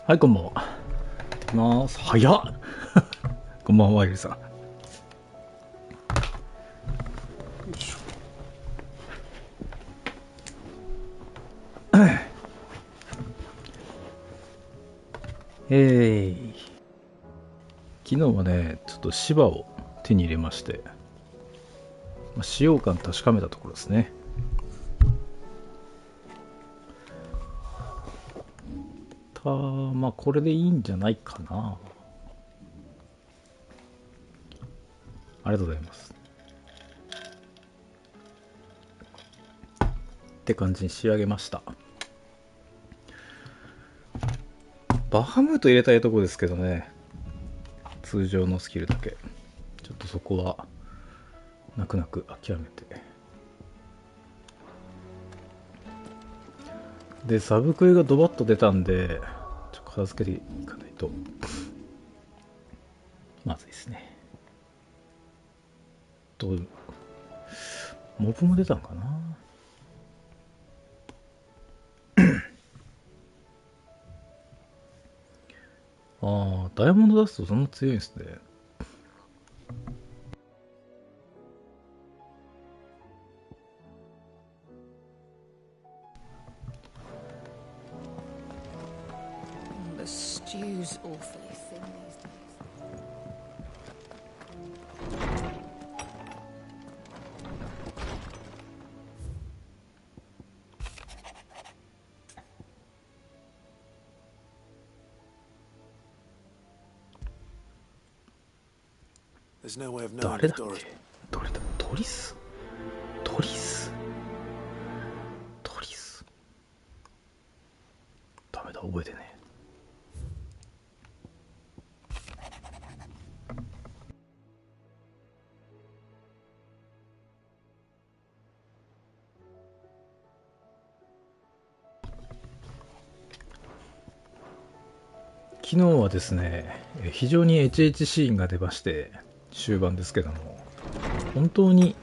はい、こんばんは。行ってきます。早っこんばんは、ゆりさん。よいしょ。昨日はね、ちょっと芝を手に入れまして、使用感確かめたところですね。まあこれでいいんじゃないかな。ありがとうございます。って感じに仕上げました。バハムート入れたいとこですけどね、通常のスキルだけちょっとそこは泣く泣く諦めて、でサブクエがドバッと出たんでちょっと片付けていかないとまずいですね。モブも出たんかな。ああ、ダイヤモンド出すとそんな強いんですね。The stew's awfully thin these days. 誰だっけ。どれだ。トリスダメだ、覚えてね。昨日はですね、非常に HH シーンが出まして、終盤ですけども、本当に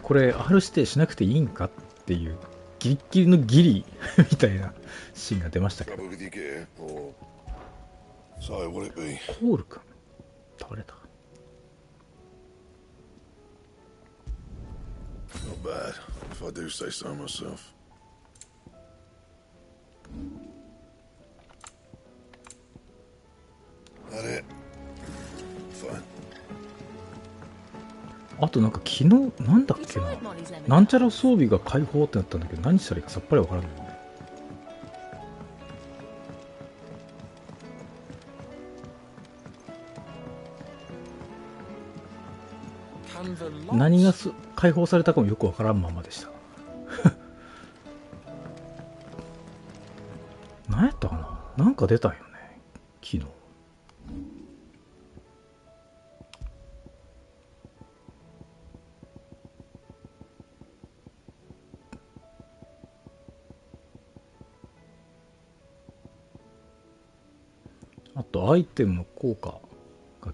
これ R 指定しなくていいんかっていうギリッギリのギリみたいなシーンが出ましたけど、ホール君誰だ。Not bad, if I do say so myself. あとなんか昨日なんだっけな、なんちゃら装備が解放ってなったんだけど、何したらいいかさっぱりわからないよね。何が解放されたかもよくわからんままでした何やったかな、なんか出たんよね昨日。あとアイテムの効果が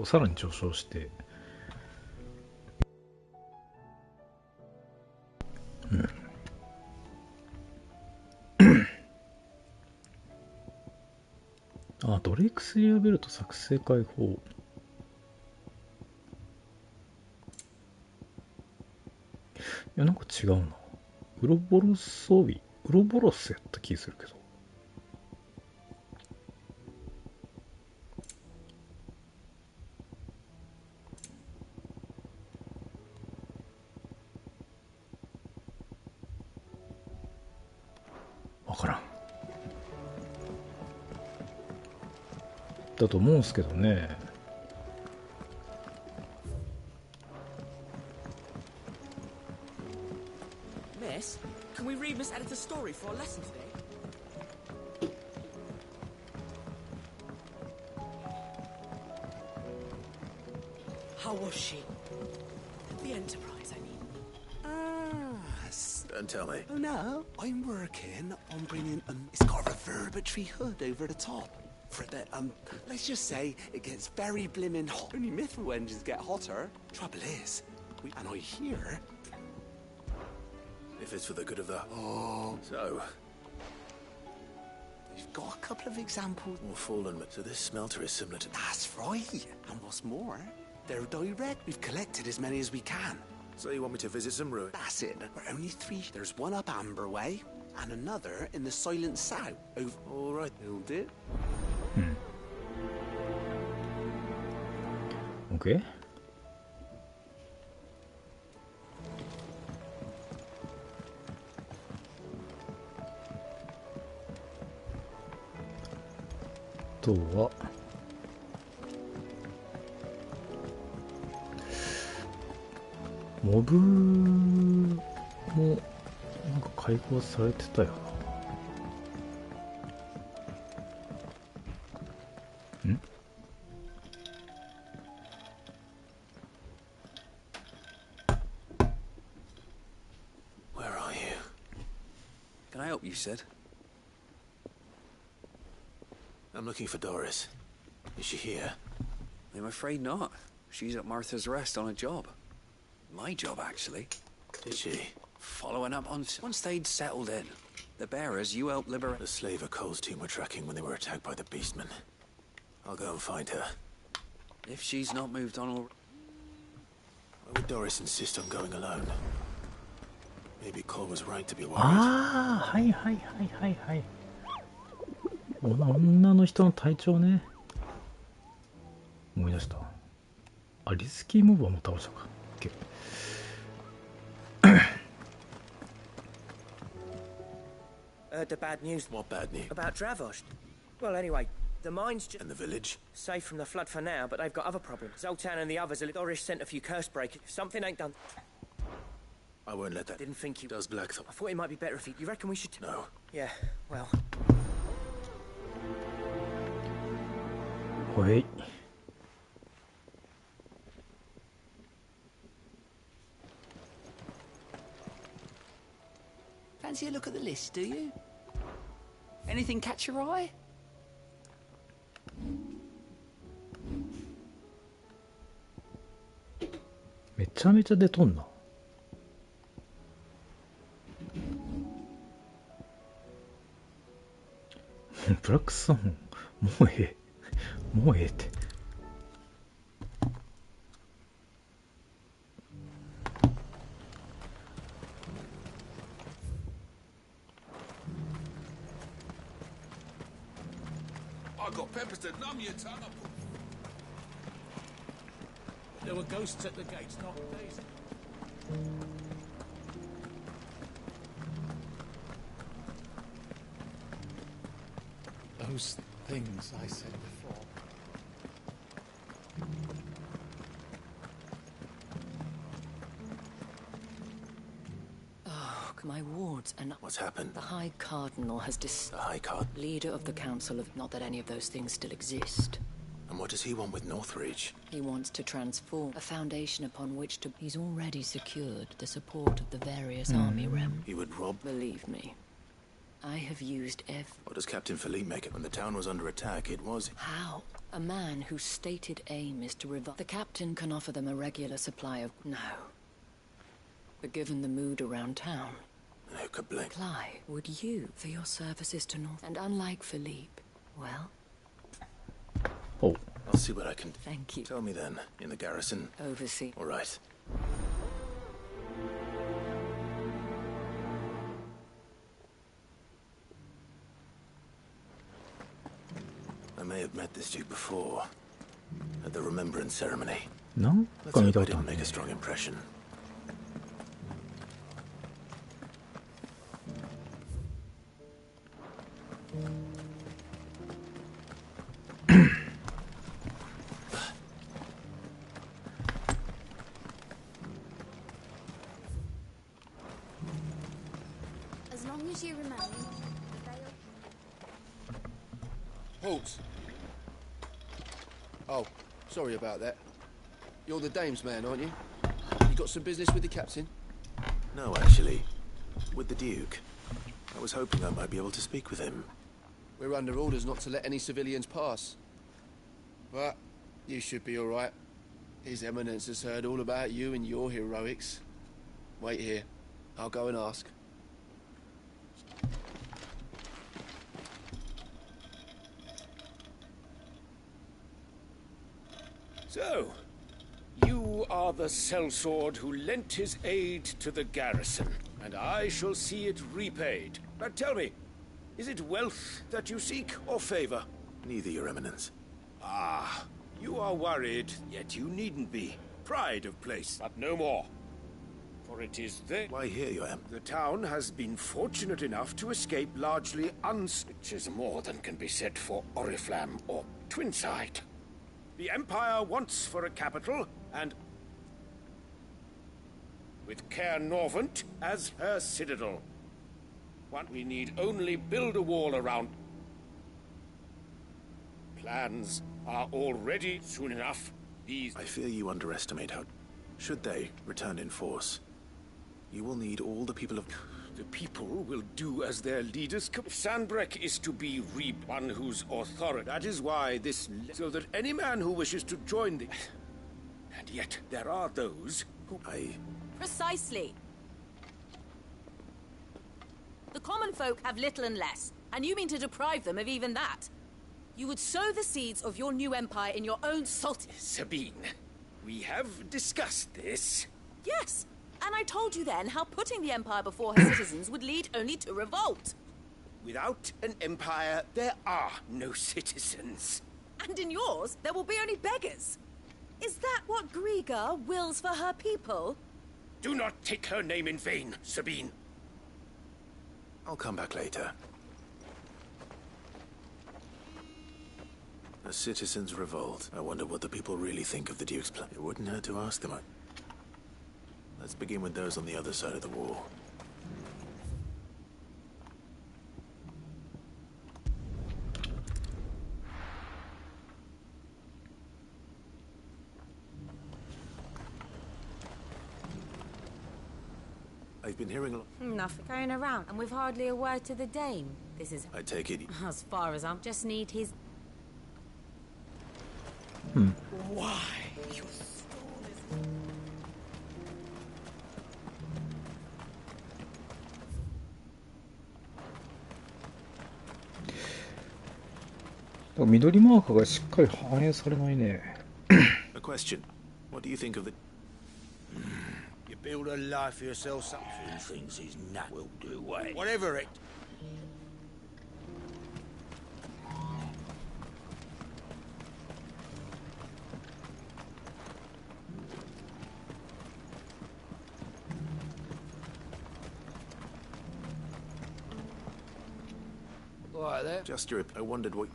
さらに上昇して、ドレイクスリアベルト作成解放。いや、なんか違うな。ウロボロス装備、ウロボロスやった気するけど。わからん。だと思うんすけどね。Miss, can we read Miss Editor's story for our lesson today? How was she? The Enterprise, I mean. Don't tell me. Oh no, I'm working on bringing it's got a reverberatory hood over the top. For the let's just say it gets very blimmin' hot. Only mithril engines get hotter. Trouble is, and I hear. If it's for the good of the... Oh. So... We've got a couple of examples. More fallen, so this smelter is similar to... That's right. And what's more, they're direct. We've collected as many as we can. So you want me to visit some ruins? That's it. We're only 3. There's one up Amber Way and another in the Silent South. Over. All right. Build it. OK? あとはモブもなんか解放されてたよな。んWhere are you? Can I help you, Sid? I'm looking for Doris. Is she here? I'm afraid not. She's at Martha's Rest on a job. My job, actually. Is she? Following up on... Once they'd settled in, the bearers you helped liberate... The slaver Cole's team were tracking when they were attacked by the beastmen. I'll go and find her. If she's not moved on already... Why would Doris insist on going alone? Maybe Cole was right to be worried. ああ、はいはいはいはいはい。女の人の体調ね。思い出した。あ、リスキーモブはもう倒したか。OK。Heard the bad news What bad news? about Dravost. Well, anyway, the mine's just And the village? safe from the flood for now, but they've got other problems. Zoltan and the others, Doris sent a few curse breakers. If something ain't done... I won't let that. Didn't think you... Does Blackthorn? I thought it might be better if you reckon we should... No. Yeah, well... はい。Fancy a look at the list, do you? Anything catch your eye? めちゃめちゃ出とんな。ブラックさん、もうええ。もうええって。I got peppers to numb your tongue. There were ghosts at the gates, not days. Those things I said before. Oh, my wards and... What's happened? The High Cardinal has The High Card? leader of the Council of... Not that any of those things still exist. And what does he want with Northreach? He wants to transform a foundation upon which to... He's already secured the support of the various army rem. He would rob... Believe me, I have used What does Captain Philippe make it? When the town was under attack, it was... How? A man whose stated aim is to revive... The captain can offer them a regular supply of... No. But given the mood around town... Who could blame? Apply, would you, for your services to North? And unlike Philippe, well... Oh. I'll see what I can do. Thank you. Tell me then, in the garrison. Oversee. All right. I may have met this dude before. At the remembrance ceremony. なんか Let's 見 hope た I ことあ didn't る make ね a。strong impression. As long as you remain. Halt! Oh, sorry about that. You're the dame's man, aren't you? You got some business with the captain? No, actually. With the Duke. I was hoping I might be able to speak with him. We're under orders not to let any civilians pass. But you should be all right. His Eminence has heard all about you and your heroics. Wait here. I'll go and ask. So, you are the sellsword who lent his aid to the garrison, and I shall see it repaid. But tell me, is it wealth that you seek, or favor? Neither, Your Eminence. Ah, you are worried, yet you needn't be. Pride of place, but no more. For it is there. Why here, Your Em? The town has been fortunate enough to escape largely which is more than can be said for Oriflamme or Twinside. The Empire wants for a capital, and with Caer Norvent as her citadel. What we need only build a wall around. Plans are already soon enough. These... I fear you underestimate how... Should they return in force, you will need all the people of... The people will do as their leaders... If Sanbreque is to be one whose authority... That is why this... So that any man who wishes to join the... And yet, there are those who... Precisely. The common folk have little and less, and you mean to deprive them of even that. You would sow the seeds of your new empire in your own salt... Sabine, we have discussed this. Yes, and I told you then how putting the empire before her citizens would lead only to revolt. Without an empire, there are no citizens. And in yours, there will be only beggars. Is that what Griga wills for her people? Do not take her name in vain, Sabine. I'll come back later. The citizens revolt. I wonder what the people really think of the Duke's plan. It wouldn't hurt to ask them. Let's begin with those on the other side of the wall. I've been hearing a lot. Nothing going around, and with hardly a word to the Dame. This is... I take it... As far as I'm... Just need his... Why?緑マークがしっかり反映されないね。A question. What do you think of the... You build a life for yourself, something thinks his nut will do way. Whatever it... Right there. Just I wondered what...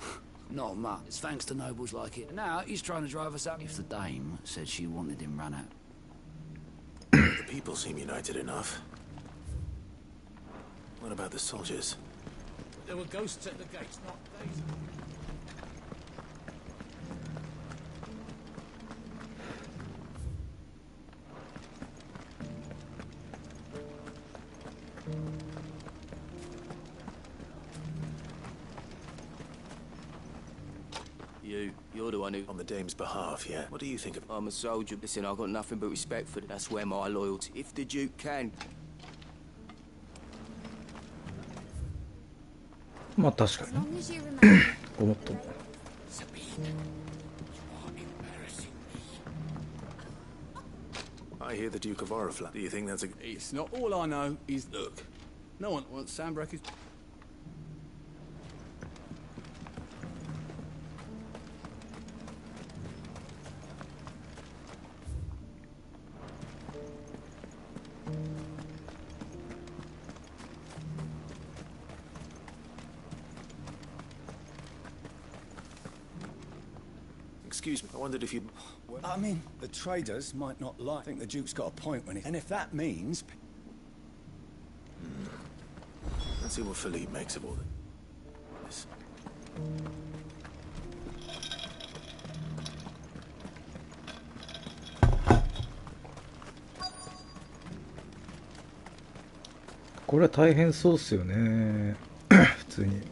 Not much. It's thanks to nobles like it. Now he's trying to drive us up. If the Dame said she wanted him run out. The people seem united enough. What about the soldiers? There were ghosts at the gates, not days. You're the one who... On the Dame's behalf, yeah? What do you think of... I'm a soldier. Listen, I've got nothing but respect for it. That's where my loyalty... If the Duke can... まあ確かに。ごもっとも。I hear the Duke of Oriflamme. Do you think that's a... It's not all I know is... Look, no one wants Sanbreque. Excuse me, I wondered if you... I mean, the traders might not like... I think the Duke's got a point when he... And if that means... Let's see what Philippe makes of all this.これは大変そうっすよね。普通に。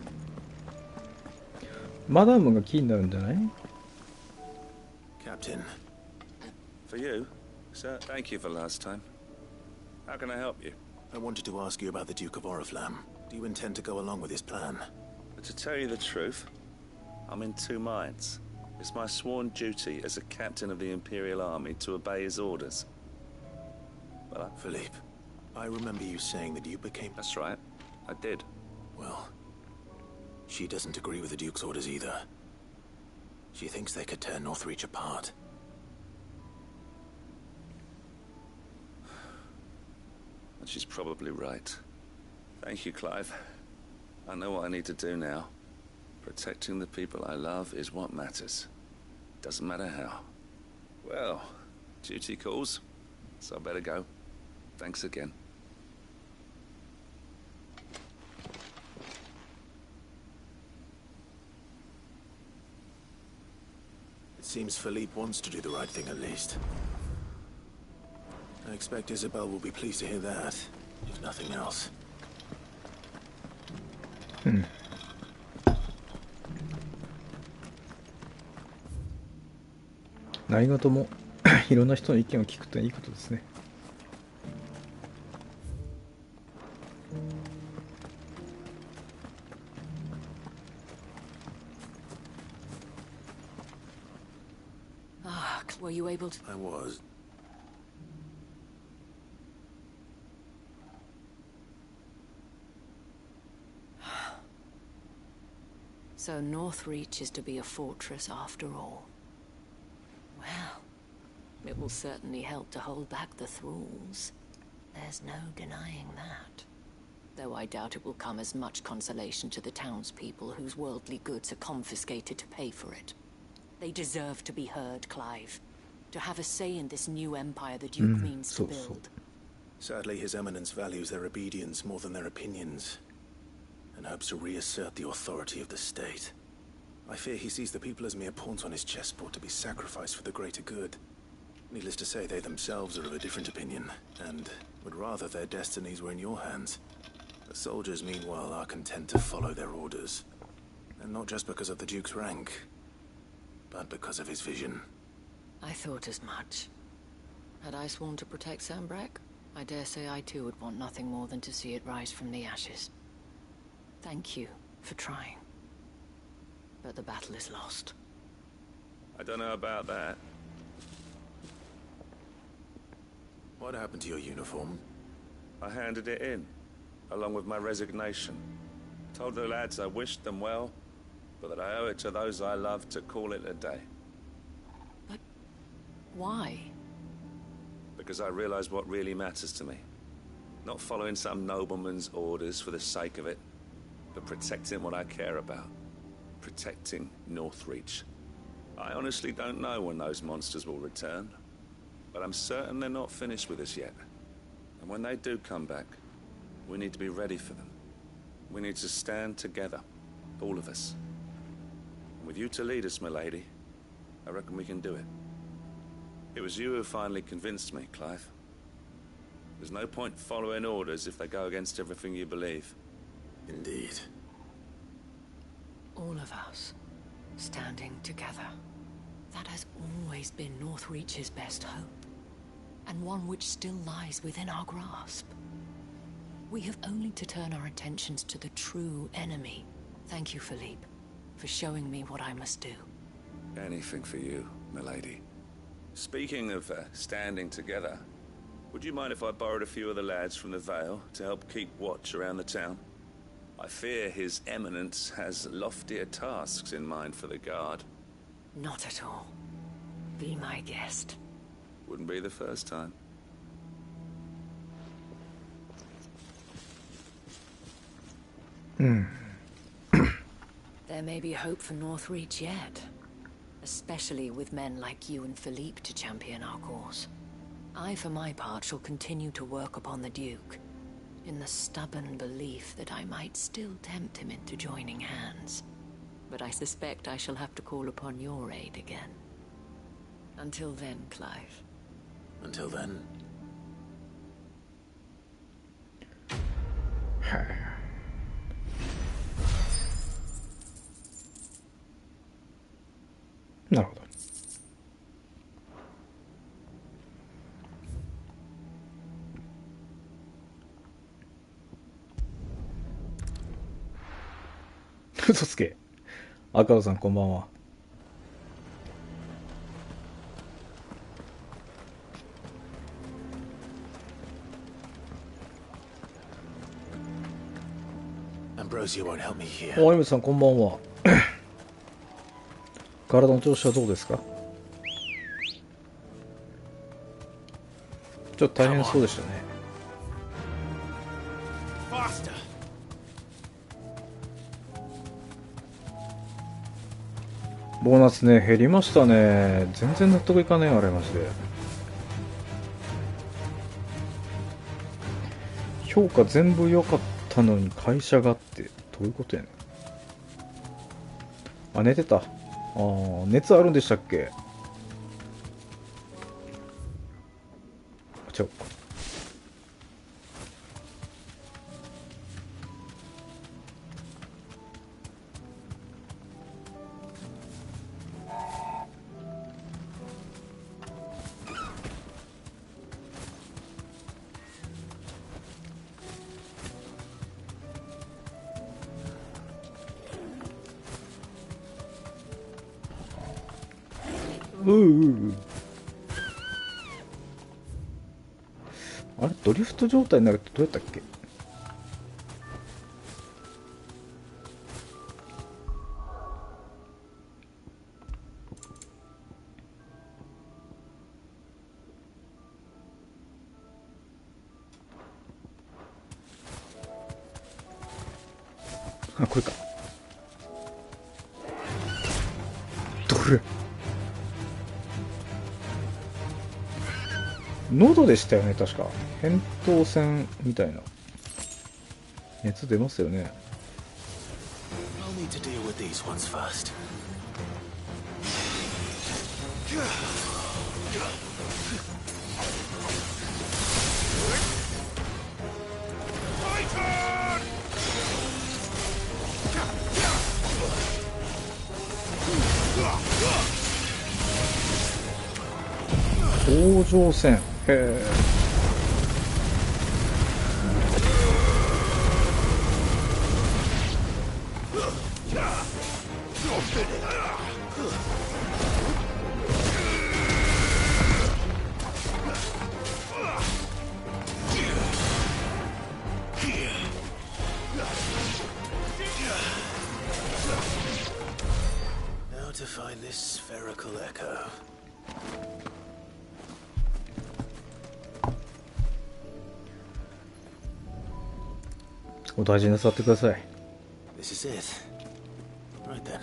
マダムがキーになるんじゃない？ Captain. For you? Sir, thank you for last time. How can I help you? I wanted to ask you about the Duke of Oriflamme. Do you intend to go along with his plan? But to tell you the truth, I'm in two minds. It's my sworn duty as a captain of the Imperial Army to obey his orders. But Philippe, I remember you saying that you became... That's right. I did. Well, she doesn't agree with the Duke's orders either. She thinks they could tear Northreach apart. And she's probably right. Thank you, Clive. I know what I need to do now. Protecting the people I love is what matters. Doesn't matter how. Well, duty calls, so I better go. Thanks again. It seems Philippe wants to do the right thing at least. I expect Isabel will be pleased to hear that, if nothing else. 何事もいろんな人の意見を聞くといいことですね。Were you able to? I was. So Northreach is to be a fortress after all. Well, it will certainly help to hold back the thralls. There's no denying that. Though I doubt it will come as much consolation to the townspeople whose worldly goods are confiscated to pay for it. They deserve to be heard, Clive. To have a say in this new empire the Duke means to build. Sadly, His Eminence values their obedience more than their opinions, and hopes to reassert the authority of the state. I fear he sees the people as mere pawns on his chessboard to be sacrificed for the greater good. Needless to say, they themselves are of a different opinion, and would rather their destinies were in your hands. The soldiers, meanwhile, are content to follow their orders. And not just because of the Duke's rank, but because of his vision. I thought as much. Had I sworn to protect Sanbreque, I dare say I too would want nothing more than to see it rise from the ashes. Thank you for trying. But the battle is lost. I don't know about that. What happened to your uniform? I handed it in, along with my resignation. Told the lads I wished them well, but that I owe it to those I love to call it a day. But why? Because I realize what really matters to me. Not following some nobleman's orders for the sake of it, but protecting what I care about. Protecting Northreach. I honestly don't know when those monsters will return, but I'm certain they're not finished with us yet. And when they do come back, we need to be ready for them. We need to stand together, all of us. And with you to lead us, milady, I reckon we can do it. It was you who finally convinced me, Clive. There's no point following orders if they go against everything you believe. Indeed. All of us, standing together. That has always been Northreach's best hope, and one which still lies within our grasp. We have only to turn our attentions to the true enemy. Thank you, Philippe, for showing me what I must do. Anything for you, milady. Speaking of standing together, would you mind if I borrowed a few of the lads from the Vale to help keep watch around the town? I fear His Eminence has loftier tasks in mind for the guard. Not at all. Be my guest. Wouldn't be the first time. There may be hope for Northreach yet. Especially with men like you and Philippe to champion our cause. I, for my part, shall continue to work upon the Duke, in the stubborn belief that I might still tempt him into joining hands. But I suspect I shall have to call upon your aid again. Until then, Clive. Until then.なるほど。嘘つけ。赤尾さんこんばんは。suppose you won't help me here. お、アイムさんこんばんは。体の調子はどうですか？ちょっと大変そうでしたね。Faster. ボーナスね、減りましたね。全然納得いかねえ、あれマジで。評価全部良かったのに会社がってどういうことやねん。あ、寝てた。ああ、熱あるんでしたっけ？違うか。あれドリフト状態になるってどうやったっけ？あ、これか。どれ？喉でしたよね、確か。扁桃腺みたいな。熱出ますよね。I'll need to deal with these ones first. 甲状腺。へえ。Now to find this spherical echo. お大事になさってください。This is it. Right then.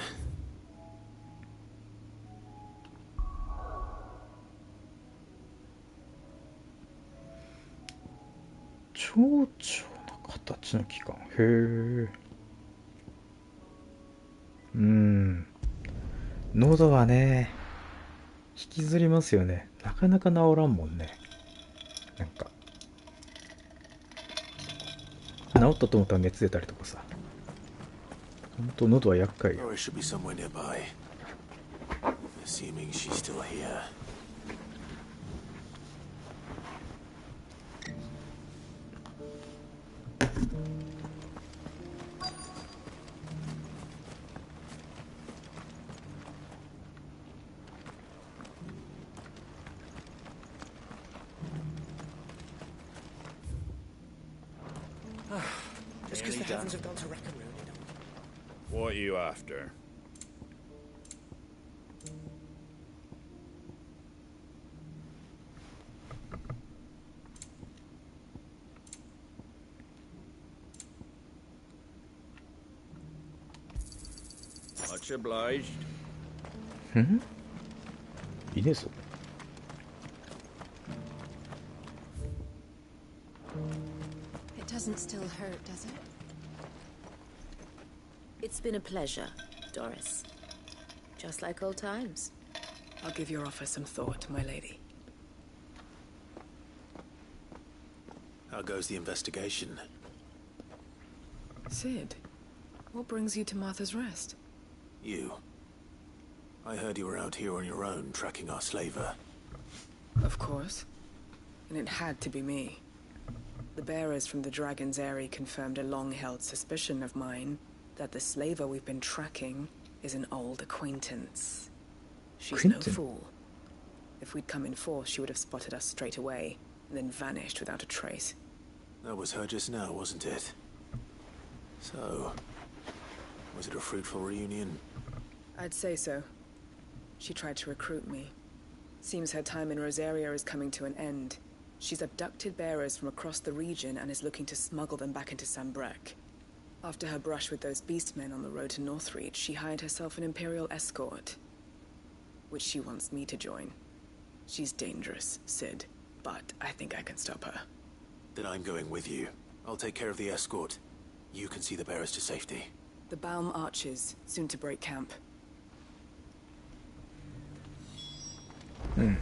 蝶々の形の器官。へえ。喉はね、引きずりますよね。なかなか治らんもんね。なんか治ったと思ったら熱出たりとかさ。ほんと喉は厄介よ。 Or it should be somewhere nearby. Assuming she's still here. Just because the heavens have gone to wreck and ruin it. What are you after? Much obliged. いいです。 It doesn't still hurt, does it? It's been a pleasure, Doris. Just like old times. I'll give your offer some thought, my lady. How goes the investigation? Sid, what brings you to Martha's Rest? You. I heard you were out here on your own, tracking our slaver. Of course. And it had to be me. The bearers from the Dragon's Eyrie confirmed a long-held suspicion of mine that the slaver we've been tracking is an old acquaintance. She's no fool. If we'd come in force, she would have spotted us straight away, and then vanished without a trace. That was her just now, wasn't it? So, Was it a fruitful reunion? I'd say so. She tried to recruit me. Seems her time in Rosaria is coming to an end. She's abducted bearers from across the region and is looking to smuggle them back into Sanbreque. After her brush with those beastmen on the road to Northreach, she hired herself an Imperial escort, which she wants me to join. She's dangerous, Sid, but I think I can stop her. Then I'm going with you. I'll take care of the escort. You can see the bearers to safety. The Baum Archers, soon to break camp. Hmm.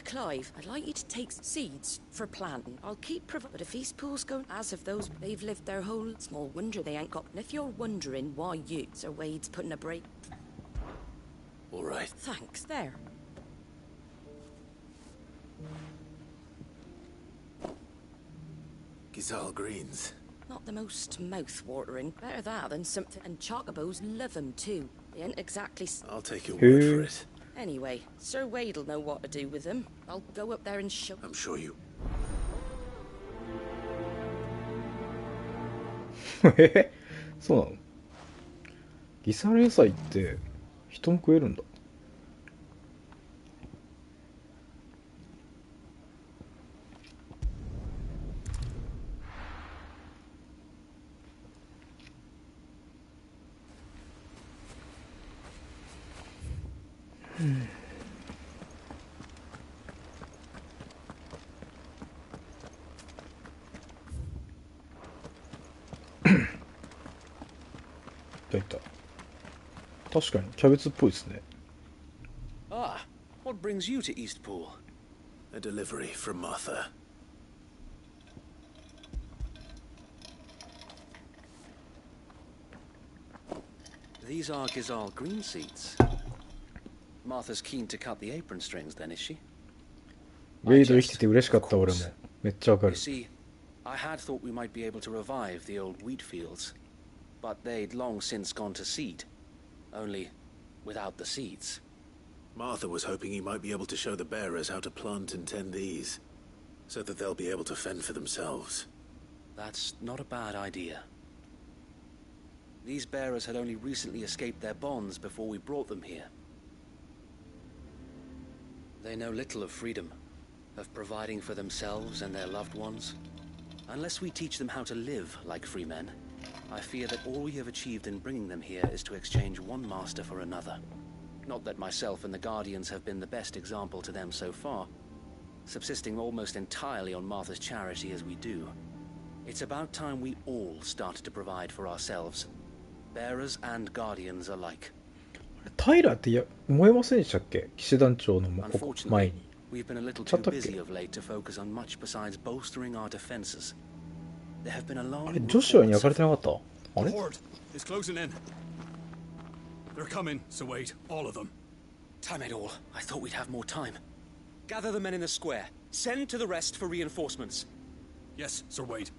Clive, I'd like you to take seeds for planting. I'll keep but if these pools go as if those they've lived their whole small wonder they ain't got. And if you're wondering why you, Sir Wade's putting a break. All right. Thanks, there. Gizal greens. Not the most mouth-watering. Better that than something. And chocobos love 'em too. They ain't exactly. I'll take your word for it. Anyway, Sir Wade'll know what to do with them. I'll go up there and show. I'm sure you. そうなの？ギサル野菜って人も食えるんだ。いた。確かにキャベツっぽいですね。Ah, what brings you to Eastpool? A delivery from Martha. These are Gizal green seeds. Martha's keen to cut the apron strings then, is she? ウェイド生きてて嬉しかった俺も。めっちゃわかる。You see, I had thought we might be able to revive the old wheat fields, but they'd long since gone to seed. Only without the seeds. Martha was hoping he might be able to show the bearers how to plant and tend these, so that they'll be able to fend for themselves. That's not a bad idea. These bearers had only recently escaped their bonds before we brought them here. They know little of freedom, of providing for themselves and their loved ones. Unless we teach them how to live like free men, I fear that all we have achieved in bringing them here is to exchange one master for another. Not that myself and the Guardians have been the best example to them so far, subsisting almost entirely on Martha's charity as we do. It's about time we all started to provide for ourselves, bearers and Guardians alike. タイラーって燃えませんでしたっけ？騎士団長の前に。 We've been a little too busy of late to focus on much besides bolstering our defenses. There have been a long. あれジョシュアに焼かれてなかった？あれ？ The horde is closing in. They're coming, Sir Wade, all of them. Time it all. I thought we'd have more time. Gather the men in the square. Send to the rest for reinforcements. Yes, Sir Wade.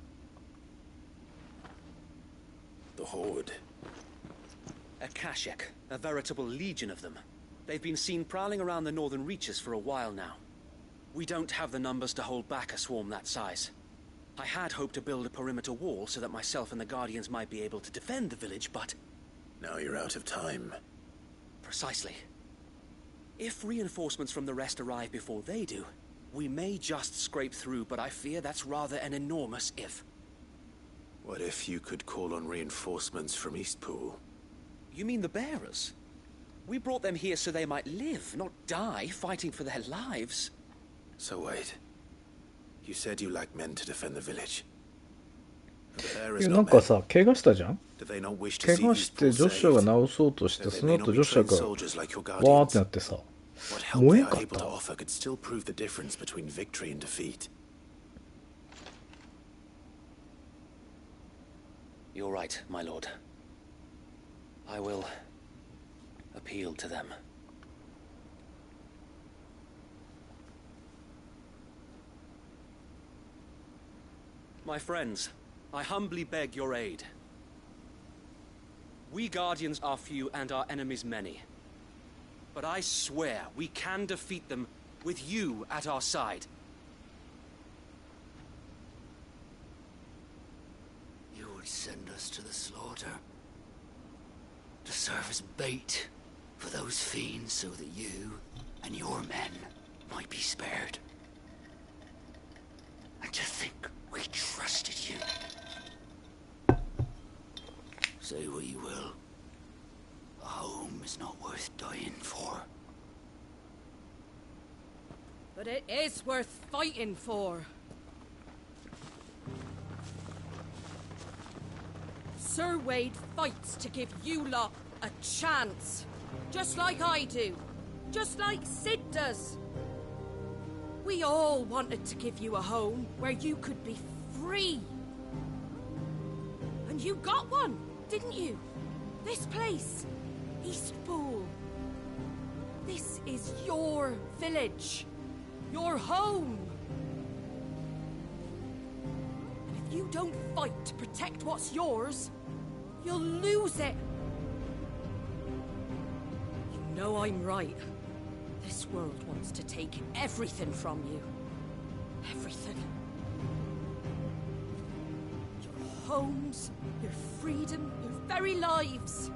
The horde. A Kashek, a veritable legion of them. They've been seen prowling around the northern reaches for a while now. We don't have the numbers to hold back a swarm that size. I had hoped to build a perimeter wall so that myself and the Guardians might be able to defend the village, but... Now you're out of time. Precisely. If reinforcements from the rest arrive before they do, we may just scrape through, but I fear that's rather an enormous if. What if you could call on reinforcements from Eastpool? You mean the bearers? We brought them here so they might live, not die, fighting for their lives. So wait. You said you lack men to defend the village. なんかさ、怪我したじゃん？ Do they not wish to 怪我してジョシュアが治そうとして、その後ジョシュアがわーってなってさ、燃えんかった。 could still prove the difference between victory and defeat. You're right, my lord. I will appeal to them. My friends, I humbly beg your aid. We Guardians are few and our enemies many. But I swear we can defeat them with you at our side. You would send us to the slaughter, to serve as bait for those fiends so that you and your men might be spared. And to think we trusted you. Say what you will. A home is not worth dying for. But it is worth fighting for. Sir Wade fights to give you lot a chance. Just like I do. Just like Sid does. We all wanted to give you a home where you could be free. And you got one, didn't you? This place, Eastpool. This is your village. Your home. And if you don't fight to protect what's yours, you'll lose it. You know I'm right. This world wants to take everything from you. Everything. Your homes, your freedom, your very lives.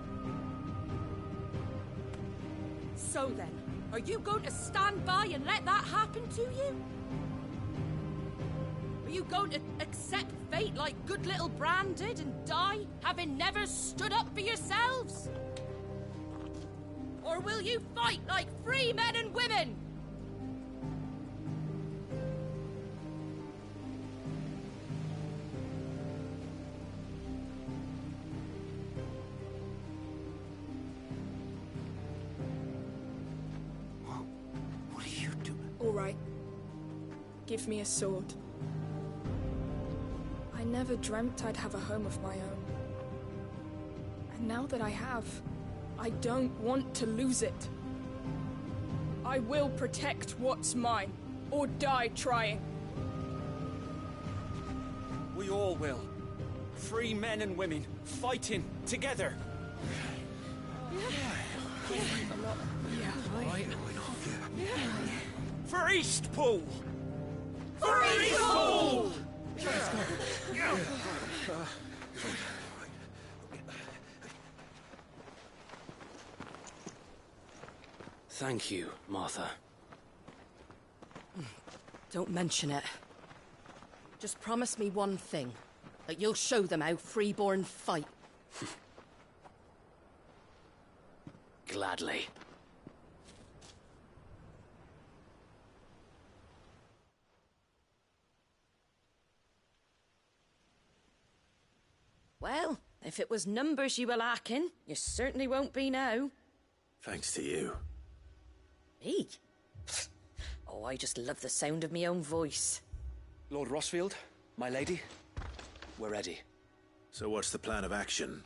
So then, are you going to stand by and let that happen to you? Are you going to accept fate like good little Bran did and die, having never stood up for yourselves? Or will you fight like free men and women? What are you doing? All right. Give me a sword. I never dreamt I'd have a home of my own. And now that I have, I don't want to lose it. I will protect what's mine, or die trying. We all will. Free men and women, fighting together. For Eastpool! For Eastpool! Thank you, Martha. Don't mention it. Just promise me one thing. That you'll show them how freeborn fight. Gladly. Well, if it was numbers you were lacking, you certainly won't be now. Thanks to you. Me? Oh, I just love the sound of my own voice. Lord Rossfield, my lady, we're ready. So what's the plan of action?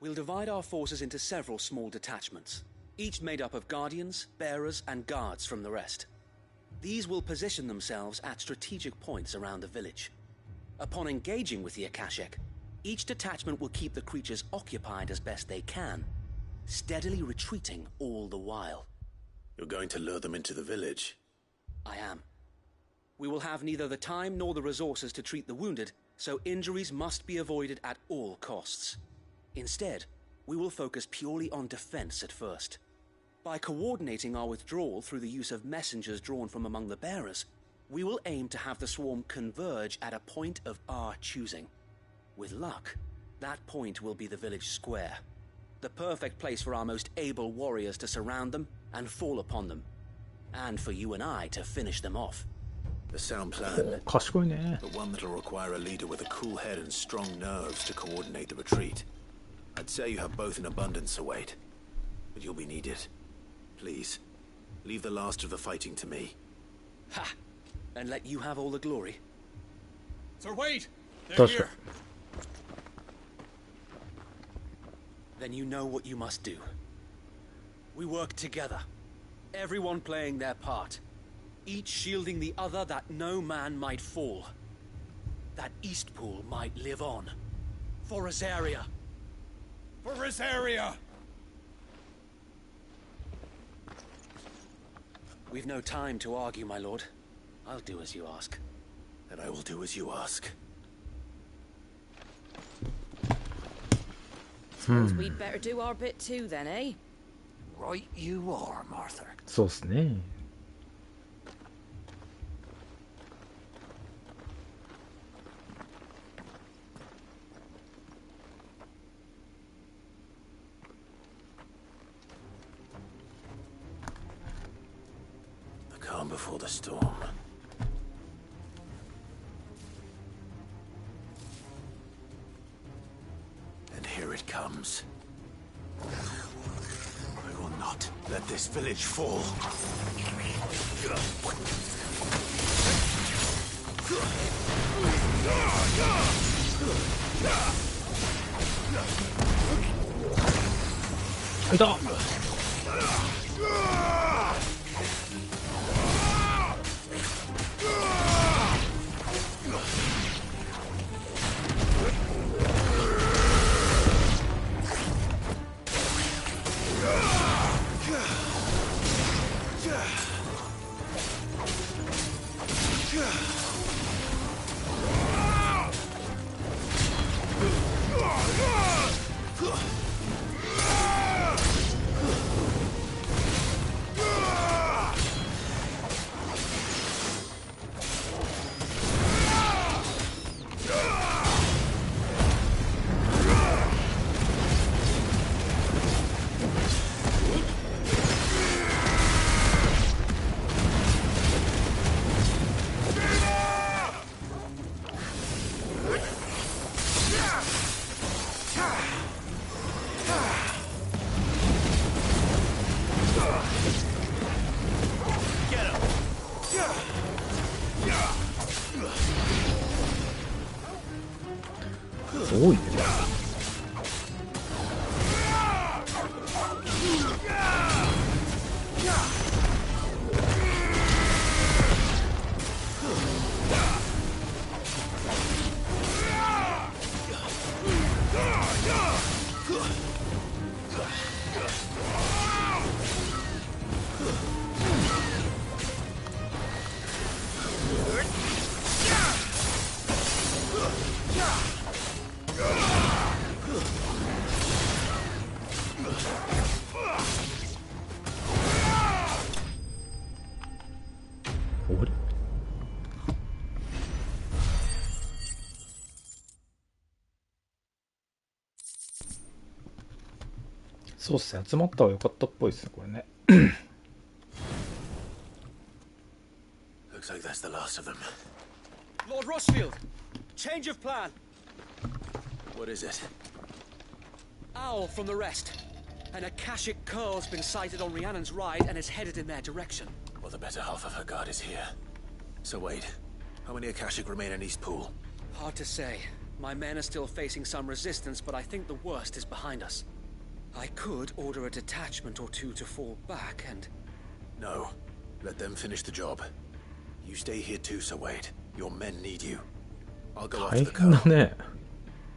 We'll divide our forces into several small detachments, each made up of guardians, bearers, and guards from the rest. These will position themselves at strategic points around the village. Upon engaging with the Akashic, each detachment will keep the creatures occupied as best they can, steadily retreating all the while. You're going to lure them into the village? I am. We will have neither the time nor the resources to treat the wounded, so injuries must be avoided at all costs. Instead, we will focus purely on defense at first. By coordinating our withdrawal through the use of messengers drawn from among the bearers, we will aim to have the swarm converge at a point of our choosing. With luck, that point will be the village square. The perfect place for our most able warriors to surround them and fall upon them. And for you and I to finish them off. A sound plan, but one that'll require a leader with a cool head and strong nerves to coordinate the retreat. I'd say you have both in abundance, Sir Wade, but you'll be needed. Please, leave the last of the fighting to me. Ha! And let you have all the glory. Sir Wade! They're here! Then you know what you must do. We work together, everyone playing their part, each shielding the other that no man might fall. that Eastpool might live on. For Rosaria. For Rosaria! We've no time to argue, my lord. I'll do as you ask. And I will do as you ask. Suppose we'd better do our bit too then, eh? Right you are, Martha. そうっすね。The calm before the storm. And here it comes. I will not let this village fall.多いね。終わり？そうっすね、集まった方が良かったっぽいですね、これね。Looks like that's the last of them. Lord Rochefield! Change of plan! What is it? Owl from the rest. An Akashic curl's been sighted on Rhiannon's right and is headed in their direction. Well, the better half of her guard is here. So wait, how many Akashic remain in Eastpool? Hard to say. My men are still facing some resistance, but I think the worst is behind us. I could order a detachment or two to fall back and... No. Let them finish the job. You stay here too, Sir Wade. Your men need you. I'll go after the colonel.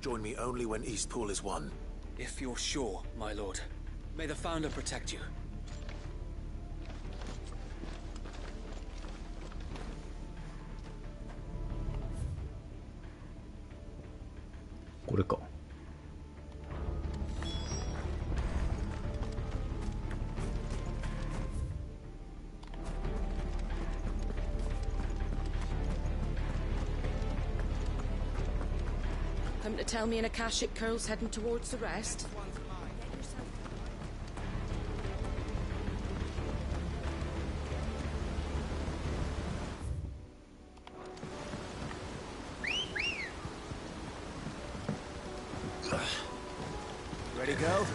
Join me only when Eastpool is won. If you're sure, my lord. May the Founder protect you. これか。Come to tell me an Akashic curl's heading towards the rest? Ready to go?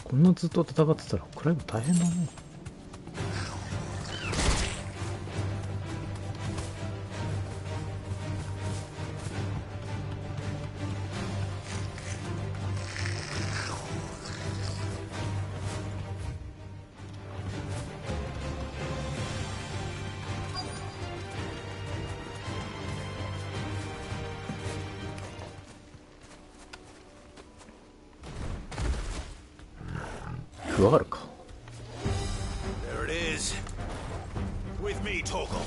こんなずっと戦ってたらクライム大変だね。クワガルか。 There it is. With me, Torgal.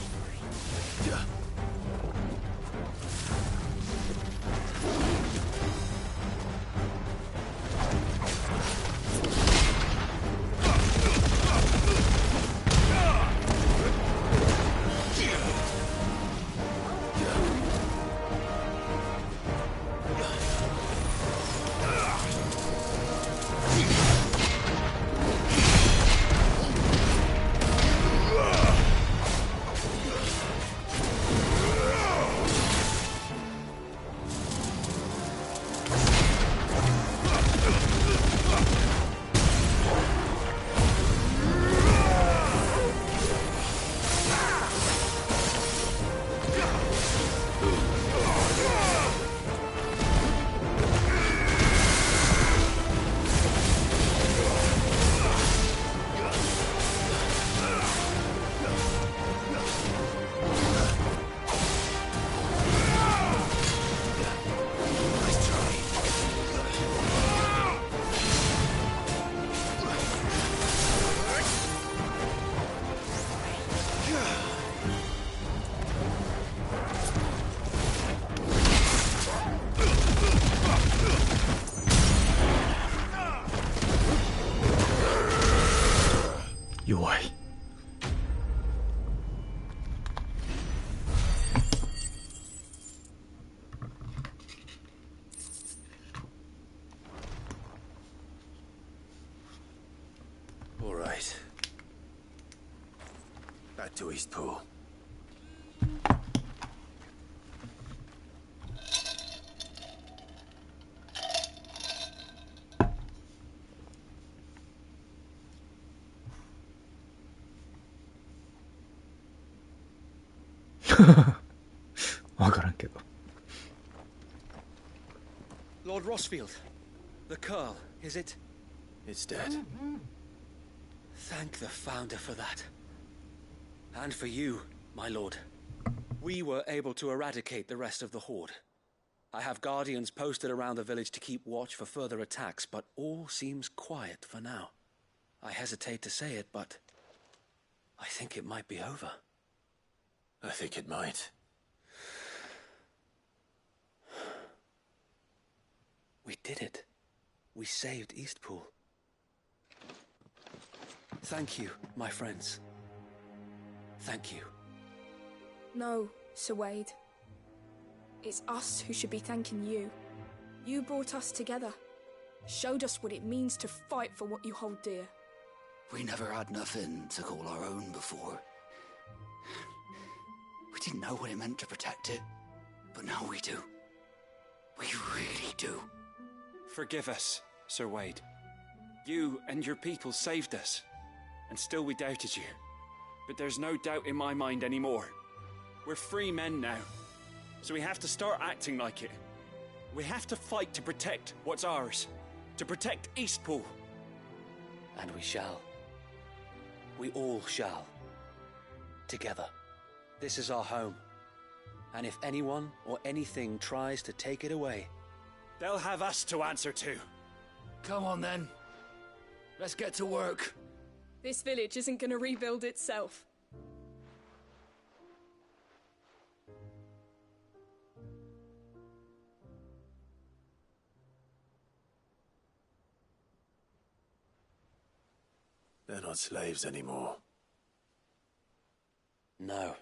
All right. Back to Eastpool. Lord Rossfield, the Curl, is it? It's dead. Thank the Founder for that. And for you, my lord. We were able to eradicate the rest of the Horde. I have guardians posted around the village to keep watch for further attacks, but all seems quiet for now. I hesitate to say it, but I think it might be over. I think it might. We did it. We saved Eastpool. Thank you, my friends. Thank you. No, Sir Wade. It's us who should be thanking you. You brought us together. Showed us what it means to fight for what you hold dear. We never had nothing to call our own before. We didn't know what it meant to protect it, but now we do. We really do. Forgive us, Sir Wade. You and your people saved us, and still we doubted you. But there's no doubt in my mind anymore. We're free men now, so we have to start acting like it. We have to fight to protect what's ours, to protect Eastpool. And we shall. We all shall. Together. This is our home. And if anyone or anything tries to take it away, they'll have us to answer to. Come on then. Let's get to work. This village isn't gonna rebuild itself. They're not slaves anymore. No.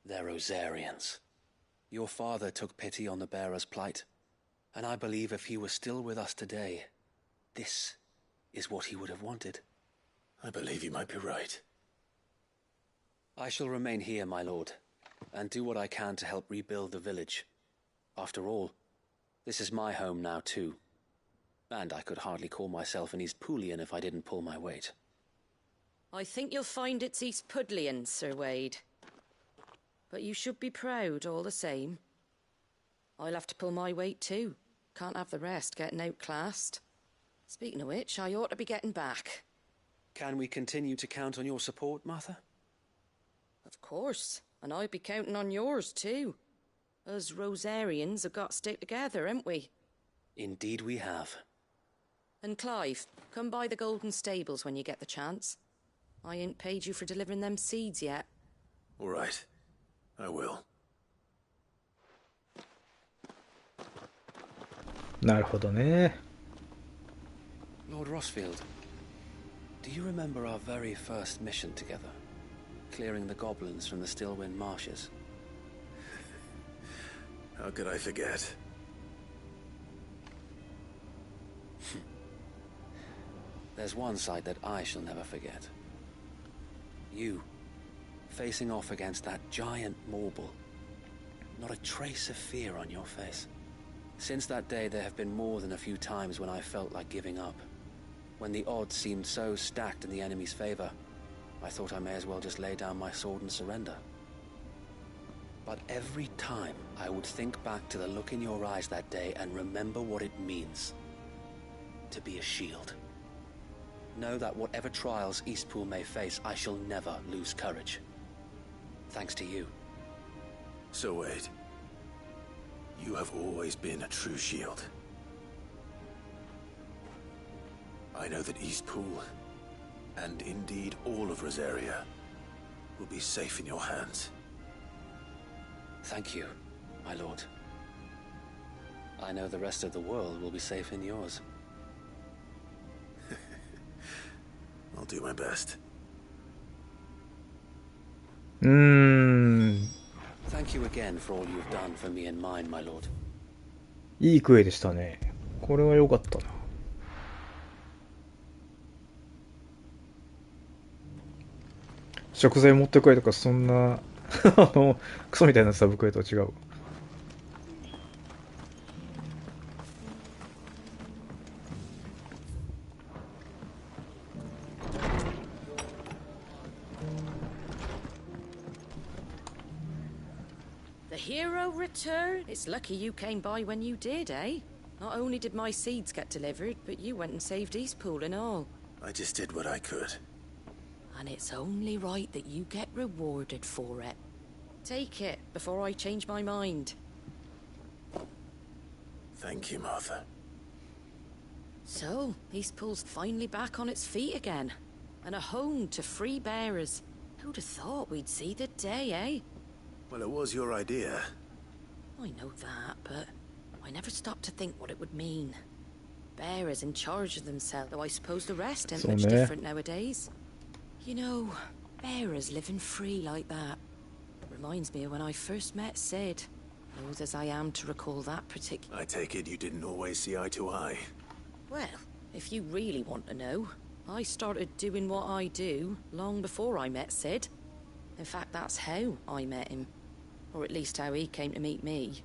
They're Rosarians. Your father took pity on the bearer's plight, and I believe if he was still with us today, this is what he would have wanted. I believe you might be right. I shall remain here, my lord, and do what I can to help rebuild the village. After all, this is my home now too, and I could hardly call myself an Eastpoolian if I didn't pull my weight. I think you'll find it's Eastpudlian, Sir Wade. But you should be proud all the same. I'll have to pull my weight too. Can't have the rest getting outclassed. Speaking of which, I ought to be getting back. Can we continue to count on your support, Martha? Of course, and I'll be counting on yours too. Us Rosarians have got to stick together, haven't we? Indeed we have. And Clive, come by the Golden Stables when you get the chance. I ain't paid you for delivering them seeds yet. All right. I will. なるほどね。 Lord Rossfield, do you remember our very first mission together? Clearing the goblins from the Stillwind marshes? How could I forget? There's one sight that I shall never forget. You, facing off against that giant Morble. Not a trace of fear on your face. Since that day, there have been more than a few times when I felt like giving up. When the odds seemed so stacked in the enemy's favor, I thought I may as well just lay down my sword and surrender. But every time, I would think back to the look in your eyes that day and remember what it means to be a shield. Know that whatever trials Eastpool may face, I shall never lose courage. Thanks to you. So Wade, you have always been a true shield. I know that Eastpool, and indeed all of Rosaria, will be safe in your hands. Thank you, my lord. I know the rest of the world will be safe in yours. I'll do my best. Thank you again for all you've done for me and mine, my lord. いい声でしたね。これは良かったな。食材持ってこいとかそんなクソみたいなサブクエとは違う。The hero return? It's lucky you came by when you did, eh? Not only did my seeds get delivered, but you went and saved Eastpool and all. I just did what I could. And it's only right that you get rewarded for it. Take it before I change my mind. Thank you, Martha. So, Eastpool's finally back on its feet again. And a home to free bearers. Who'd have thought we'd see the day, eh? Well, it was your idea. I know that, but I never stopped to think what it would mean. Bearers in charge of themselves, though I suppose the rest ain't much different nowadays. You know, bearers living free like that. Reminds me of when I first met Sid. Old as I am to recall that particular... I take it you didn't always see eye to eye. Well, if you really want to know, I started doing what I do long before I met Sid. In fact, that's how I met him. Or at least how he came to meet me.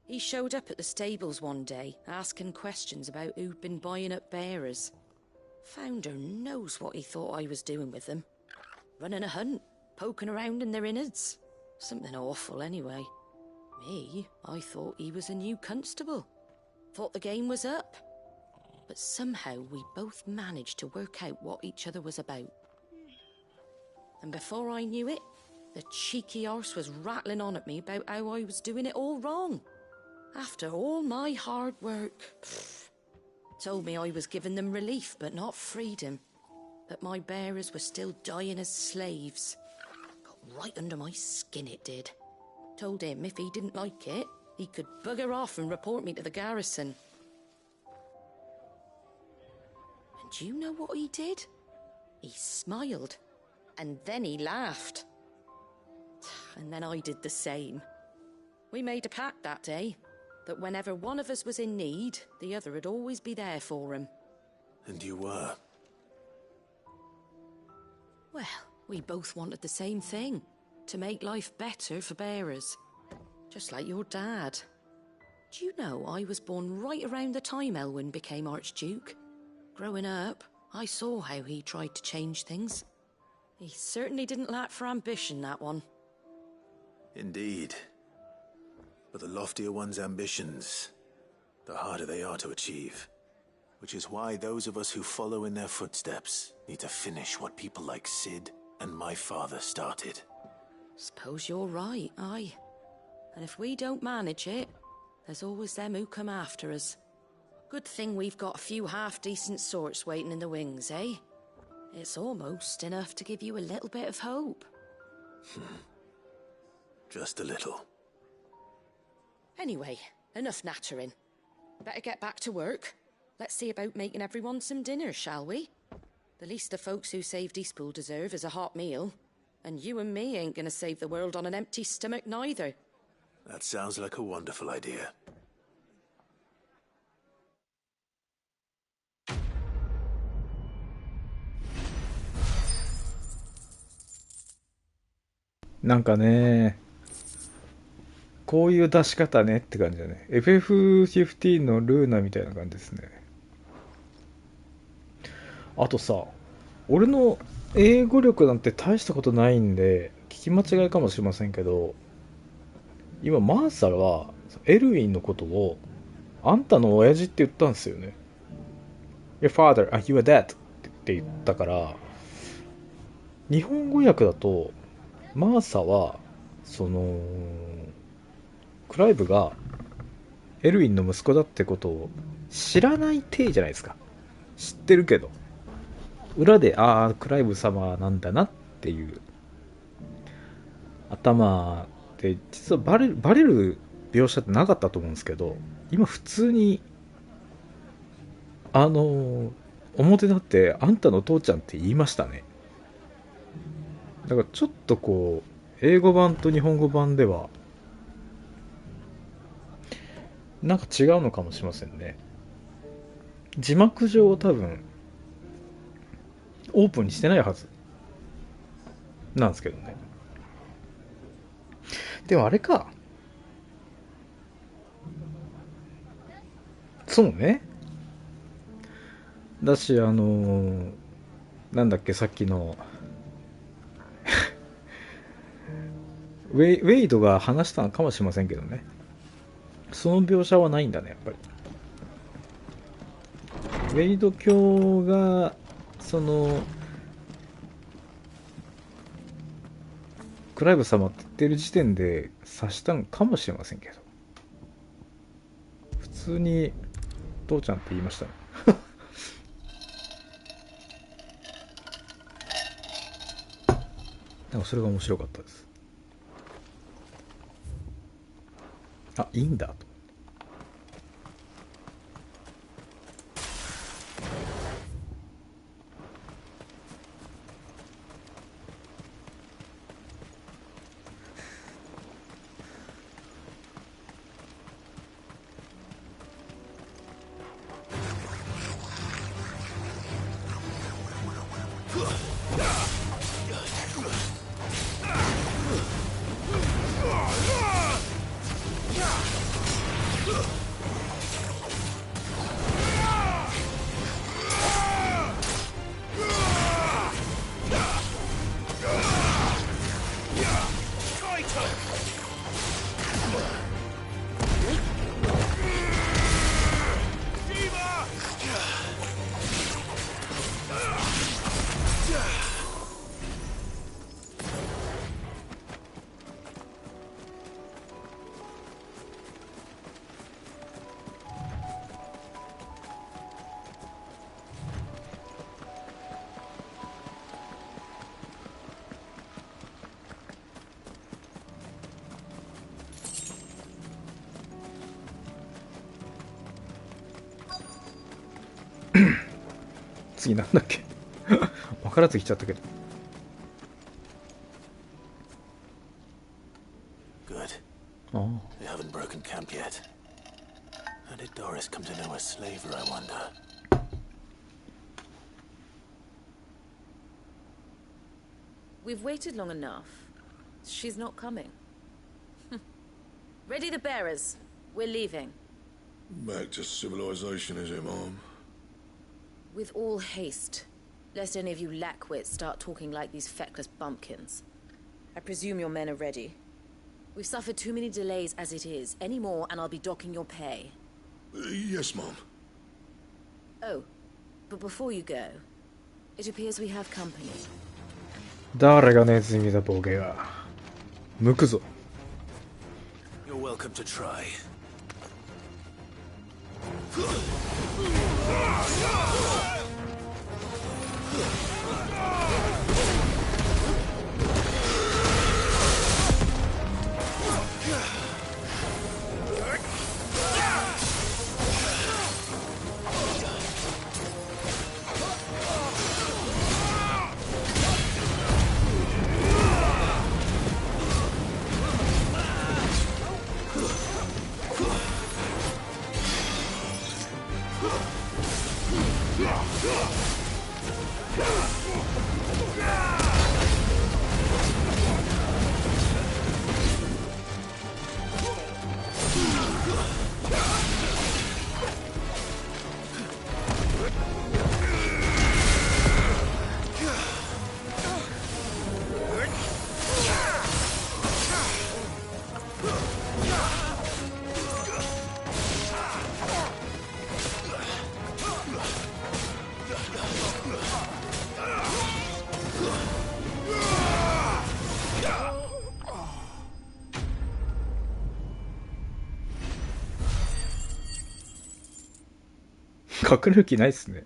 He showed up at the stables one day, asking questions about who'd been buying up bearers. Founder knows what he thought I was doing with them. Running a hunt, poking around in their innards. Something awful anyway. Me, I thought he was a new constable. Thought the game was up. But somehow we both managed to work out what each other was about. And before I knew it, the cheeky arse was rattling on at me about how I was doing it all wrong. After all my hard work. Told me I was giving them relief, but not freedom. That my bearers were still dying as slaves. Got right under my skin, it did. Told him if he didn't like it, he could bugger off and report me to the garrison. And do you know what he did? He smiled. And then he laughed. And then I did the same. We made a pact that day. That whenever one of us was in need, the other would always be there for him. And you were? Well, we both wanted the same thing. To make life better for bearers. Just like your dad. Do you know I was born right around the time Elwyn became Archduke? Growing up, I saw how he tried to change things. He certainly didn't lack for ambition, that one. Indeed. But the loftier one's ambitions, the harder they are to achieve. Which is why those of us who follow in their footsteps need to finish what people like Sid and my father started. Suppose you're right, aye. And if we don't manage it, there's always them who come after us. Good thing we've got a few half-decent sorts waiting in the wings, eh? It's almost enough to give you a little bit of hope. Just a little. Anyway, enough nattering. Better get back to work. Let's see about making everyone some dinner, shall we? The least the folks who saved Eastpool deserve is a hot meal. And you and me ain't gonna save the world on an empty stomach neither. That sounds like a wonderful idea. なんかね、こういう出し方ねって感じだね。FF16 のルーナみたいな感じですね。あとさ、俺の英語力なんて大したことないんで、聞き間違いかもしれませんけど、今マーサはエルウィンのことを、あんたの親父って言ったんですよね。Your father, you are dead って言ったから、日本語訳だと、マーサは、クライブがエルウィンの息子だってことを知らない体じゃないですか。知ってるけど。裏で、クライブ様なんだなっていう頭で、実はバレる描写ってなかったと思うんですけど、今普通に、表立って、あんたの父ちゃんって言いましたね。だからちょっとこう、英語版と日本語版では、なんか違うのかもしれませんね。字幕上多分、オープンにしてないはず。なんですけどね。でもあれか。そうね。だし、なんだっけ、さっきの、ウェイドが話したのかもしれませんけどね。その描写はないんだね、やっぱり。ウェイド教が、クライブ様って言ってる時点で察したのかもしれませんけど。普通に、父ちゃんって言いましたね。でもそれが面白かったです。いいんだと。次なんだっけ分からず来ちゃったけど。Good. They haven't broken camp yet. How did Doris come to know a slaver, I wonder? We've waited long enough. She's not coming. Ready the bearers. We're leaving. Back to civilization, is it, Mom? With all haste, lest any of you lackwits start talking like these feckless bumpkins. I presume your men are ready. We've suffered too many delays as it is. Any more and I'll be docking your pay. Yes, Mom. Oh, but before you go, it appears we have company. 誰がネズミだボケが。剥くぞ。You're welcome to try. 隠れる気ないっすね。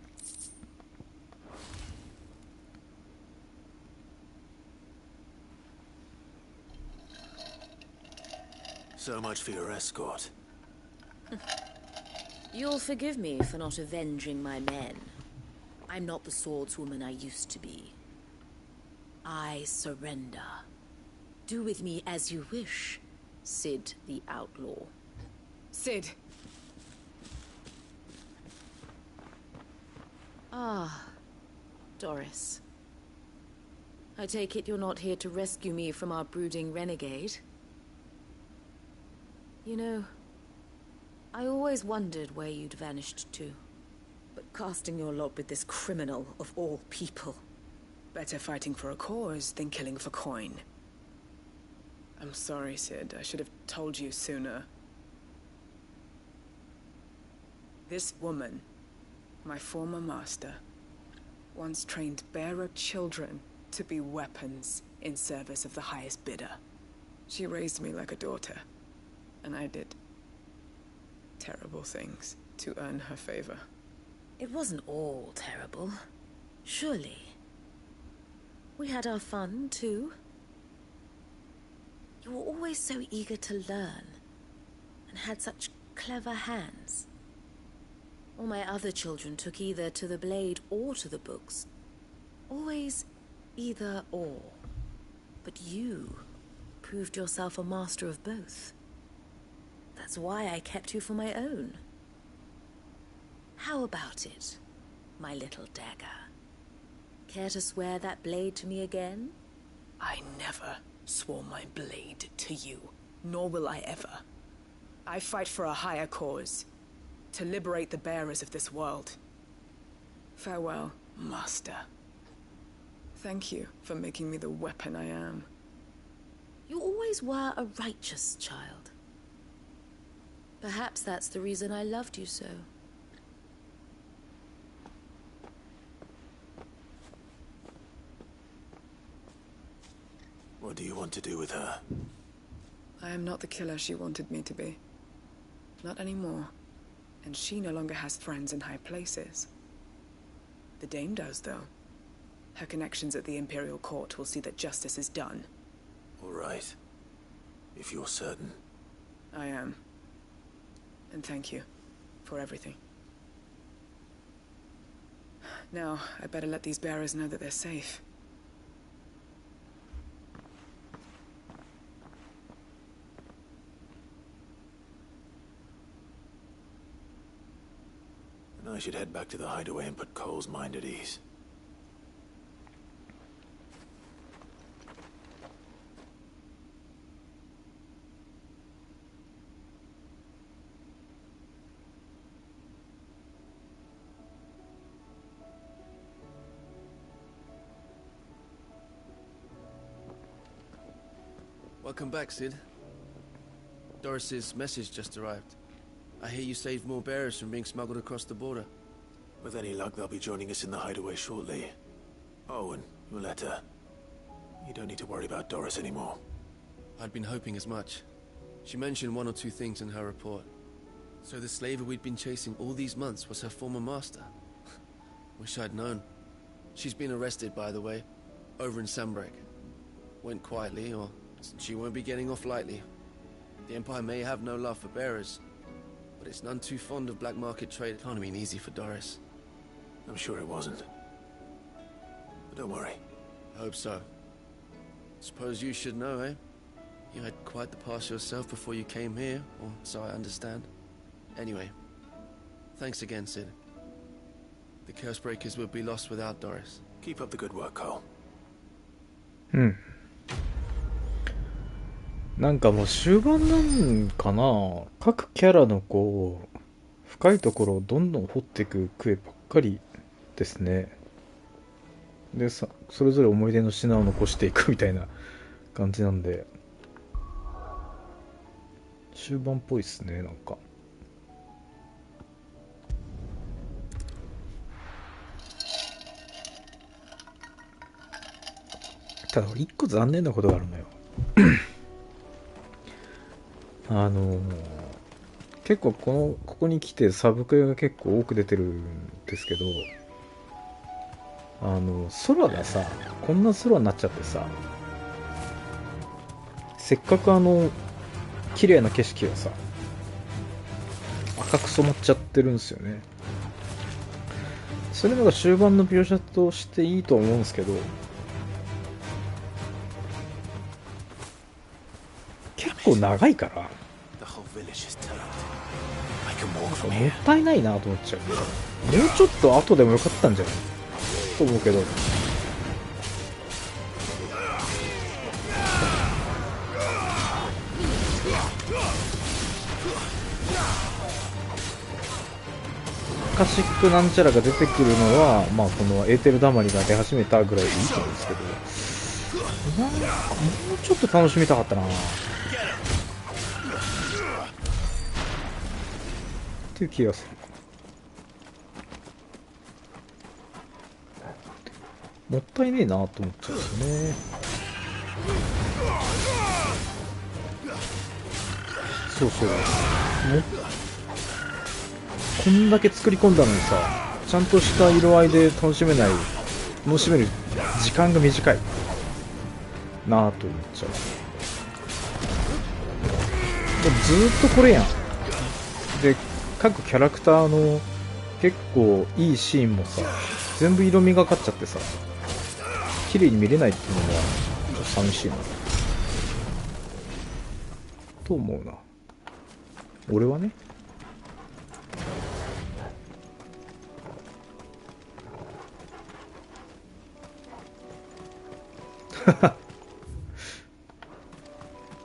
So much for your escort. You'll forgive me for not avenging my men. I'm not the swordswoman I used to be. I surrender. Do with me as you wish, Sid the Outlaw. Sid. Ah, Doris. I take it you're not here to rescue me from our brooding renegade? You know, I always wondered where you'd vanished to. But casting your lot with this criminal of all people. Better fighting for a cause than killing for coin. I'm sorry, Sid. I should have told you sooner. This woman, my former master, once trained bearer children to be weapons in service of the highest bidder. She raised me like a daughter, and I did terrible things to earn her favor. It wasn't all terrible, surely. We had our fun, too. You were always so eager to learn, and had such clever hands. All my other children took either to the blade or to the books. Always either or. But you proved yourself a master of both. That's why I kept you for my own. How about it, my little dagger? Care to swear that blade to me again? I never swore my blade to you, nor will I ever. I fight for a higher cause, to liberate the bearers of this world. Farewell, Master. Thank you for making me the weapon I am. You always were a righteous child. Perhaps that's the reason I loved you so. What do you want to do with her? I am not the killer she wanted me to be. Not anymore. And she no longer has friends in high places. The Dame does, though. Her connections at the Imperial Court will see that justice is done. All right. If you're certain. I am. And thank you for everything. Now, I better let these bearers know that they're safe. And I should head back to the hideaway and put Cole's mind at ease. Welcome back, Sid. Doris's message just arrived. I hear you saved more bearers from being smuggled across the border. With any luck, they'll be joining us in the hideaway shortly. Oh, and your letter. You don't need to worry about Doris anymore. I'd been hoping as much. She mentioned one or two things in her report. So the slaver we'd been chasing all these months was her former master. Wish I'd known. She's been arrested, by the way, over in Sanbreak. Went quietly, or she won't be getting off lightly. The Empire may have no love for bearers, but it's none too fond of black market trade. Can't have been easy for Doris. I'm sure it wasn't. But don't worry. I hope so. Suppose you should know, eh? You had quite the past yourself before you came here, or so I understand. Anyway, thanks again, Sid. The Cursebreakers would be lost without Doris. Keep up the good work, Cole. なんかもう終盤なんかな。各キャラのこう深いところをどんどん掘っていくクエばっかりですね。でそれぞれ思い出の品を残していくみたいな感じなんで、終盤っぽいですね。なんかただ一個残念なことがあるのよ。結構ここに来てサブクエが結構多く出てるんですけど、空がさ、こんな空になっちゃってさ、せっかく綺麗な景色がさ赤く染まっちゃってるんですよね。それのが終盤の描写としていいと思うんですけど、結構長いからもったいないなと思っちゃう。もうちょっと後でもよかったんじゃないと思うけど。アカシックなんちゃらが出てくるのは、まあこのエーテルダマリが出始めたぐらいでいいと思うんですけど、なんかもうちょっと楽しみたかったなっていう気がする。もったいねえなと思っちゃうんですよね。そうそう、こんだけ作り込んだのにさ、ちゃんとした色合いで楽しめる時間が短いなぁと思っちゃう。でもずーっとこれやん。で各キャラクターの結構いいシーンもさ、全部色味がかっちゃってさ、綺麗に見れないっていうのがちょっと寂しいなと思うな、俺はね。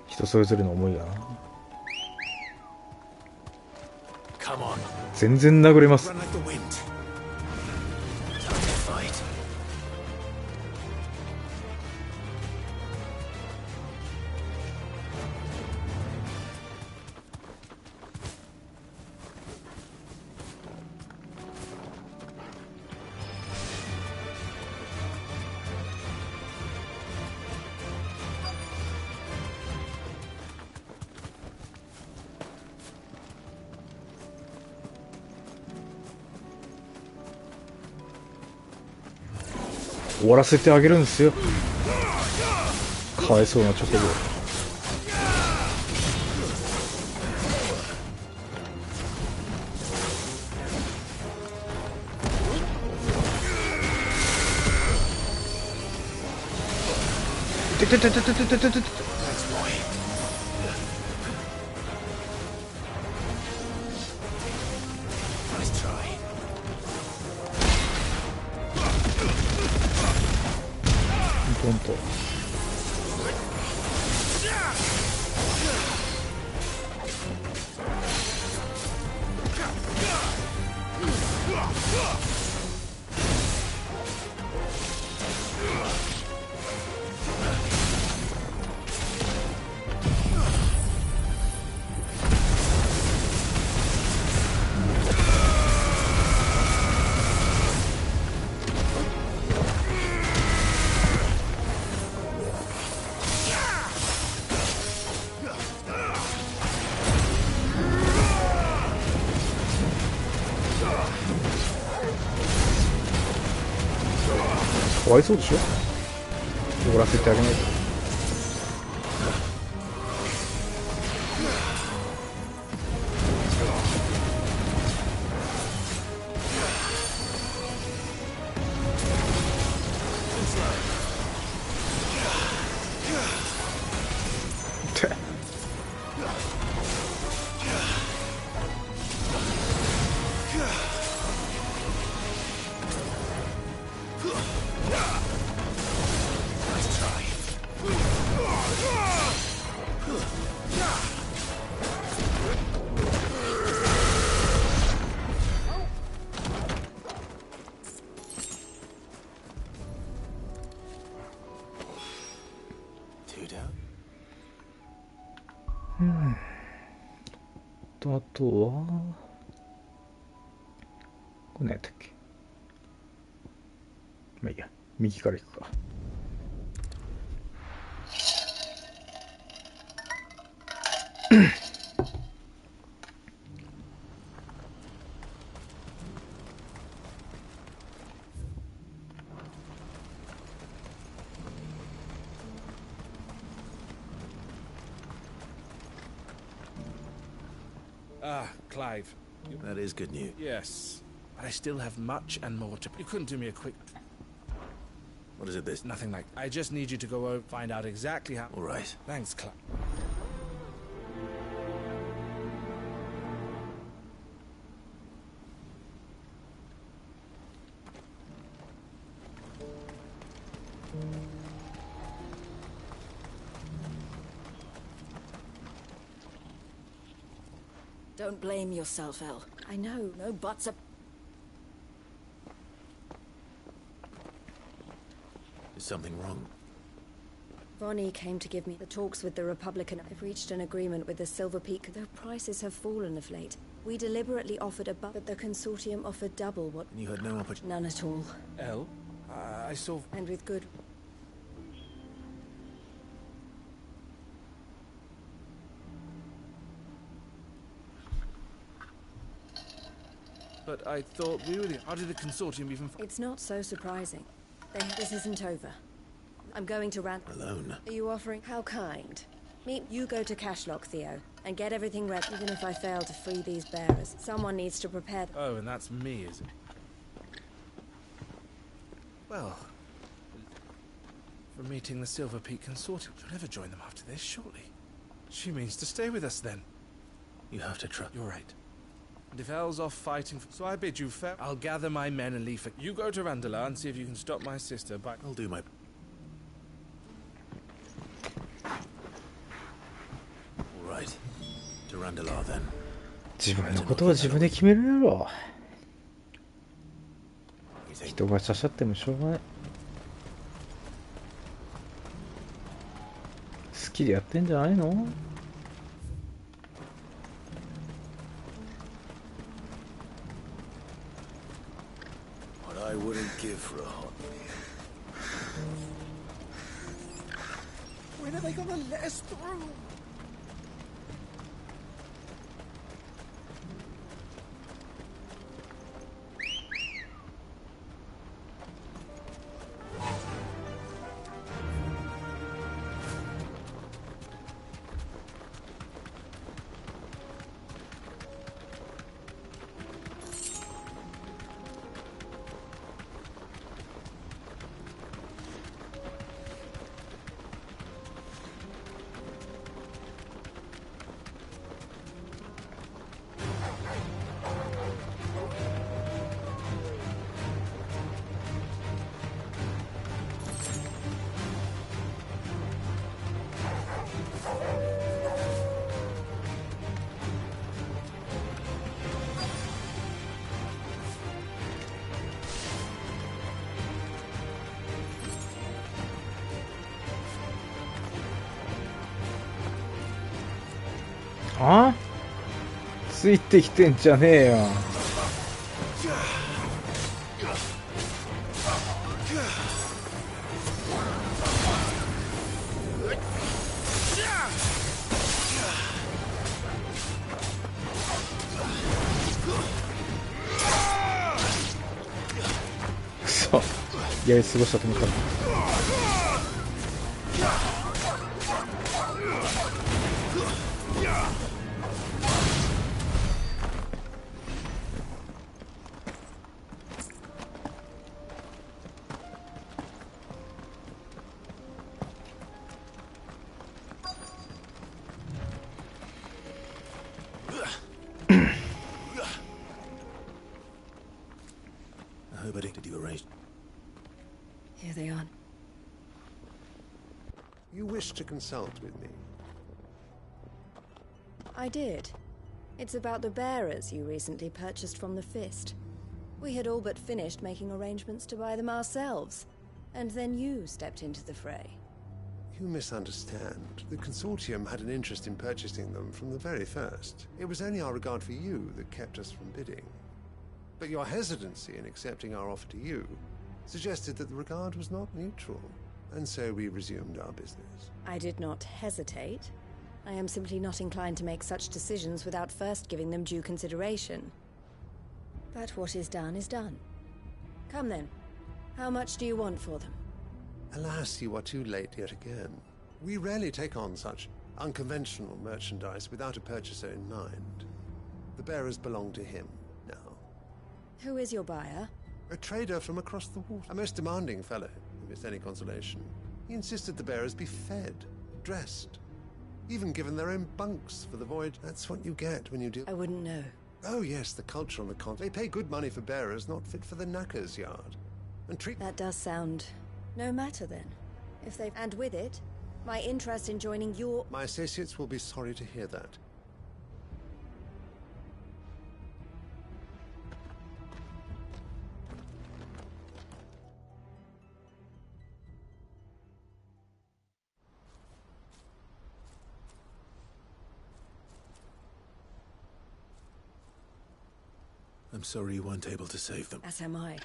人それぞれの思いがな。全然殴れます。終わらせてあげるんですよ、かわいそうな直後。てててててててててて。ポンとかわいそうでしょ、終わらせてあげないと。あとはこれ何やったっけ。まあいいや、右から行くか。Ah, Clive. That is good news. Yes. But I still have much and more to... You couldn't do me a quick... What is it this? Nothing like... I just need you to go over, find out exactly how... All right. Thanks, Clive. Don't blame yourself, Elle. I know, no buts are... Is something wrong? Vonnie came to give me the talks with the Republican. I've reached an agreement with the Silver Peak. Their prices have fallen of late. We deliberately offered above, but the consortium offered double what... And you had no opportunity? None at all. Elle? I saw... And with good... But I thought we were the... How did the consortium even... It's not so surprising. This isn't over. I'm going to rant... Alone? Are you offering... How kind. You go to Cashlock, Theo, and get everything ready. Even if I fail to free these bearers, someone needs to prepare... Oh, and that's me, is it? Well... For meeting the Silver Peak Consortium. You'll never join them after this, surely. She means to stay with us, then. You have to trust... You're right. And if Elle's off fighting, so I bid you fair. I'll gather my men and leave for... You go to Randala and see if you can stop my sister, but... I'll do my... All right. To Randala, then. 自分のことは自分で決めるやろ。人がしゃしゃってもしょうがない。好きでやってんじゃないの？ I wouldn't give for a hot meal. When are they gonna let us through?あ？ついてきてんじゃねえよ。くそ。やり過ごしたと思ったら。Did you arrange? Here they are. You wish to consult with me? I did. It's about the bearers you recently purchased from the Fist. We had all but finished making arrangements to buy them ourselves, and then you stepped into the fray. You misunderstand. The Consortium had an interest in purchasing them from the very first. It was only our regard for you that kept us from bidding. But your hesitancy in accepting our offer to you suggested that the regard was not mutual, and so we resumed our business. I did not hesitate. I am simply not inclined to make such decisions without first giving them due consideration. But what is done is done. Come then. How much do you want for them? Alas, you are too late yet again. We rarely take on such unconventional merchandise without a purchaser in mind. The bearers belong to him now. Who is your buyer? A trader from across the water. A most demanding fellow, if it's any consolation. He insisted the bearers be fed, dressed, even given their own bunks for the voyage. That's what you get when you do... I wouldn't know. Oh yes, the culture on the continent. They pay good money for bearers not fit for the knacker's yard. And treat... That does sound... no matter then. If they... And with it, my interest in joining your... My associates will be sorry to hear that. I'm sorry you weren't able to save them. As am I.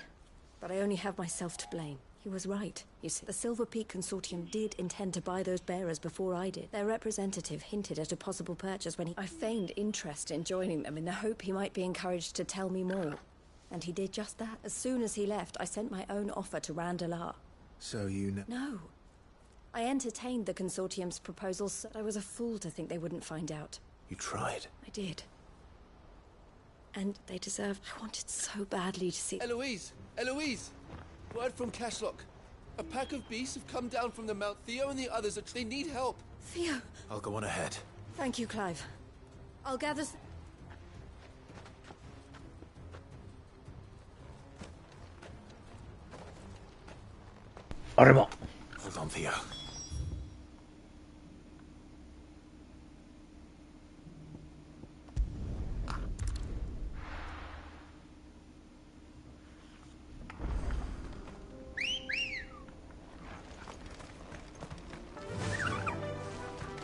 But I only have myself to blame. He was right. You see, the Silver Peak Consortium did intend to buy those bearers before I did. Their representative hinted at a possible purchase when I feigned interest in joining them in the hope he might be encouraged to tell me more. And he did just that. As soon as he left, I sent my own offer to Randalar. So you know... No. I entertained the Consortium's proposals. I was a fool to think they wouldn't find out. You tried. I did. And they deserved... I wanted so badly to see... Eloise! Eloise! Word from Cashlock. A pack of beasts have come down from the Mount. Theo and the others, they need help. Theo! I'll go on ahead. Thank you, Clive. I'll gather... Arma. Hold on, Theo.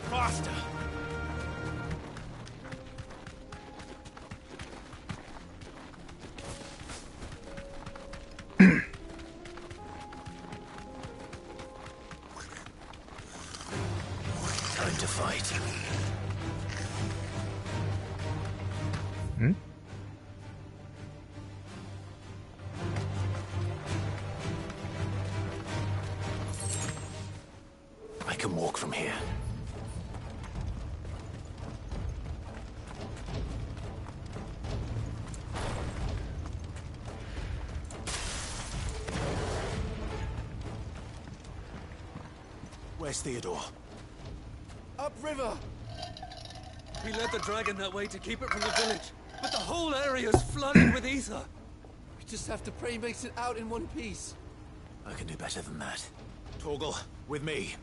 Faster! Time to fight. Hmm? I can walk from here. Where's Theodore? Upriver! We led the dragon that way to keep it from the village, but the whole area's flooded with ether. We just have to pray he makes it out in one piece. I can do better than that. Torgal, with me.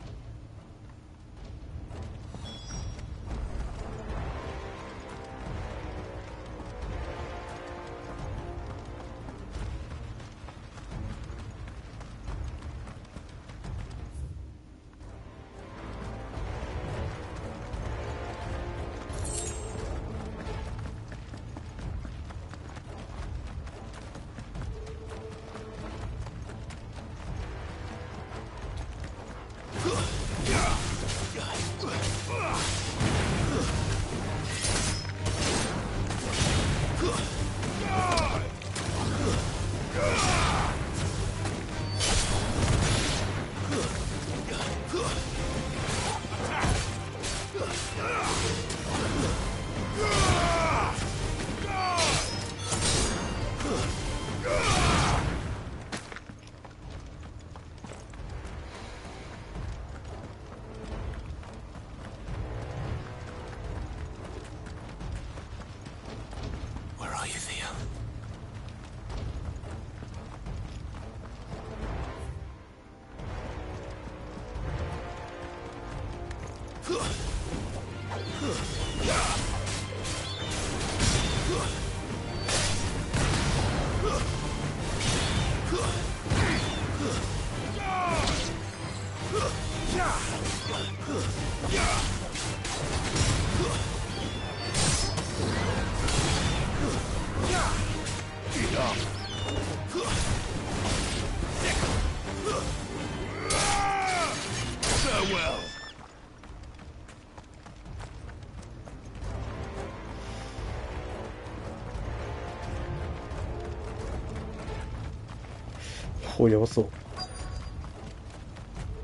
お、やばそう。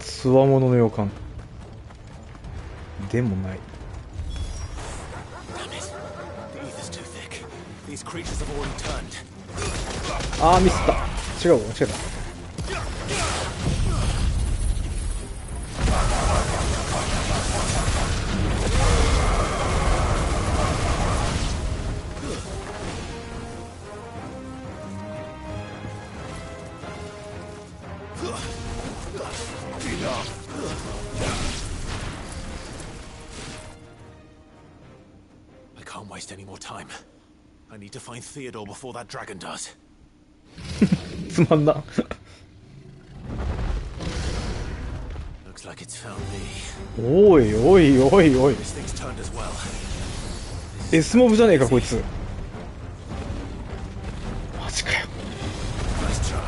つわものの予感でもない。あー、ミスった。違う、間違えた。I can't waste any more time. I need to find Theodore before that dragon does. つまんな。Looks like it's found me. おいおいおいおい。 This thing's turned as well. S モブじゃねえかこいつ。マジかよ。Nice try.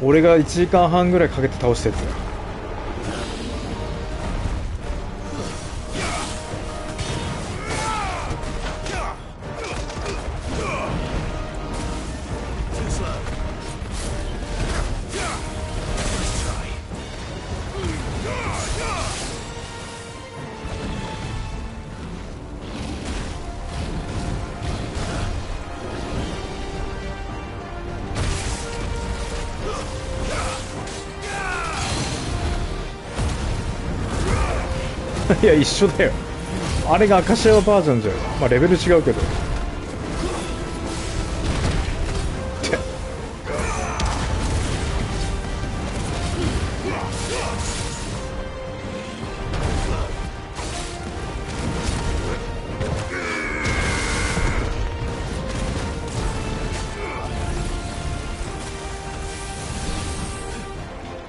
俺が1時間半ぐらいかけて倒したやつ。いや一緒だよ。あれがアカシアバージョンじゃん。まあレベル違うけど。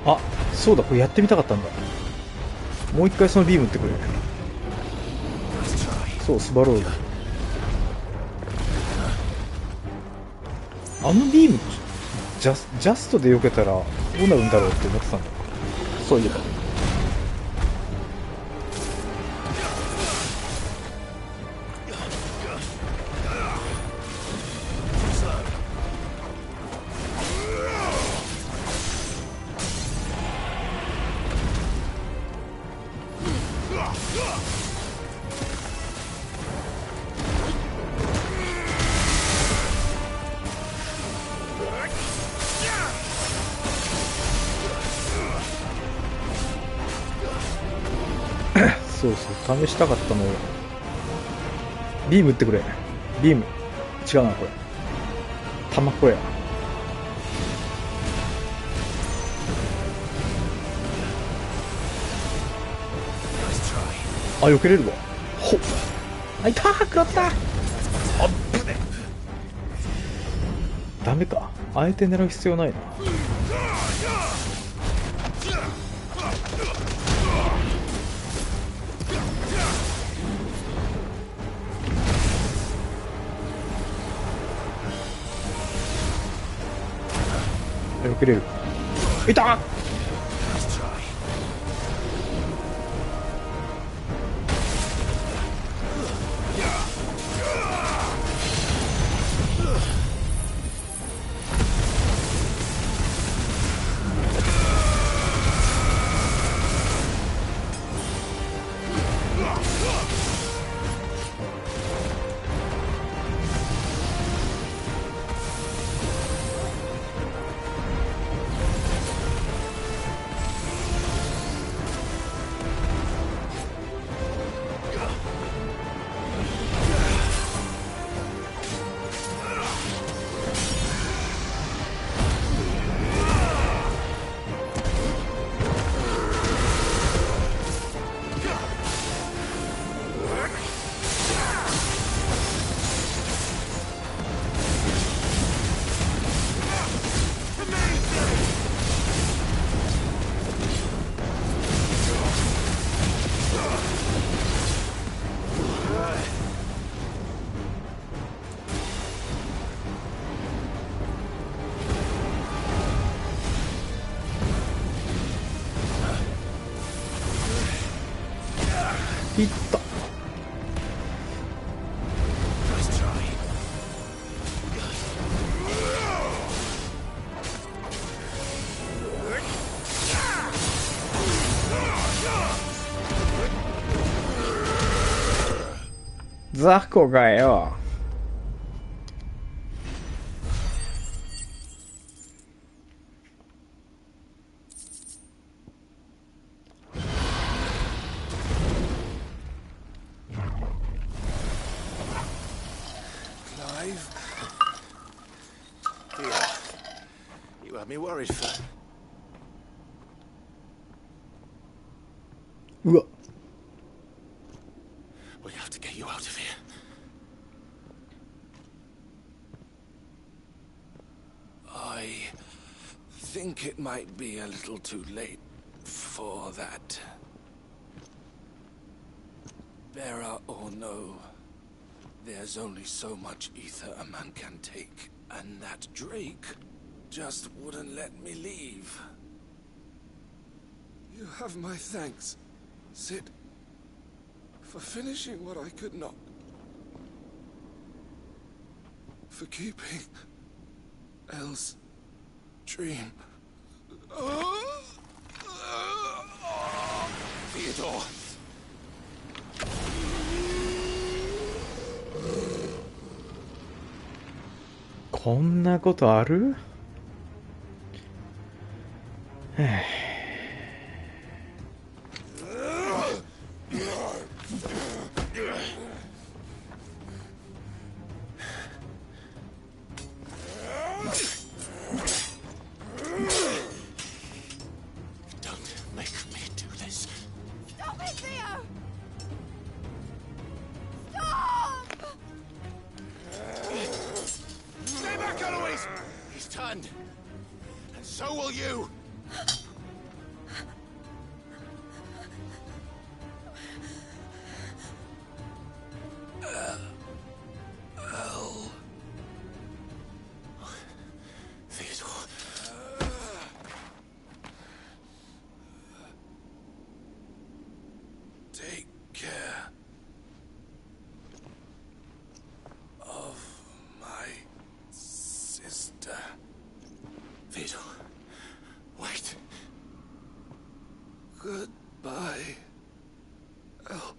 あ、そうだ、これやってみたかったんだ。もう一回そのビームってくれ。そう、スバロード。あのビームジャストで避けたらどうなるんだろうって思ってたんだ。そういえば。そうそう、試したかったのよ。ビーム撃ってくれ。ビーム。違うな、これ。弾こや。あ、避けれるわ。ほっ。あ、いたー、食らった。あっぶね。ダメか。あえて狙う必要ないな。避けれる。いた。いった。雑魚がよ。You had me worried for... うわ。We have to get you out of here. I think it might be a little too late for that. Bearer or no, there's only so much ether a man can take, and that Drake just wouldn't let me leave. You have my thanks, Sid, for finishing what I could not. For keeping Elle's dream. Theodore!こんなことある？はぁ。Take care of my sister. Theodore, wait. Goodbye, Elle.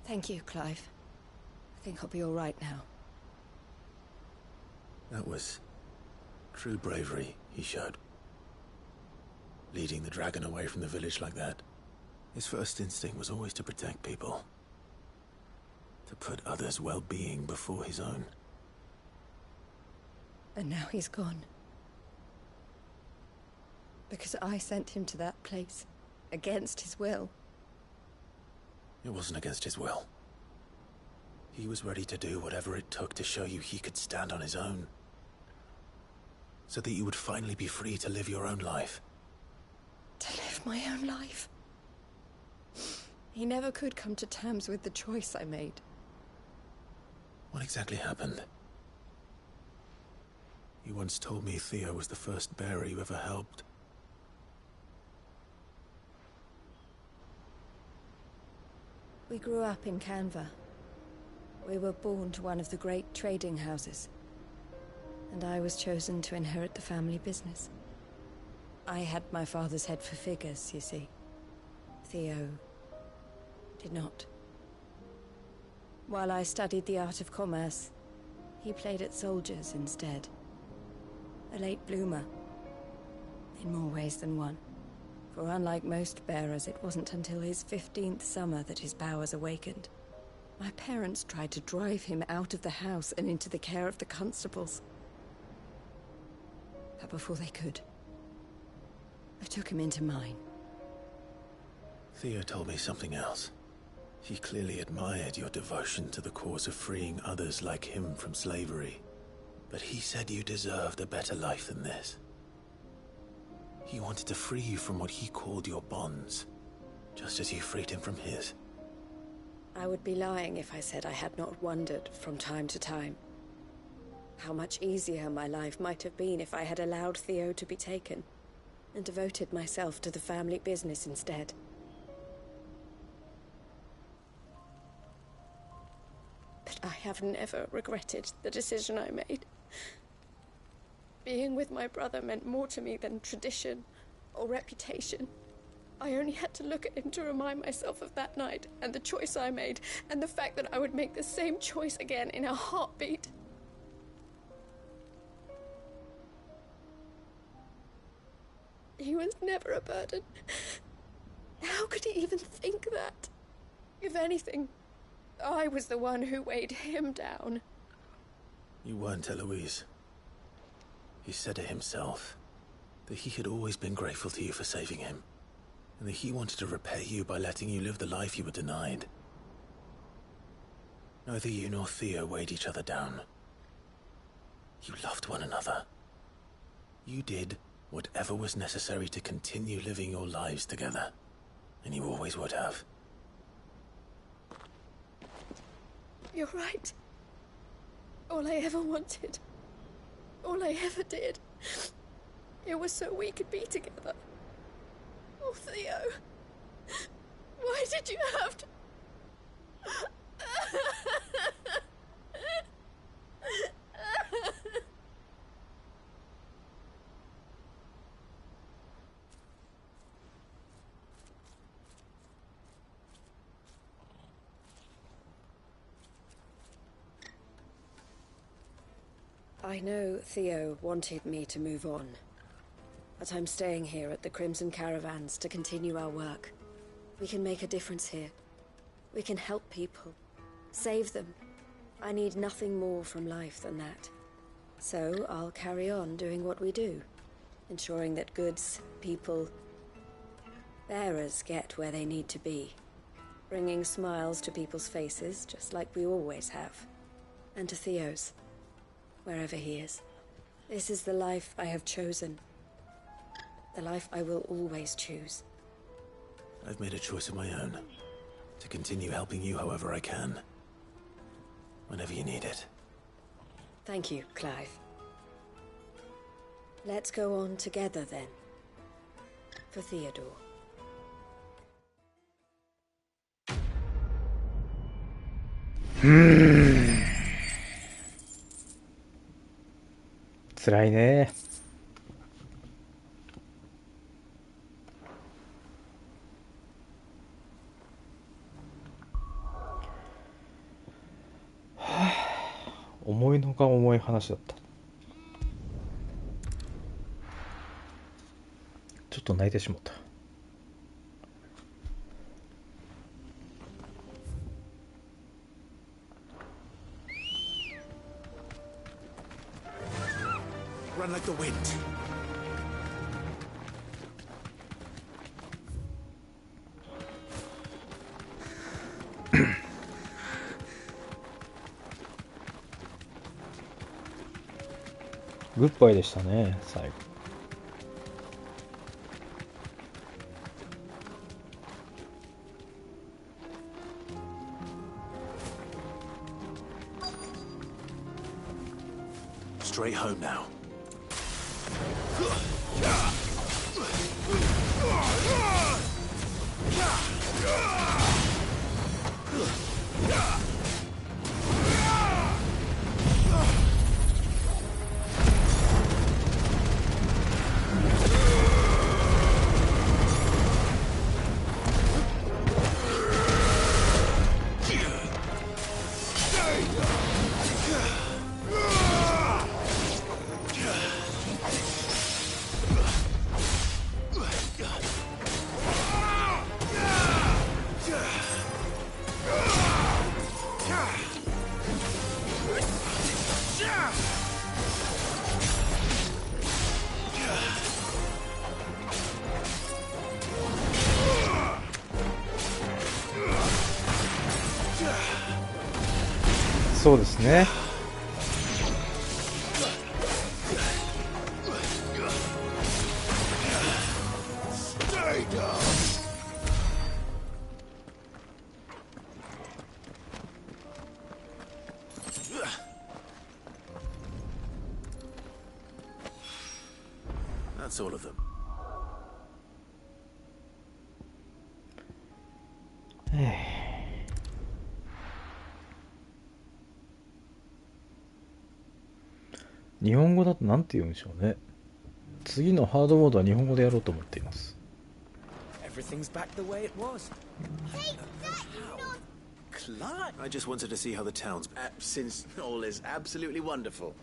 Thank you, Clive. I think I'll be all right now. That was true bravery he showed. Leading the dragon away from the village like that. His first instinct was always to protect people. To put others' well-being before his own. And now he's gone. Because I sent him to that place, against his will. It wasn't against his will. He was ready to do whatever it took to show you he could stand on his own. So that you would finally be free to live your own life. To live my own life? He never could come to terms with the choice I made. What exactly happened? You once told me Theo was the first bearer you ever helped. We grew up in Canva. We were born to one of the great trading houses. And I was chosen to inherit the family business. I had my father's head for figures, you see. Theo did not. While I studied the art of commerce, he played at soldiers instead. A late bloomer, in more ways than one. For unlike most bearers, it wasn't until his 15th summer that his powers awakened. My parents tried to drive him out of the house and into the care of the constables. But before they could, I took him into mine. Theo told me something else. He clearly admired your devotion to the cause of freeing others like him from slavery. But he said you deserved a better life than this. He wanted to free you from what he called your bonds, just as you freed him from his. I would be lying if I said I had not wondered from time to time how much easier my life might have been if I had allowed Theo to be taken and devoted myself to the family business instead. But I have never regretted the decision I made. Being with my brother meant more to me than tradition or reputation. I only had to look at him to remind myself of that night and the choice I made and the fact that I would make the same choice again in a heartbeat. He was never a burden. How could he even think that? If anything, I was the one who weighed him down. You weren't, Eloise. He said it himself, that he had always been grateful to you for saving him, and that he wanted to repay you by letting you live the life you were denied. Neither you nor Theo weighed each other down. You loved one another. You did whatever was necessary to continue living your lives together, and you always would have. You're right. All I ever wanted, all I ever did, it was so we could be together. Oh, Theo, why did you have to... I know Theo wanted me to move on, but I'm staying here at the Crimson Caravans to continue our work. We can make a difference here. We can help people, save them. I need nothing more from life than that. So I'll carry on doing what we do, ensuring that goods, people, bearers get where they need to be, bringing smiles to people's faces just like we always have, and to Theo's. Wherever he is. This is the life I have chosen. The life I will always choose. I've made a choice of my own. To continue helping you however I can. Whenever you need it. Thank you, Clive. Let's go on together then. For Theodore.辛いね。思いのが重い話だった。ちょっと泣いてしまった。Run like the wind.グッバイでしたね、最後。Straight home now. そうですね。That's all of them. 日本語だとなんて言うんでしょうね。次のハードモードは日本語でやろうと思っています。 Everything's back the way it was. Clark! I just wanted to see how the town's... Since all is absolutely wonderful.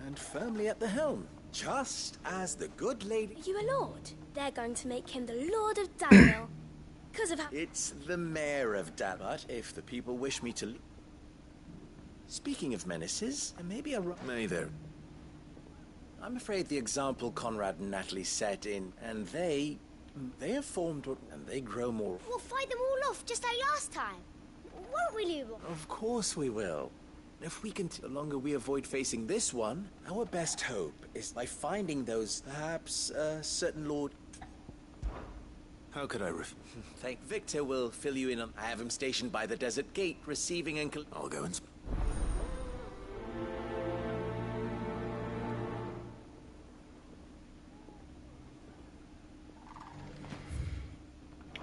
And firmly at the helm. Just as the good lady... Are you a lord? They're going to make him the Lord of Danville. Because of how... It's the mayor of Dan. But if the people wish me to... Speaking of menaces, maybe a... May there... I'm afraid the example Conrad and Natalie set in, and they have formed, and they grow more... We'll fight them all off just like last time. Won't we, Lubo? Of course we will. If we can... The longer we avoid facing this one, our best hope is by finding those, perhaps, certain lord... How could I Thank Victor will fill you in on... I have him stationed by the desert gate, receiving and... I'll go and...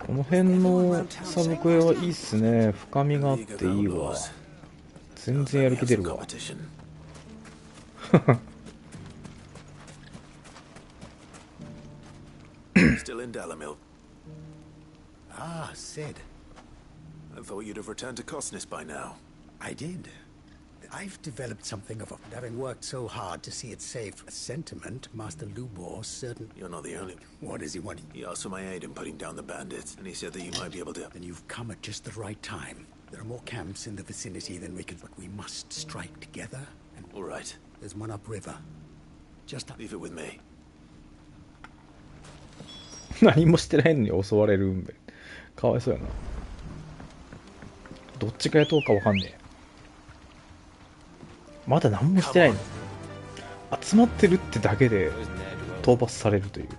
この辺のサブクエはいいっすね。深みがあっていいわ。全然やる気出るわ。Still in Dalamil. Ah, Sid. I thought you'd have returned to Cosnis by now. I did. I've developed something of a... Having worked so hard to see it safe, a sentiment Master Lubor certain... You're not the only... What does he want? He asked for my aid in putting down the bandits, and he said that you might be able to... Then you've come at just the right time. There are more camps in the vicinity than we can... But we must strike together, and... All right. There's one upriver. Just... Leave it with me. 何もしてないのに襲われるんで。かわいそうやな。どっちかやとうかわかんねえ。まだ何もしてないの。集まってるってだけで討伐されるという。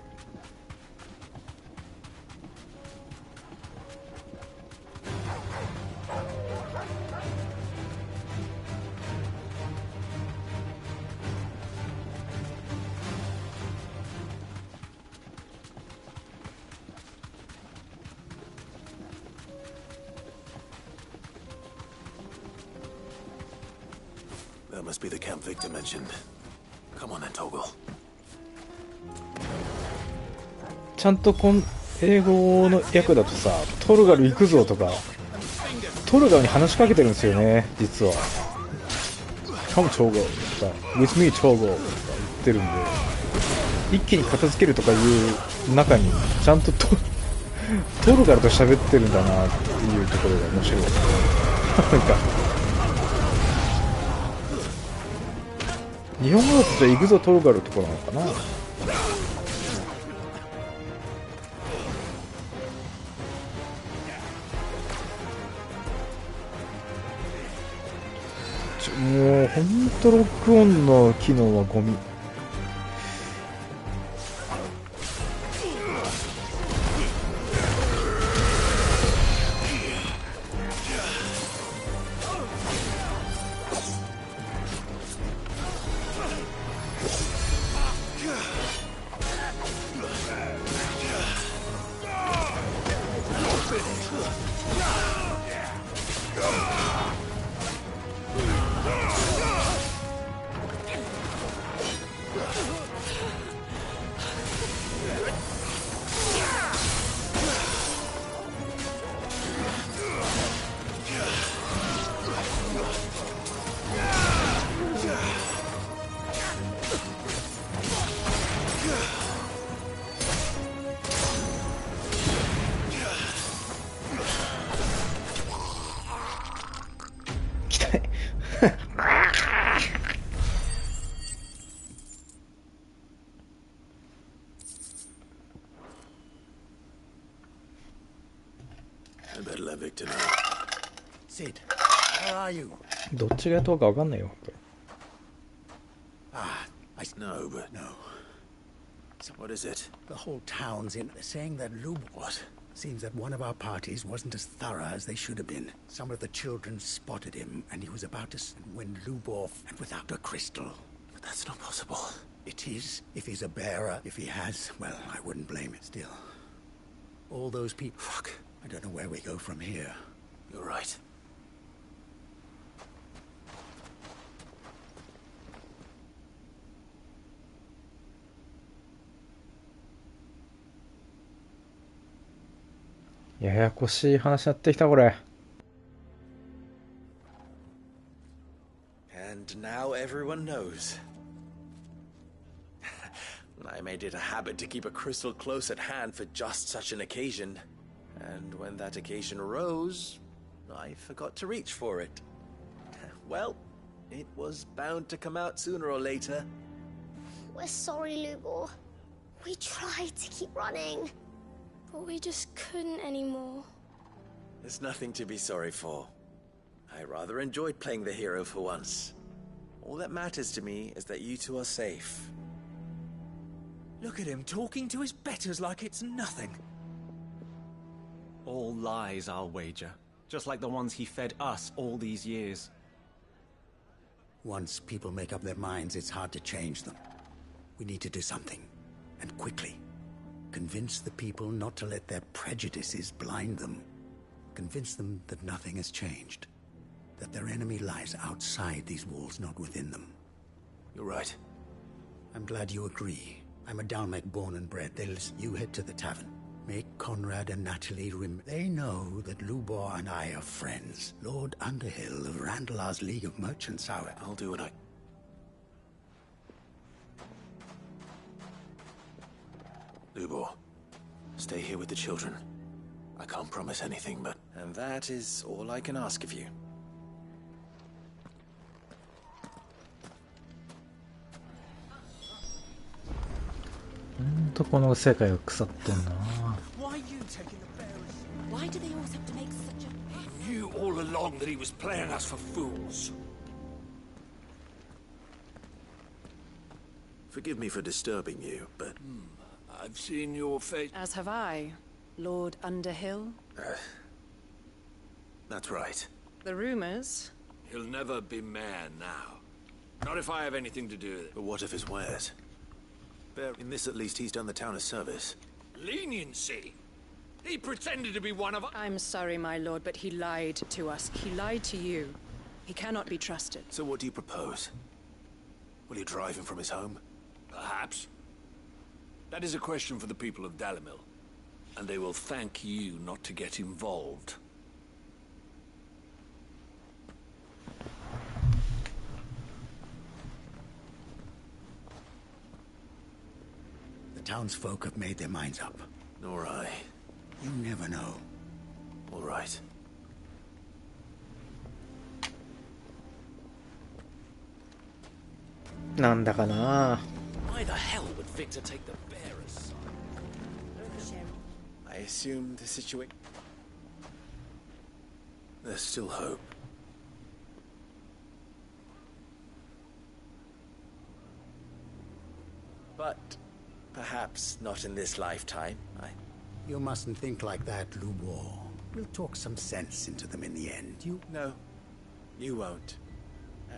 That must be the camp Victor mentioned. Come on then, Toggle. ちゃんと英語の訳だとさ、トルガル行くぞとか、トルガルに話しかけてるんですよね、実は。Come Toggle とか、With me Toggle とか言ってるんで、一気に片付けるとかいう中に、ちゃんとトルガルと喋ってるんだなっていうところが面白い。なんか日本語だとじゃあ行くぞトルガルとかなのかな。もうほんとロックオンの機能はゴミ。I better let Victor know. Sid, Where are you? どっちがやったかわかんないよ、本当に。No, but... No. So what is it? The whole town's in. They're saying that What? Seems that one of our parties wasn't as thorough as they should have been. Some of the children spotted him, and he was about to... when Lubor... and without a crystal. But that's not possible. It is. If he's a bearer, if he has, well, I wouldn't blame him. Still, all those people... Fuck. I don't know where we go from here. You're right.ややこしい話になってきた、これ。And now everyone knows. I made it a habit to keep a crystal close at hand for just such an occasion. And when that occasion arose, I forgot to reach for it. Well, it was bound to come out sooner or later. We're sorry, Lubor. We tried to keep running, but we just couldn't anymore. There's nothing to be sorry for. I rather enjoyed playing the hero for once. All that matters to me is that you two are safe. Look at him talking to his betters like it's nothing. All lies, I'll wager. Just like the ones he fed us all these years. Once people make up their minds, it's hard to change them. We need to do something, and quickly. Convince the people not to let their prejudices blind them. Convince them that nothing has changed. That their enemy lies outside these walls, not within them. You're right. I'm glad you agree. I'm a Dalmec born and bred. You head to the tavern. Make Conrad and Natalie They know that Lubor and I are friends. Lord Underhill of Randalar's League of Merchants, I'll do what I... Lubor, stay here with the children. I can't promise anything, but... And that is all I can ask of you. Why you taking the bearers? Why do they always have to make such a... He knew all along that he was playing us for fools. Forgive me for disturbing you, but... I've seen your face. As have I, Lord Underhill. That's right. The rumors. He'll never be mayor now. Not if I have anything to do with it. But what of his wares? In this, at least, he's done the town a service. Leniency? He pretended to be one of us. I'm sorry, my lord, but he lied to us. He lied to you. He cannot be trusted. So what do you propose? Will you drive him from his home? Perhaps. That is a question for the people of Dalimil. And they will thank you not to get involved. The townsfolk have made their minds up. Nor I. You never know. All right.なんだかな。 Why the hell would Victor take the bearers? I assume the situation... There's still hope. But perhaps not in this lifetime. You mustn't think like that, Lubor. We'll talk some sense into them in the end. No, you won't.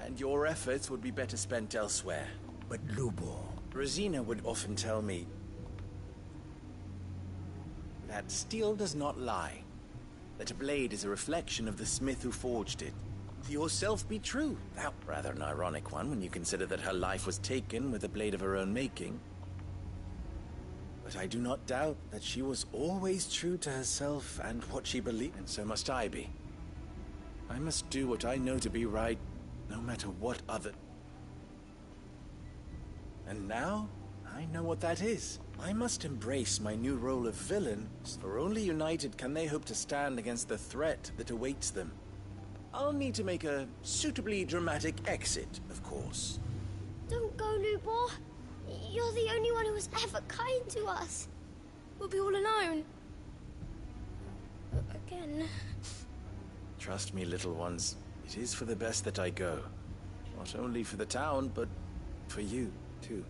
And your efforts would be better spent elsewhere. But Lubor... Rosina would often tell me that steel does not lie. That a blade is a reflection of the smith who forged it. To yourself be true. Now, rather an ironic one when you consider that her life was taken with a blade of her own making. But I do not doubt that she was always true to herself and what she believed, and so must I be. I must do what I know to be right, no matter what other... And now, I know what that is. I must embrace my new role of villain, for only united can they hope to stand against the threat that awaits them. I'll need to make a suitably dramatic exit, of course. Don't go, Lubor. You're the only one who was ever kind to us. We'll be all alone. Again. Trust me, little ones. It It is for the best that I go. Not only for the town, but for you, too.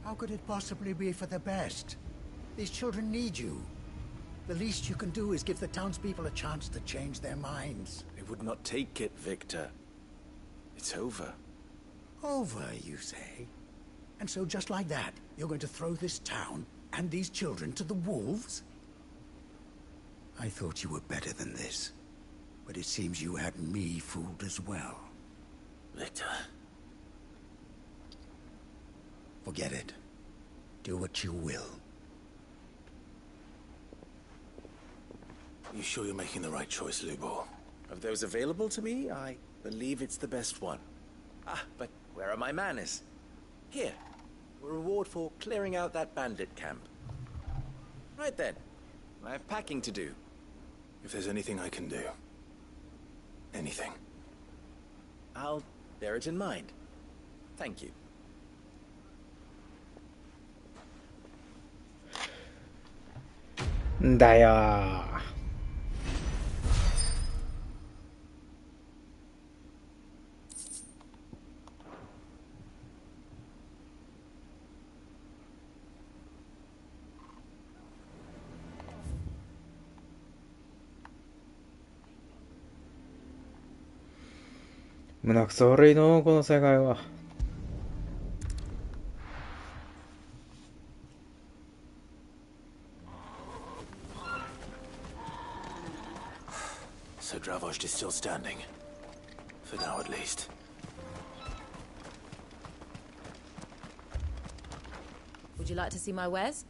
How could it possibly be for the best? These children need you. The least you can do is give the townspeople a chance to change their minds. They would not take it, Victor. It's over. Over, you say? And so just like that, you're going to throw this town and these children to the wolves? I thought you were better than this. But it seems you had me fooled as well. Victor. Forget it. Do what you will. You sure you're making the right choice, Lubor? Of those available to me, I believe it's the best one. Ah, but where are my manners? Here. A reward for clearing out that bandit camp. Right then. I have packing to do. If there's anything I can do. Anything. I'll bear it in mind. Thank you. Da ja.胸くそ悪いのこの世界は。So Dravost is still standing. For now, at least. Would you like to see my wares?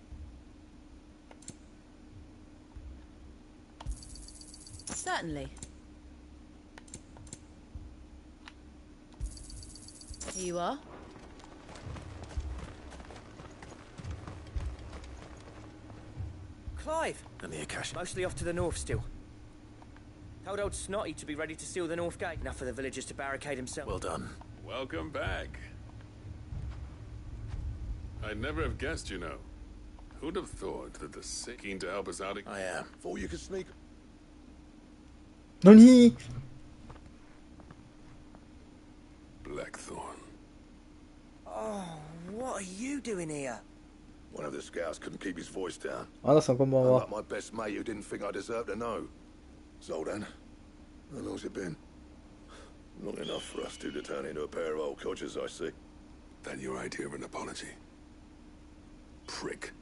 Certainly. Here you are. Clive! And the Akasha. Mostly off to the north still. Told old Snotty to be ready to seal the north gate. Enough for the villagers to barricade himself. Well done. Welcome back. I'd never have guessed, you know. Who'd have thought that the sick keen to help us out? I am. Thought you could sneak. NANI?! Blackthorn. Oh, what are you doing here? One of the scouts couldn't keep his voice down. あなさんこんばんは。 Like my best mate who didn't think I deserved to know. Zoldan, how long's it been? Long enough for us two to turn into a pair of old codgers, I see. That your idea of an apology? Prick.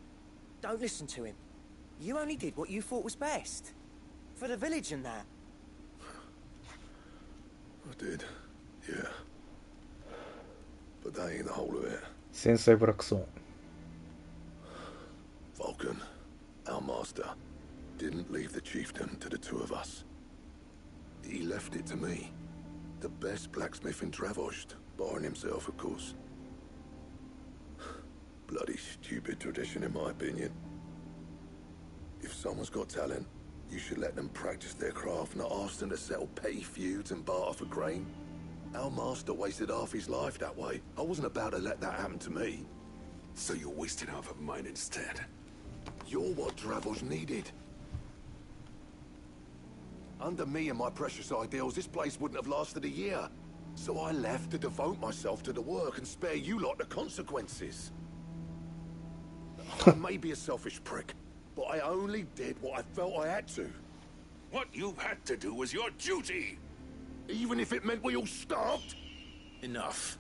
Don't listen to him. You only did what you thought was best. For the village and that. I did, yeah. But that ain't the whole of it. 繊細ブラックソーン。 Vulcan, our master, didn't leave the chieftain to the two of us. He left it to me. The best blacksmith in Dravost, barring himself, of course. Bloody stupid tradition, in my opinion. If someone's got talent, you should let them practice their craft, not ask them to settle petty feuds and barter for grain. Our master wasted half his life that way. I wasn't about to let that happen to me. So you wasted half of mine instead. You're what Dravost needed. Under me and my precious ideals, this place wouldn't have lasted a year. So I left to devote myself to the work and spare you lot the consequences. I may be a selfish prick, but I only did what I felt I had to. What you had to do was your duty! Even if it meant we all starved? Enough.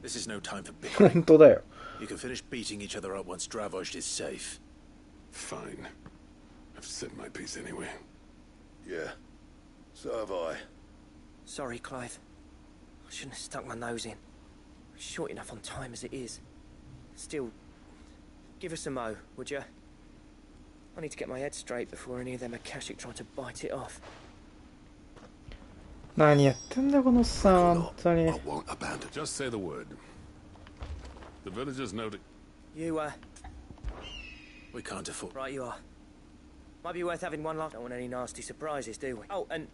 This is no time for 本 bickering. 当だよ。 You can finish beating each other up once Dravost is safe. Fine. I've said my piece anyway. Yeah. So have I. Sorry, Clive. I shouldn't have stuck my nose in. We're short enough on time as it is. Still, give us a mo, would you? I need to get my head straight before any of them Akashic try to bite it off. 何やってんだこのおっさん、本当に。 Just say the word. The villagers know that... You, We can't afford... Right you are. Might be worth having one last... Don't want any nasty surprises, do we? Oh, and...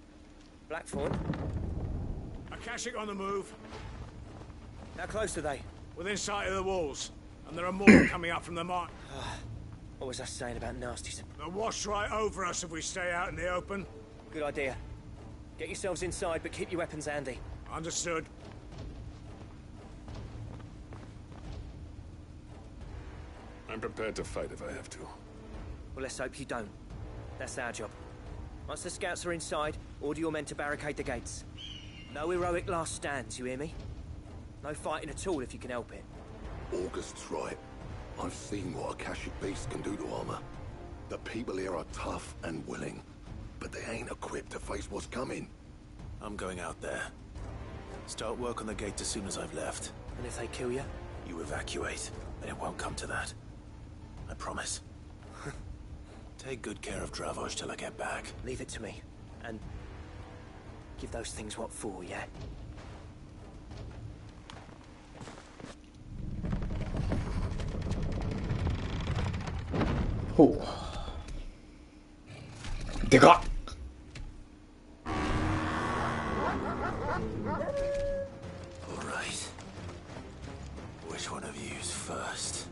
Blackthorn. Akashic on the move. How close are they? Within sight of the walls. And there are more coming up from the mark. What was I saying about nasty surprises? They'll wash right over us if we stay out in the open. Good idea. Get yourselves inside, but keep your weapons handy. Understood. I'm prepared to fight if I have to. Well, let's hope you don't. That's our job. Once the scouts are inside, order your men to barricade the gates. No heroic last stands, you hear me? No fighting at all if you can help it. August's right. I've seen what Akashic beasts can do to armor. The people here are tough and willing, but they ain't equipped to face what's coming. I'm going out there. Start work on the gate as soon as I've left. And if they kill you? You evacuate, and it won't come to that. I promise. Take good care of Dravoj till I get back. Leave it to me. And give those things what for, yeah?ほう。でかっ。All right. Which one of you's first?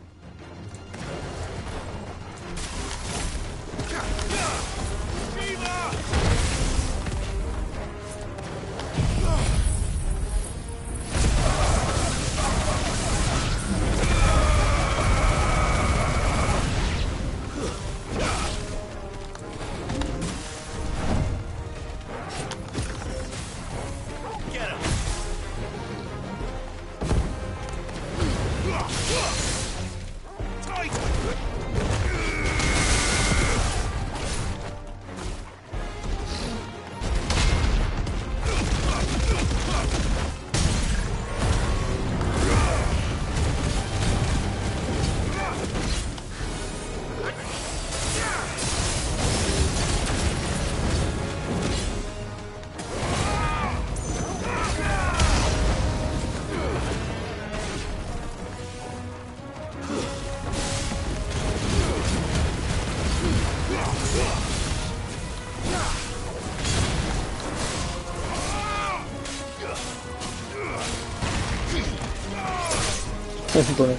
本当ね。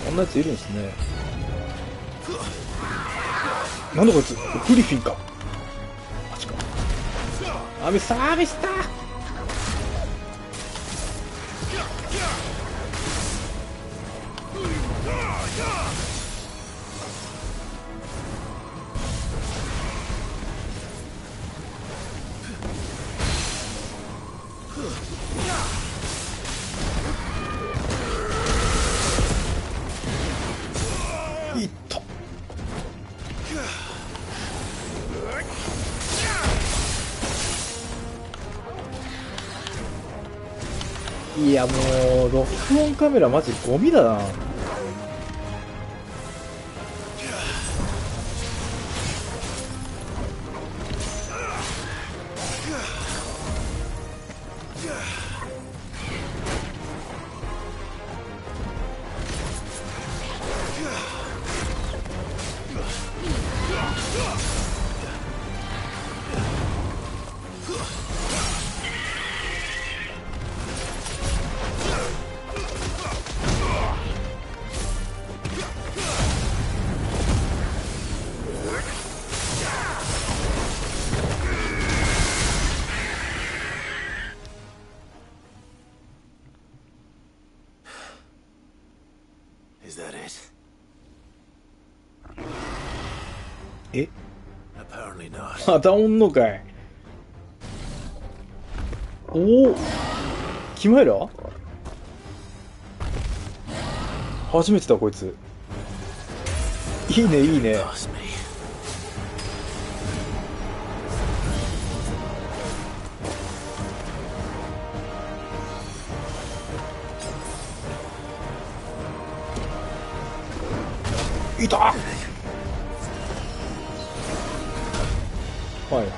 こんなやついるんですね。なんだこいつ、グリフィンか。マジか。アミスター、アミスター。いった。いやもう録音カメラマジゴミだな。Is that it? え Apparently not. またおんのかい。おお、キマイラ初めてだこいつ。いいねいいね。いた。はいはい。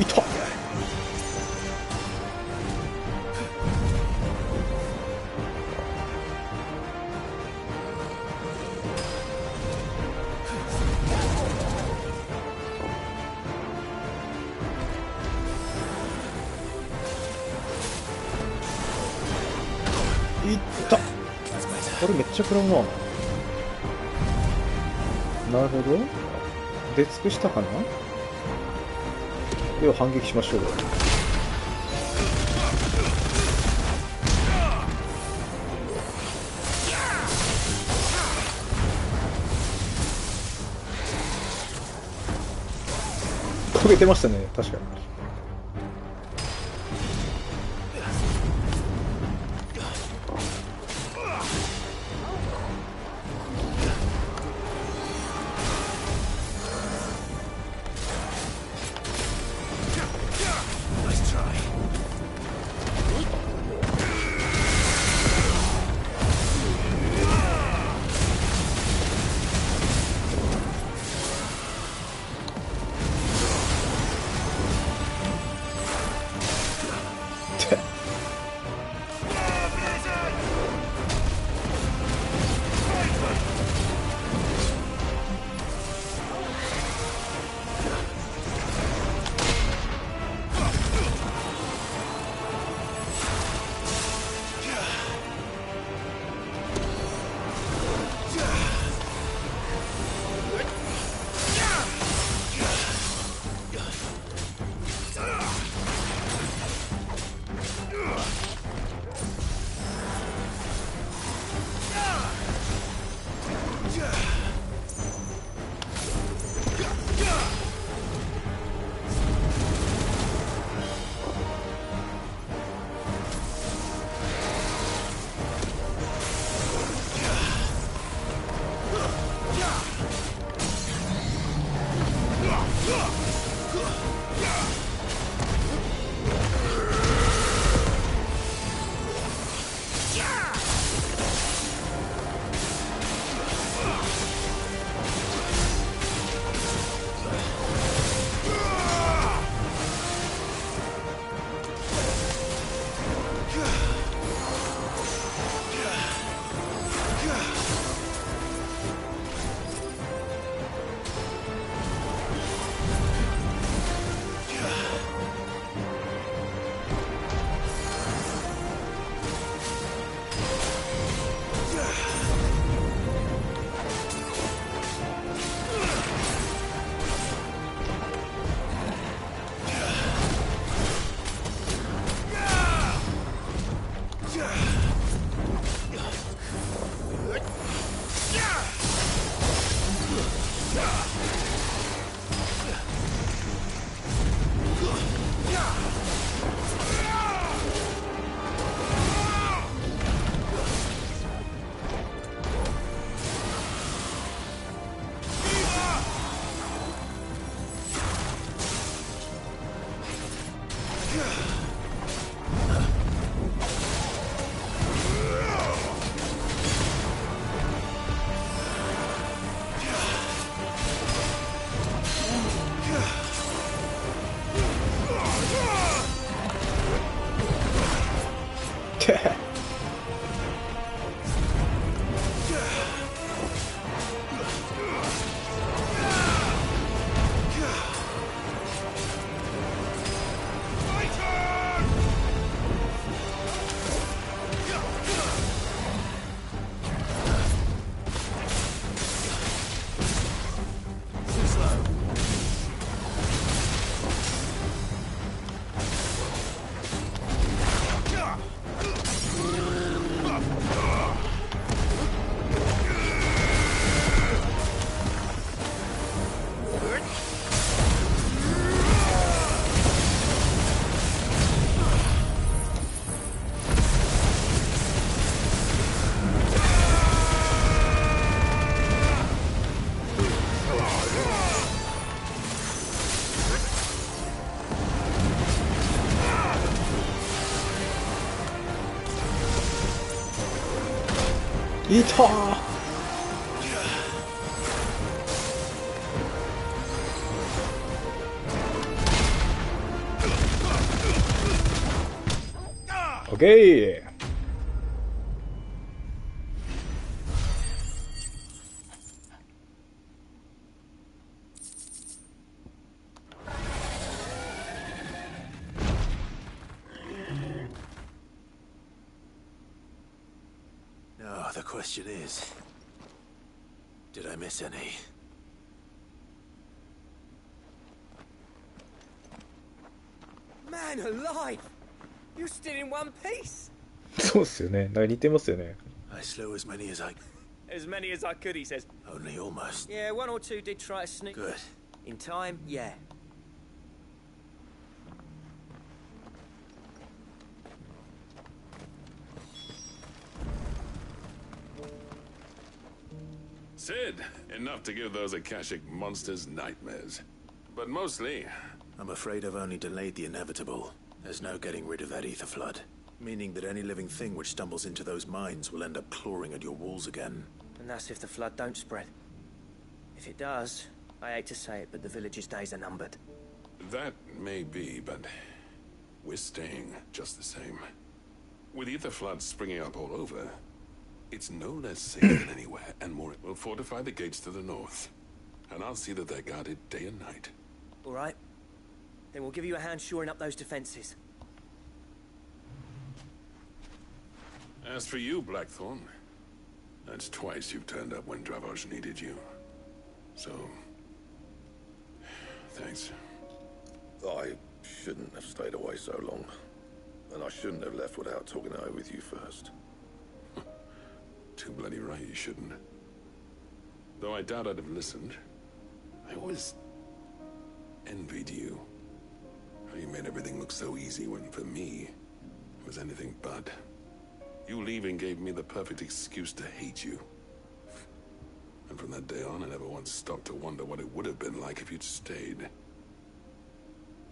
いた。いったこれめっちゃ食らうな。なるほど。出尽くしたかな。では反撃しましょう。焦げてましたね、確かに。いたー。オッケー。The question is, did I miss any? Man alive! You're still in one piece! そうっすよね。なんか似てますよね。 I slew as many as I could, he says. Only almost. Yeah, one or two did try to sneak. Good. In time, yeah. Sid, enough to give those Akashic monsters nightmares. But mostly... I'm afraid I've only delayed the inevitable. There's no getting rid of that ether flood. Meaning that any living thing which stumbles into those mines will end up clawing at your walls again. And that's if the flood don't spread. If it does, I hate to say it, but the village's days are numbered. That may be, but we're staying just the same. With ether floods springing up all over, it's no less safe than anywhere, and more. We'll fortify the gates to the north, and I'll see that they're guarded day and night. All right. Then we'll give you a hand shoring up those defenses. As for you, Blackthorn, that's twice you've turned up when Dravos needed you. So, thanks. I shouldn't have stayed away so long. And I shouldn't have left without talking it over with you first. Too bloody right you shouldn't. Though I doubt I'd have listened. I always envied you. How you made everything look so easy when, for me, it was anything but. You leaving gave me the perfect excuse to hate you. And from that day on, I never once stopped to wonder what it would have been like if you'd stayed.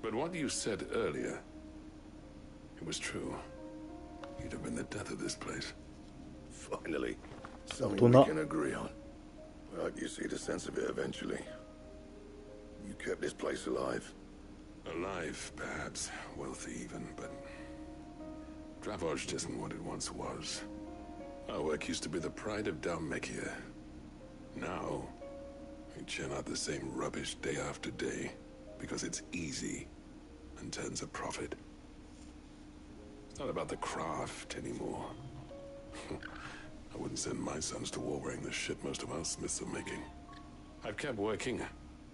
But what you said earlier, it was true. You'd have been the death of this place. Finally, something we can agree on. I hope you see the sense of it eventually. You kept this place alive. Alive, perhaps. Wealthy even, but... Dravos isn't what it once was. Our work used to be the pride of Dalmekia. Now, we churn out the same rubbish day after day, because it's easy and turns a profit. It's not about the craft anymore. I wouldn't send my sons to war wearing the shit most of our smiths are making. I've kept working,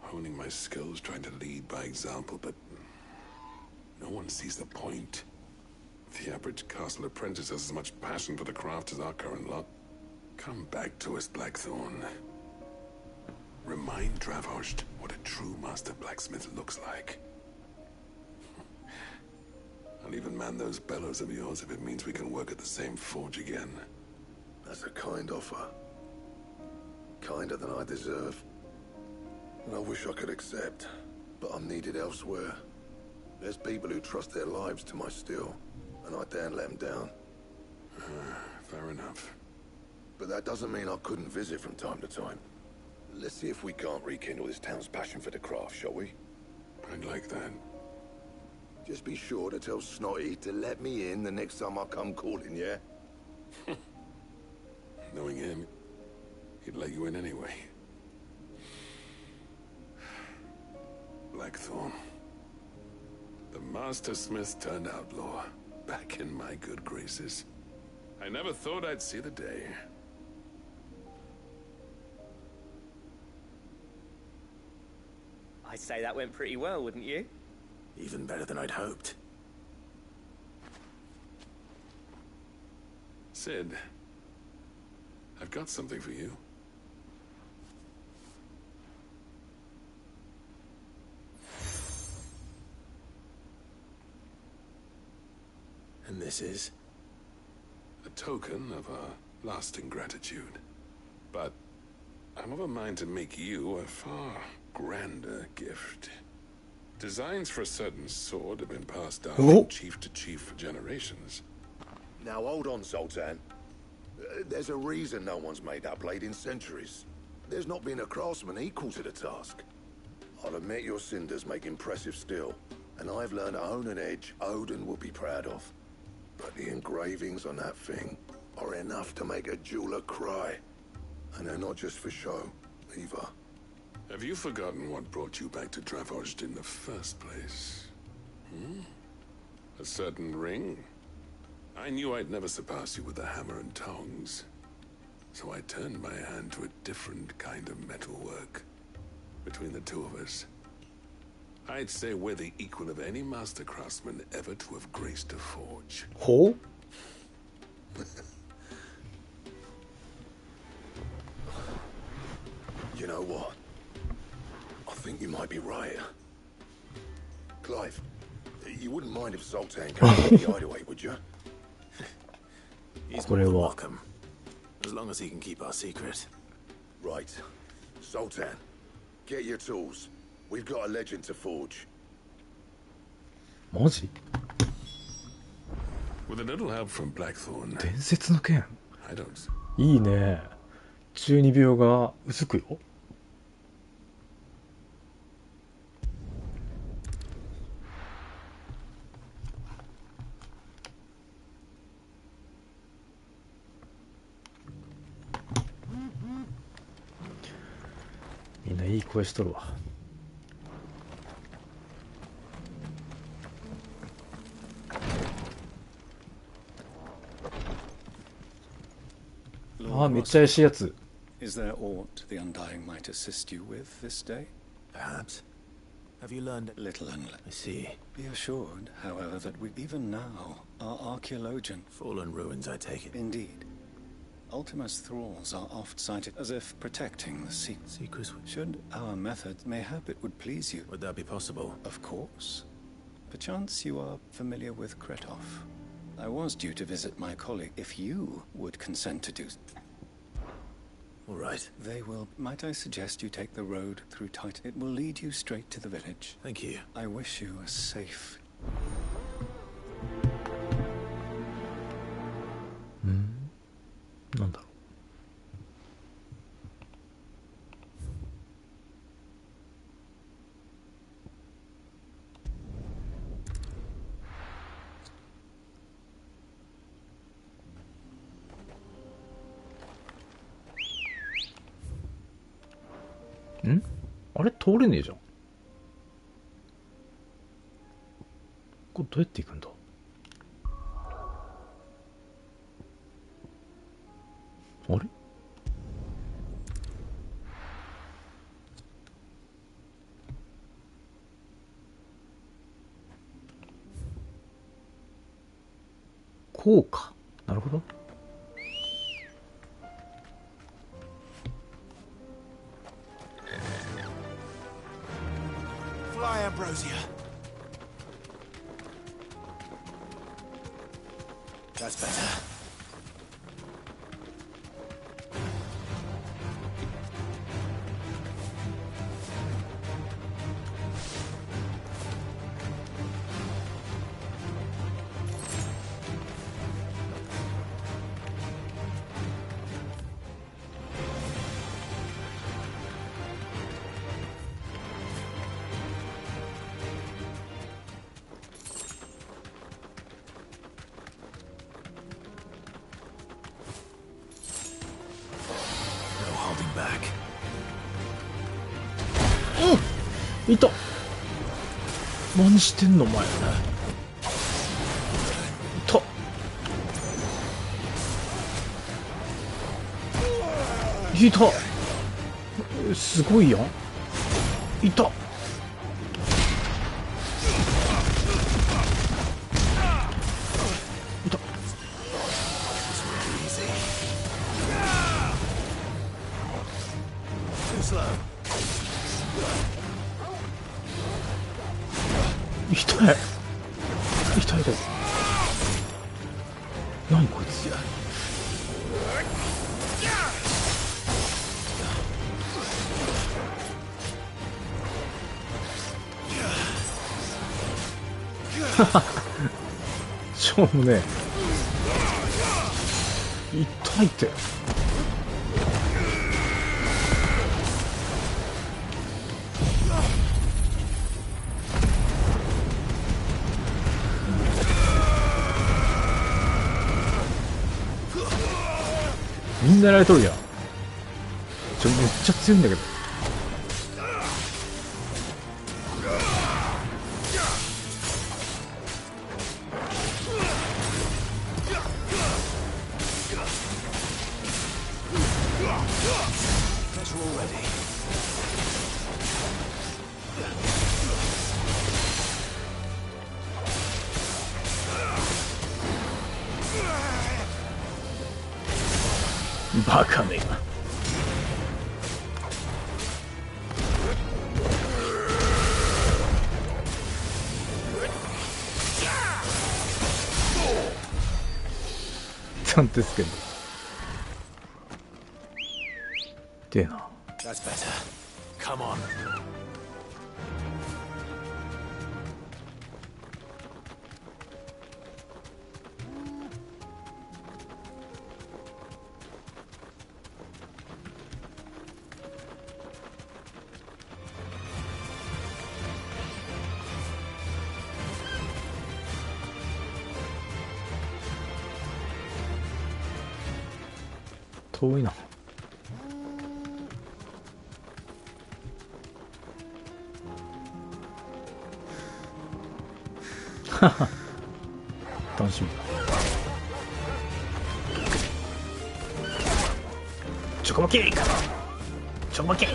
honing my skills, trying to lead by example, but no one sees the point. The average castle apprentice has as much passion for the craft as our current lot. Come back to us, Blackthorn. Remind Dravos what a true master blacksmith looks like. I'll even man those bellows of yours if it means we can work at the same forge again. That's a kind offer. Kinder than I deserve. And I wish I could accept, but I'm needed elsewhere. There's people who trust their lives to my steel, and I daren't let them down. Fair enough. But that doesn't mean I couldn't visit from time to time. Let's see if we can't rekindle this town's passion for the craft, shall we? I'd like that. Just be sure to tell Snotty to let me in the next time I come calling, yeah? Knowing him, he'd let you in anyway. Blackthorn. The Master Smith turned outlaw, back in my good graces. I never thought I'd see the day. I'd say that went pretty well, wouldn't you? Even better than I'd hoped. Sid, I've got something for you. And this is? A token of our lasting gratitude. But I'm of a mind to make you a far grander gift. Designs for a certain sword have been passed down from chief to chief for generations. Now hold on, Sultan. There's a reason no one's made that blade in centuries. There's not been a craftsman equal to the task. I'll admit your cinders make impressive steel, and I've learned to own an edge Odin will be proud of. But the engravings on that thing are enough to make a jeweler cry. And they're not just for show, either. Have you forgotten what brought you back to Dravos in the first place? A certain ring? I knew I'd never surpass you with the hammer and tongs. So I turned my hand to a different kind of metalwork. Between the two of us, I'd say we're the equal of any master craftsman ever to have graced a forge. Ho? You know what? I think you might be right. Clive, you wouldn't mind if Sultan came to the hideaway, would you? He's more than welcome. As long as he can keep our secret. Right. Sultan, get your tools. We've got a legend to forge. マジ？ With a little help from Blackthorn. 伝説の剣。 I don't. いいね。中二病がうずくよ。みんないい声しとるわ。あ、めっちゃ怪しいやつ。 Is there aught the Undying might assist you with this day? Perhaps. Have you learned little and I see. Be assured, however, that we even now are archaeologian. Fallen ruins, I take it. Indeed. Ultima's thralls are oft cited as if protecting the secrets. Should our methods, mayhap it would please you. Would that be possible? Of course. Perchance you are familiar with Kretov. I was due to visit my colleague. If you would consent to do all right. They will. Might I suggest you take the road through Titan? It will lead you straight to the village. Thank you. I wish you a safe. なんだろう。ん？あれ通れねえじゃん。これどうやって行くんだ。あれ？こうか。なるほど。Fly, Ambrosia. That's better. Back. いた。何してんのお前。いた。いた。すごいやん。いた。痛い。痛いです。何こいつ。しょうもねえ。痛いって。みんなやられとるやん。めっちゃ強いんだけど。Guess we're all ready. Baka me. This good. Dinner. That's better. Come on.遠いな。楽しみだ。チョコモキー、チョコモキー。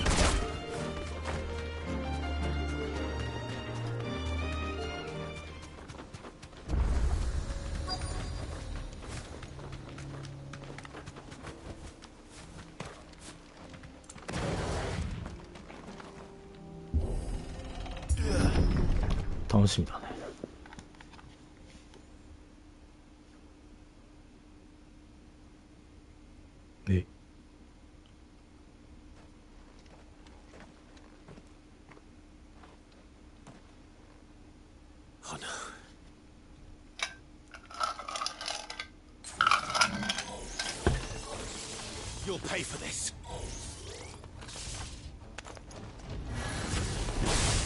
楽しみだね。え？Oh no. You'll pay for this.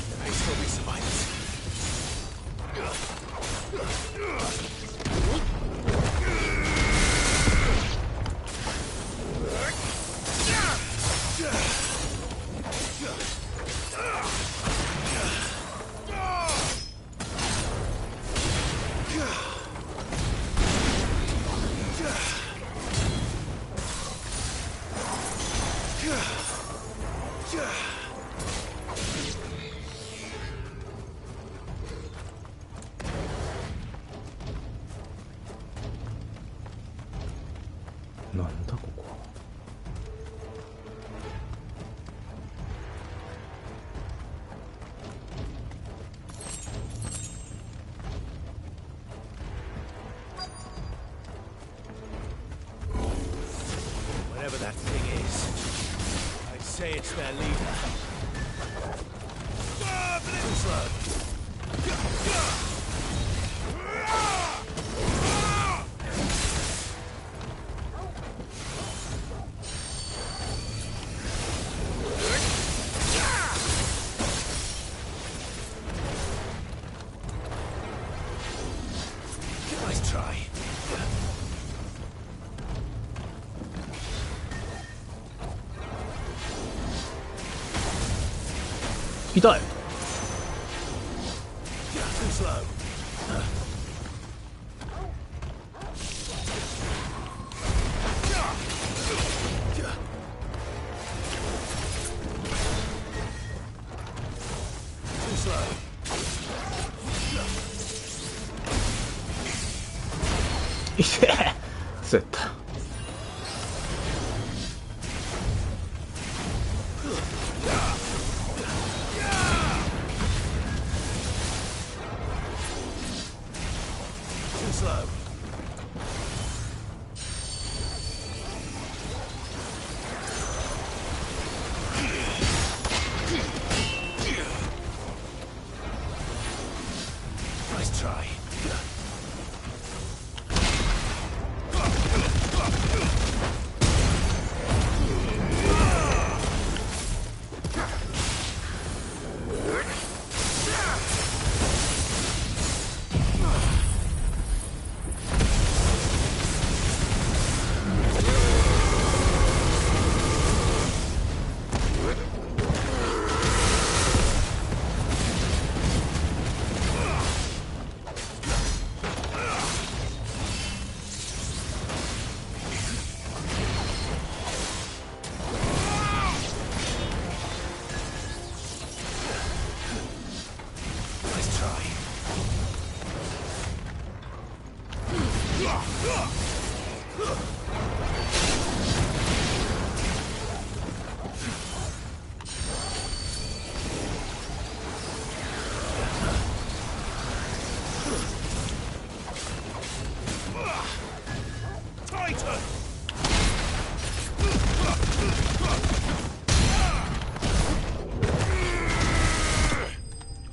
There may still be survivors.なんだここは。Whatever that thing is, I'd say it's their leader. Too slow. Nice try. 痛い。Too slow. Too slow. いてえ。そうやった。Too slow. Nice try.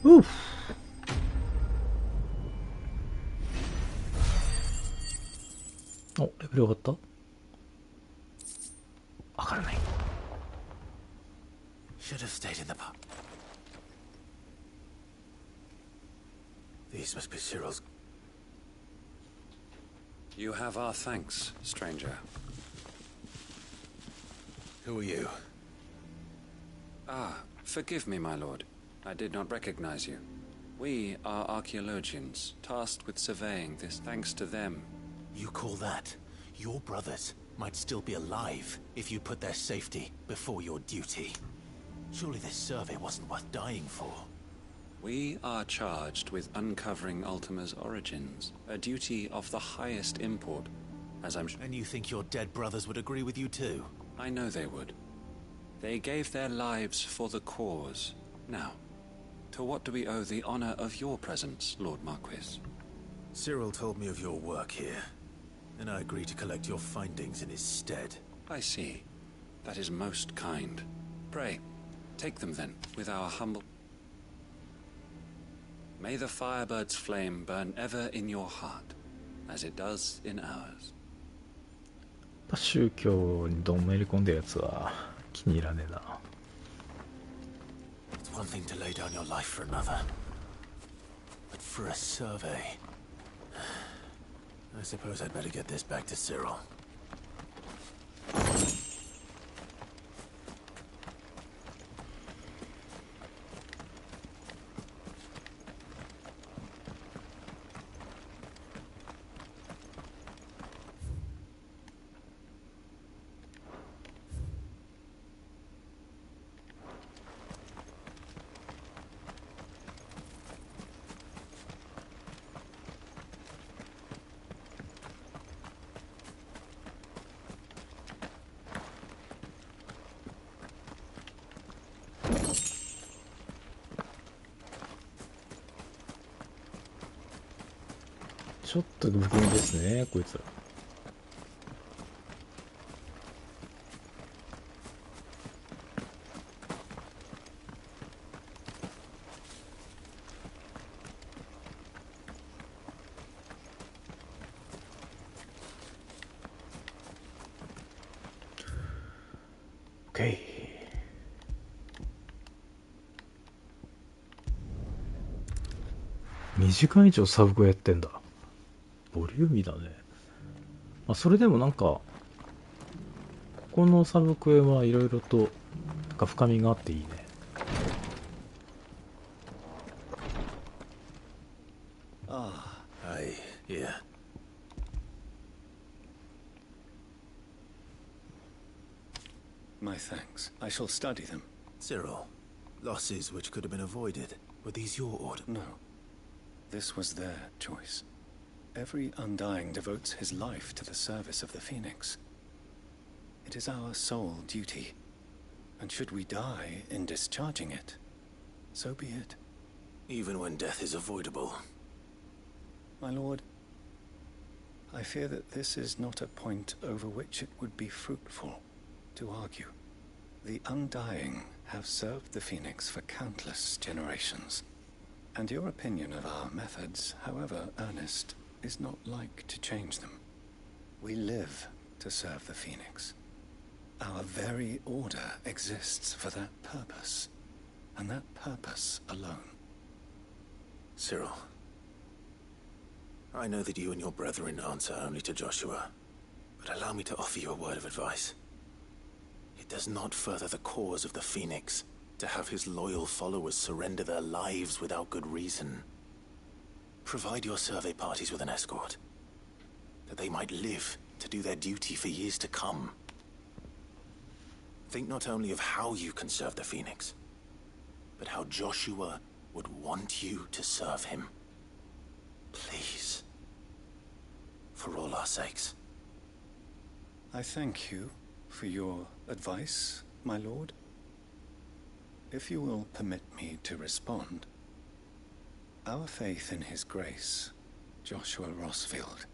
Oof. お、レベル上がった？上がらない。Should have stayed in the pub. These must be Cyril's. You have our thanks, stranger. Who are you? Ah, forgive me, my lord. I did not recognize you. We are archaeologians, tasked with surveying this. Thanks to them. You call that? Your brothers might still be alive if you put their safety before your duty. Surely this survey wasn't worth dying for. We are charged with uncovering Ultima's origins, a duty of the highest import, as I'm sure. And you think your dead brothers would agree with you too? I know they would. They gave their lives for the cause. Now, to what do we owe the honor of your presence, Lord Marquis? Cyril told me of your work here, and I agreed to collect your findings in his stead. I see. That is most kind. Pray, take them then, with our humble... May the Firebird's flame burn ever in your heart, as it does in ours. 宗教にどんめり込んだやつは気に入らねえな。It's one thing to lay down your life for another, but for a survey, I suppose I'd better get this back to Cyril.ちょっと不気味ですね、こいつら。OK。2時間以上サブクエやってんだ。ボリューミーだね。まあ、それでもなんか、ここのサブクエはいろいろと、なんか深みがあっていいね。Ah, aye, yeah. My thanks. I shall study them. Cyril, losses which could have been avoided. Were these your order? No. This was their choice. Every Undying devotes his life to the service of the Phoenix. It is our sole duty, and should we die in discharging it, so be it. Even when death is avoidable. My lord, I fear that this is not a point over which it would be fruitful to argue. The Undying have served the Phoenix for countless generations, and your opinion of our methods, however earnest, is not like to change them. We live to serve the Phoenix. Our very order exists for that purpose, and that purpose alone. Cyril, I know that you and your brethren answer only to Joshua, but allow me to offer you a word of advice. It does not further the cause of the Phoenix to have his loyal followers surrender their lives without good reason. Provide your survey parties with an escort, that they might live to do their duty for years to come. Think not only of how you can serve the Phoenix, but how Joshua would want you to serve him. Please. For all our sakes. I thank you for your advice, my lord. If you will permit me to respond, our faith in his grace, Joshua Rossfield,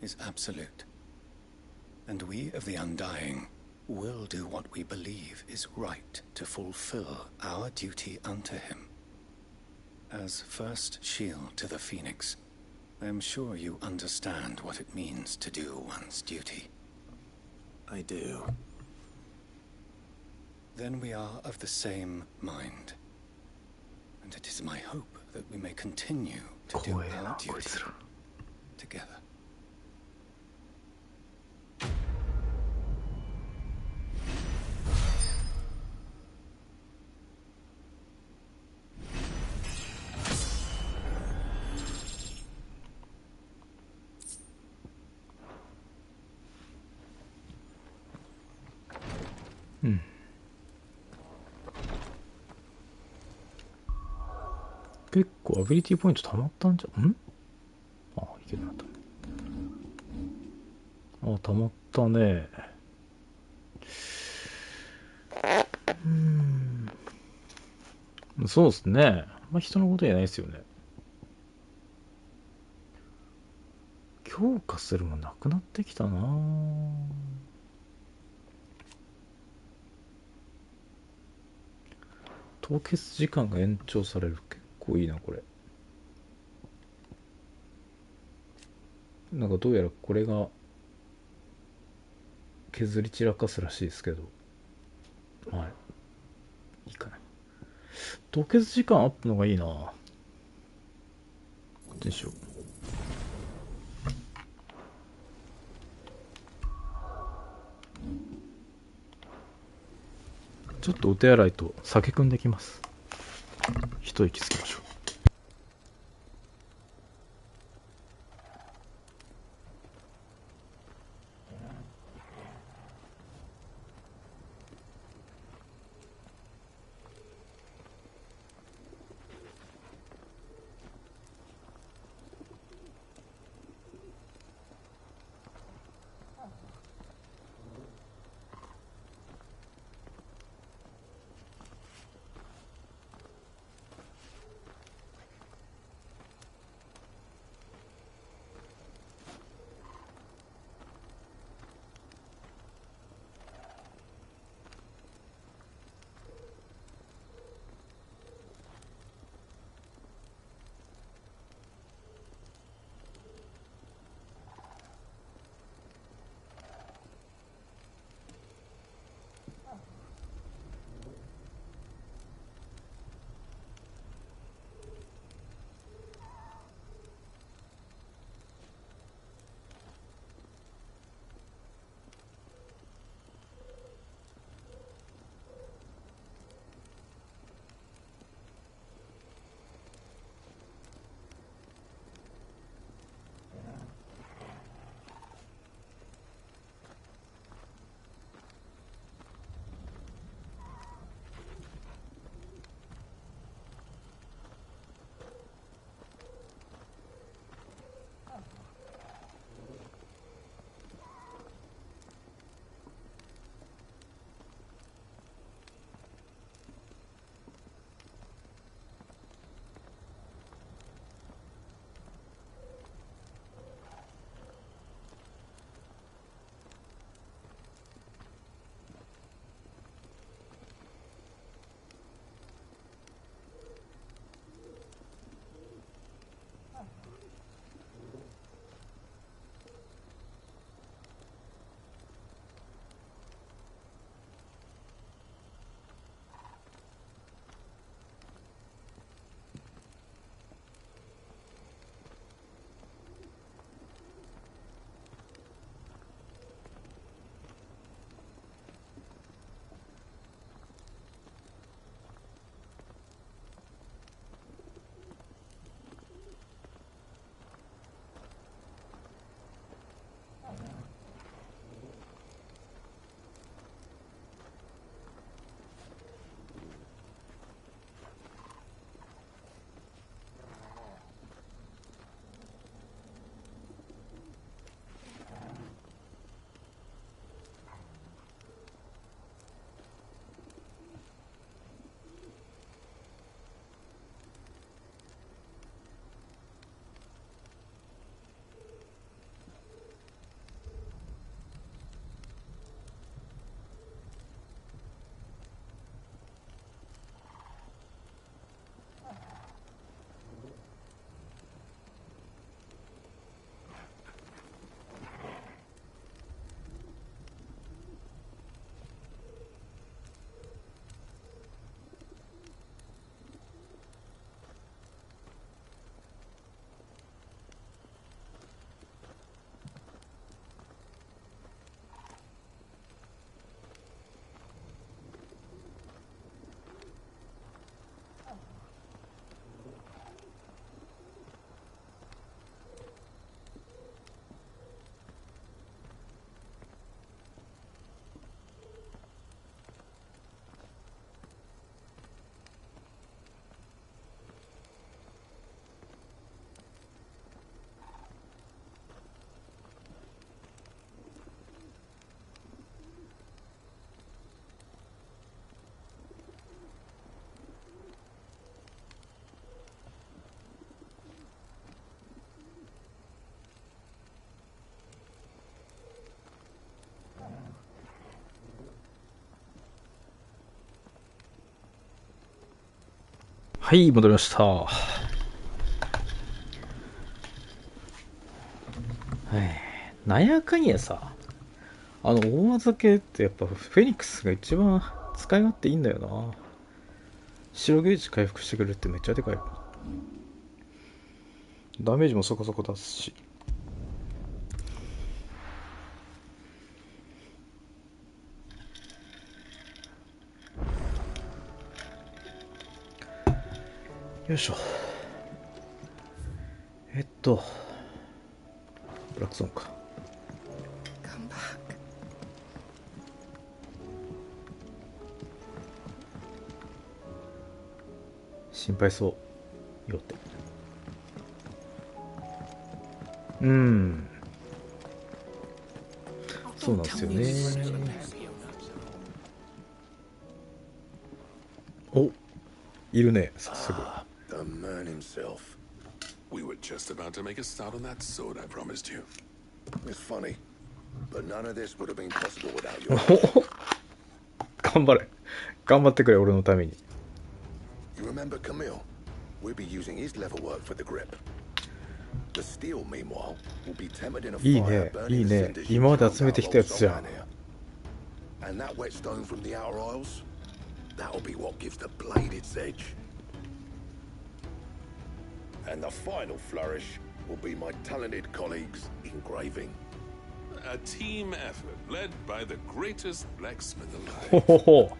is absolute. And we of the Undying will do what we believe is right to fulfill our duty unto him. As first shield to the Phoenix, I am sure you understand what it means to do one's duty. I do. Then we are of the same mind. And it is my hope that we may continue to do our duty together.結構アビリティポイント溜まったんじゃん？あ、いけるなと。あ、溜まったね。そうですね。まあ人のことじゃないですよね。強化するもなくなってきたなぁ。凍結時間が延長される。結構いいなこれ。なんかどうやらこれが削り散らかすらしいですけど、まあいいかな。凍結時間アップのがいいな。こっちにしよう。ちょっとお手洗いと酒汲んできます。一息つきましょう。はい、戻りました。はい、なんやかんやさ、大技系ってやっぱフェニックスが一番使い勝手いいんだよな。白ゲージ回復してくれるってめっちゃでかい。ダメージもそこそこ出すし。よいしょ。ブラックゾーンか。心配そうよって。そうなんですよね。お、いるね、さすが。The man himself. We were just about to make a start on that sword I promised you. It's funny, but none of this would have been possible without your help. 頑張れ。頑張ってくれ、俺のために。You remember Camille? We'll be using his level work for the grip. The steel, meanwhile, will be tempered in a fire burning the cinders. 今まで集めてきたやつじゃん。And that whetstone from the outer aisles, that'll be what gives the blade its edge. And the final flourish will be my talented colleagues engraving. A team effort led by the greatest blacksmith ほ alive. ほほ、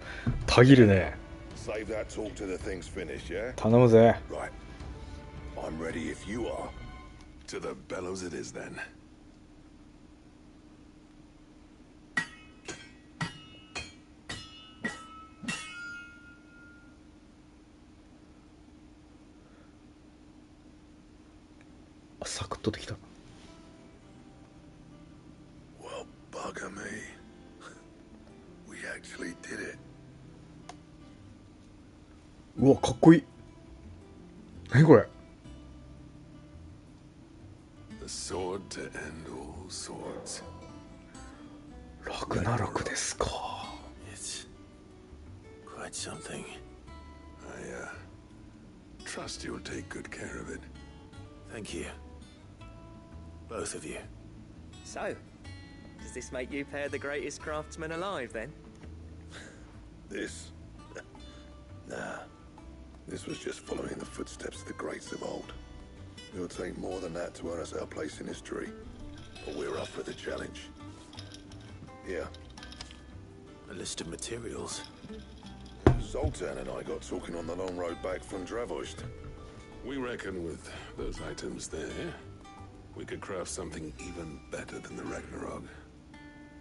たぎるね。Save that talk to the thing's finished, yeah? 頼むぜ。Right. I'm ready if you are. To the bellows it is then. サクッとできた。Well, bugger me. We actually did it. うわ、かっこいい。何これ。The sword to end all swords. ラグナロクですか。It's quite something. I trust you'll take good care of it. Thank you. Both of you. So, does this make you pair the greatest craftsmen alive, then? This? Nah. This was just following the footsteps of the greats of old. It'll take more than that to earn us our place in history. But we're up for the challenge. Here. A list of materials. Zoltan and I got talking on the long road back from Dravost. We reckon with those items there, we could craft something even better than the Ragnarok.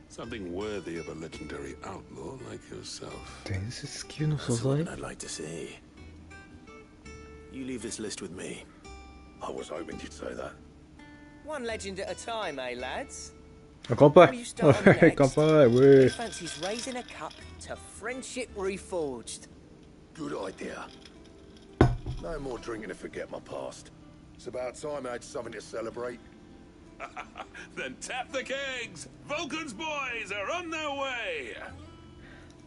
Something worthy of a legendary outlaw like yourself. 伝説級の素 That's 材 what I'd like to see. You leave this list with me. I was hoping you'd say that. One legend at a time, eh, lads? 乾杯 Before you start on next, 乾杯ウェ who イ fancies raising a cup to friendship reforged? Good idea. No more drinking to forget my past. It's about time I had something to celebrate. Then tap the kegs! Vulcan's boys are on their way!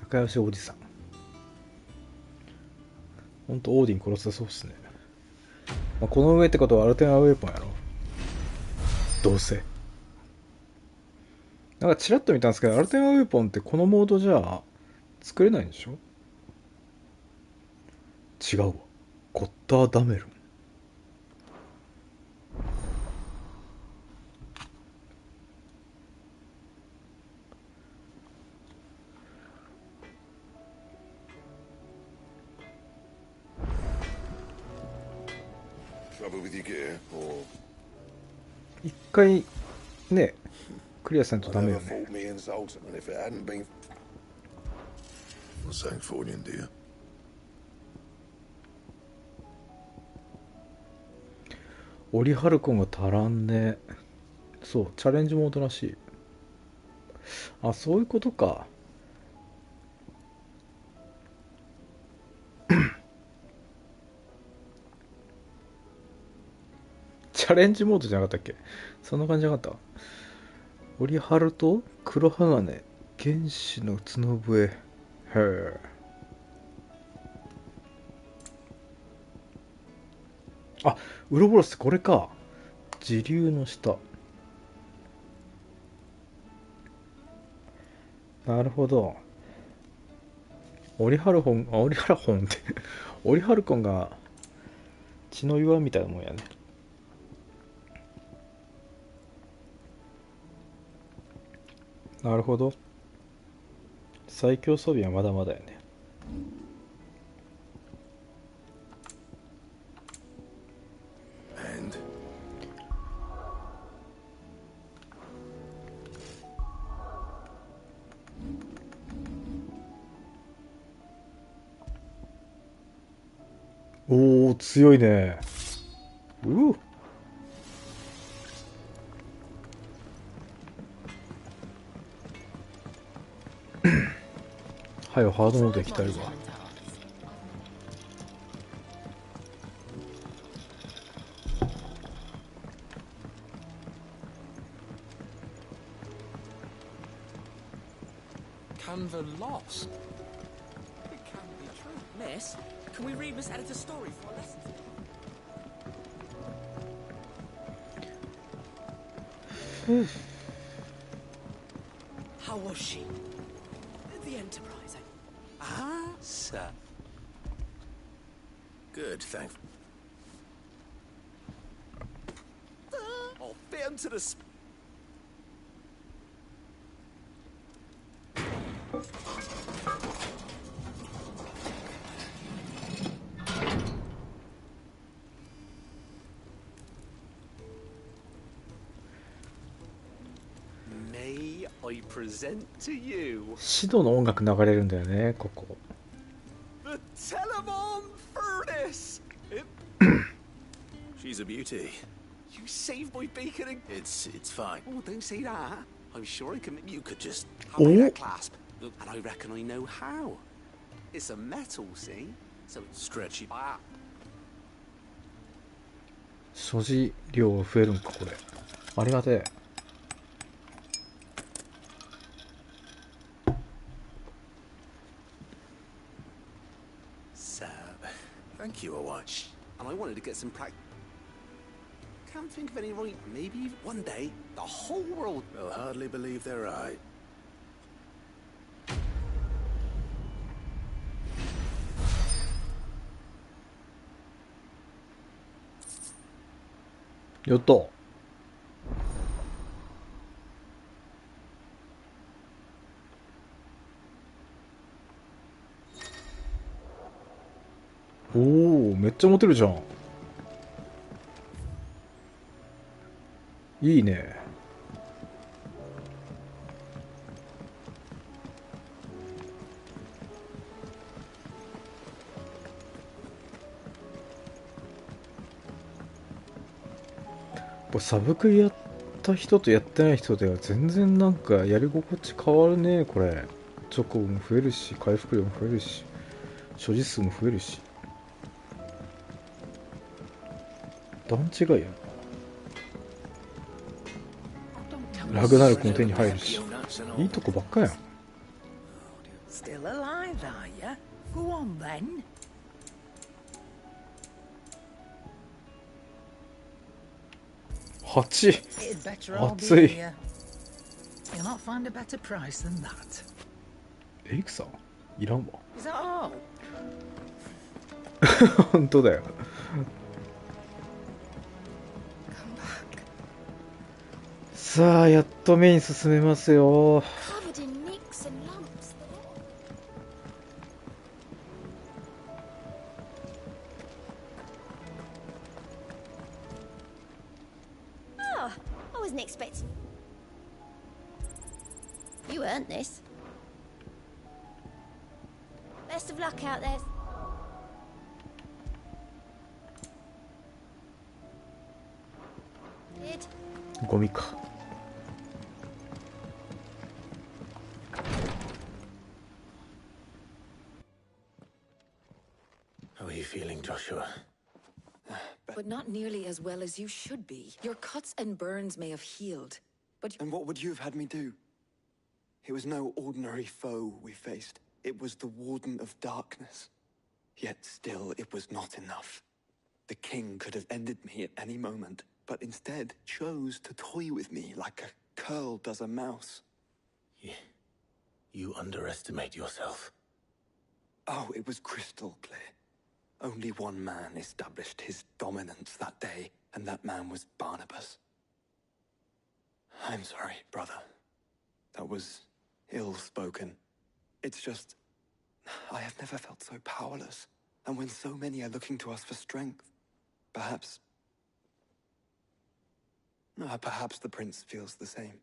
仲良しおじさん。ほんとオーディン殺せそうっすね。まあ、この上ってことはアルテナウェポンやろ。どうせ。なんかチラッと見たんですけど、アルテナウェポンってこのモードじゃ作れないんでしょ。違うわ。ゴッターダメルン。Trouble with your gear, or 一回ねクリアせんとダメよ never ね。 fought me and Zoltan, and if it hadn't been for St. Fornian, dear. オリハルコンが足らんね。そうチャレンジモードらしい。あ、そういうことか。チャレンジモードじゃなかったっけ。そんな感じじゃなかった。オリハルと黒鋼原始の角笛。へえ。あ、ウロボロスこれか。時流の下。なるほど。オリハルホンってオリハルコンが血の岩みたいなもんやね。なるほど。最強装備はまだまだやね。Andおお、強いね。はよ、ハードモードで鍛えるわ。Canva lost? It can't be true. Miss, can we read Miss Editor's story for a lesson? How was she? The Enterprise. Ah, sir. good, thanks. I'll fit him to the... May I present to you シドの音楽流れるんだよね、ここ。 the Telemon Furnace? She's a beauty. You saved my beacon and... It's fine. Oh, don't say that. I'm sure I can... You could just... Oh. Have that clasp. Look, and I reckon I know how. It's a metal, see? So it's stretchy. 所持量増えるんか、これ。ありがてえ。So, thank you, a watch. And I wanted to get some practice. Can't think of any right. Maybe one day the whole world They'll hardly believe their eye. Yotto. Oh, めっちゃモテるじゃん。いいね。サブクリやった人とやってない人では全然なんかやり心地変わるね、これ。チョコも増えるし、回復量も増えるし、所持数も増えるし。段違いやな。ラグナルクも手に入るし、いいとこばっかやん。Still alive, are ya? Go on then. 8 It'd better all be 熱い。 here. You'll not find a better price than that. エリクサーいらんわ。 Is that all? 本当だよ。さあ、やっと目に進めますよ。 Covered in nicks and lumps. Oh, I wasn't expecting. You earned this. Best of luck out there. Did. ゴミか。 How are you feeling, Joshua? But not nearly as well as you should be. Your cuts and burns may have healed, but... And what would you have had me do? It was no ordinary foe we faced. It was the Warden of Darkness. Yet still, it was not enough. The king could have ended me at any moment, but instead chose to toy with me like a curl does a mouse. You underestimate yourself. Oh, it was crystal clear. Only one man established his dominance that day, and that man was Barnabas. I'm sorry, brother. That was ill-spoken. It's just, I have never felt so powerless. And when so many are looking to us for strength, perhaps the prince feels the same.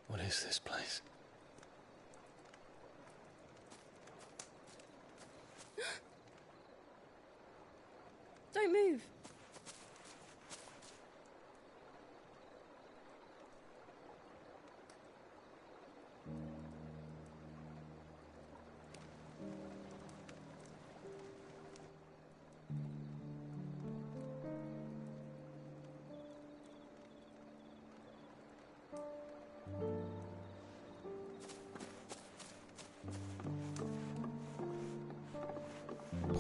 What is this place? Don't move.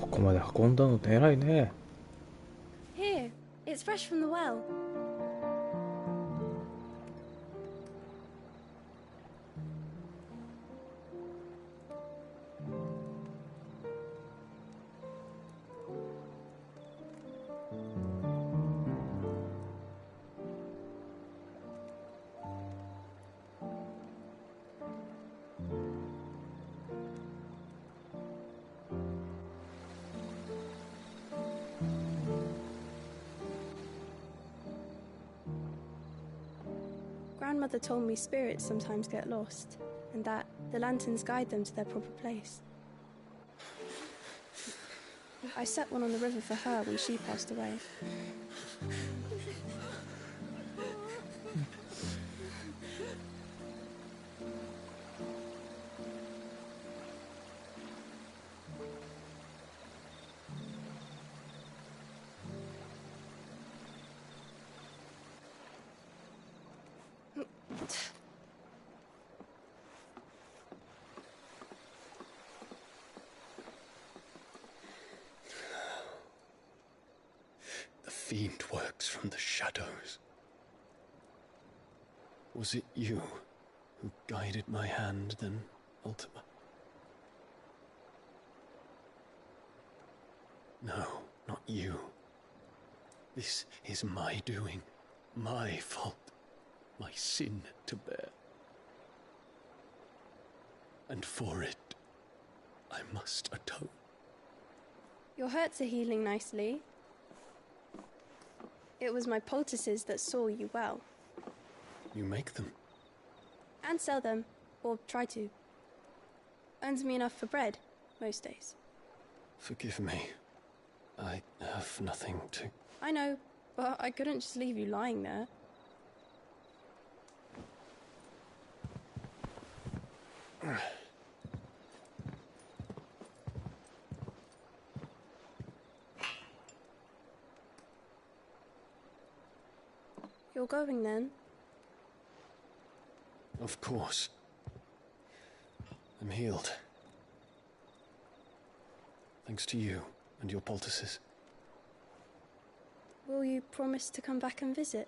ここまで運んだのって偉いね。 Here, it's fresh from the well. Grandmother told me spirits sometimes get lost, and that the lanterns guide them to their proper place. I set one on the river for her when she passed away. The fiend works from the shadows. Was it you who guided my hand then, Ultima? No, not you. This is my doing, my fault, my sin to bear. And for it, I must atone. Your hurts are healing nicely. It was my poultices that saw you well. You make them? And sell them, or try to. Earns me enough for bread, most days. Forgive me. I have nothing to... I know, but I couldn't just leave you lying there. You're going then? Of course. I'm healed. Thanks to you and your poultices. Will you promise to come back and visit?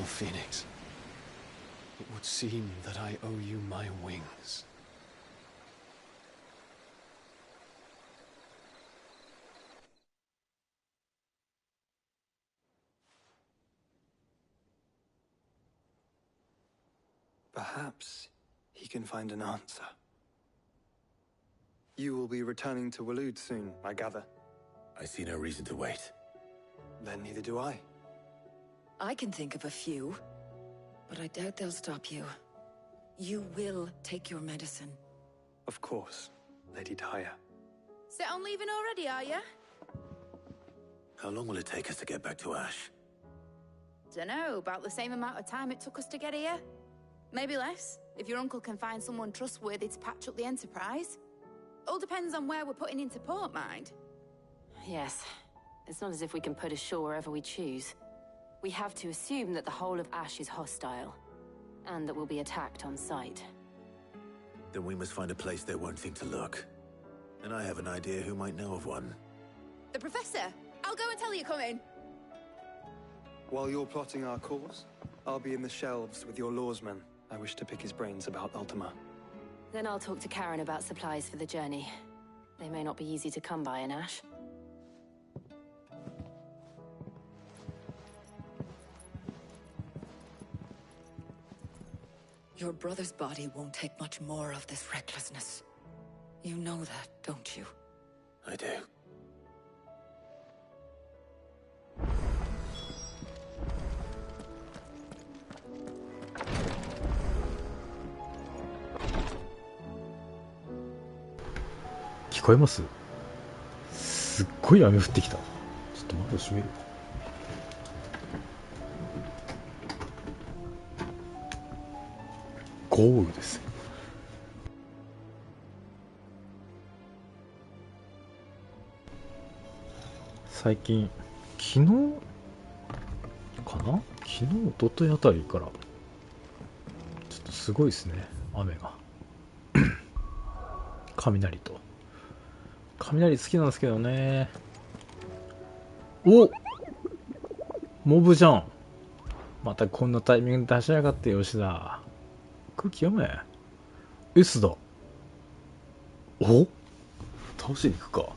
Phoenix. It would seem that I owe you my wings. Perhaps he can find an answer. You will be returning to Waloed soon, I gather. I see no reason to wait. Then neither do I. I can think of a few, but I doubt they'll stop you. You will take your medicine. Of course, Lady Daya. Set on leaving already, are you? How long will it take us to get back to Ash? Dunno, about the same amount of time it took us to get here. Maybe less, if your uncle can find someone trustworthy to patch up the Enterprise. All depends on where we're putting into port, mind. Yes. It's not as if we can put ashore wherever we choose. We have to assume that the whole of Ash is hostile, and that we'll be attacked on sight. Then we must find a place they won't think to look. And I have an idea who might know of one. The Professor! I'll go and tell you coming! While you're plotting our course, I'll be in the shelves with your lawsman. I wish to pick his brains about Ultima. Then I'll talk to Karen about supplies for the journey. They may not be easy to come by in Ash. Your brother's body won't take much more of this recklessness. You know that, don't you? I do.聞こえます？すっごい雨降ってきた。ちょっと窓閉める。豪雨です。最近、昨日かな？昨日、一昨日あたりから、ちょっとすごいですね、雨が。雷と。雷好きなんですけどね。お！モブじゃん。またこんなタイミングで出しやがって吉田。空気読め。S だ。お？倒しに行くか。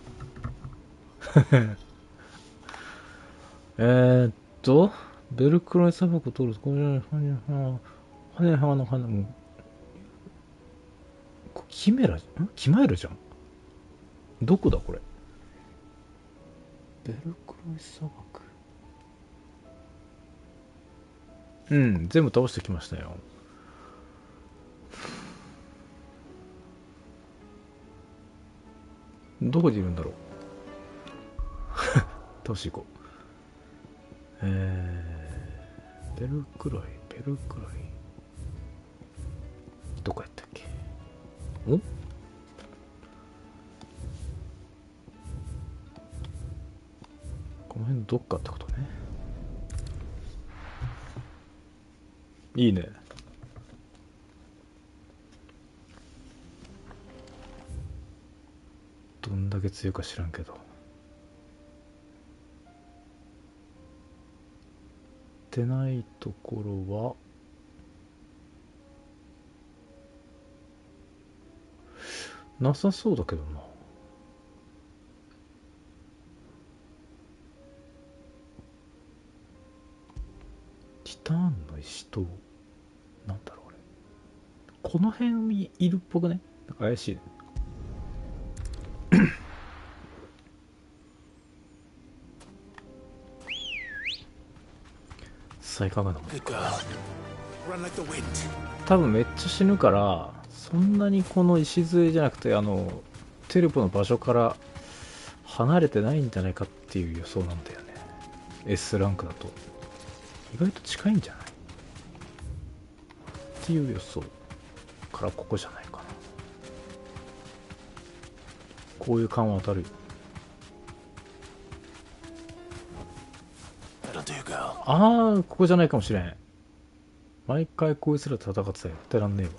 ベルクライ砂漠を通ると、これ、羽の花も、キマエルじゃん。どこだこれ。ベルクライ砂漠。うん、全部倒してきましたよ。どこにいるんだろう。倒していこう。ベルクライ。どこやったっけ。お？この辺のどっかってことね。いいね。どんだけ強いか知らんけど。ってないところはなさそうだけどな。ティターンの石となんだろうあれ。この辺にいるっぽくね。なんか怪しいね。さあいかがなものか。多分めっちゃ死ぬから、そんなにこの礎じゃなくてテレポの場所から離れてないんじゃないかっていう予想なんだよね。 S ランクだと意外と近いんじゃないっていう予想からここじゃないかな。こういう感は当たるよ。ああ、ここじゃないかもしれん。毎回こいつら戦ってたよ。やってらんねえわ。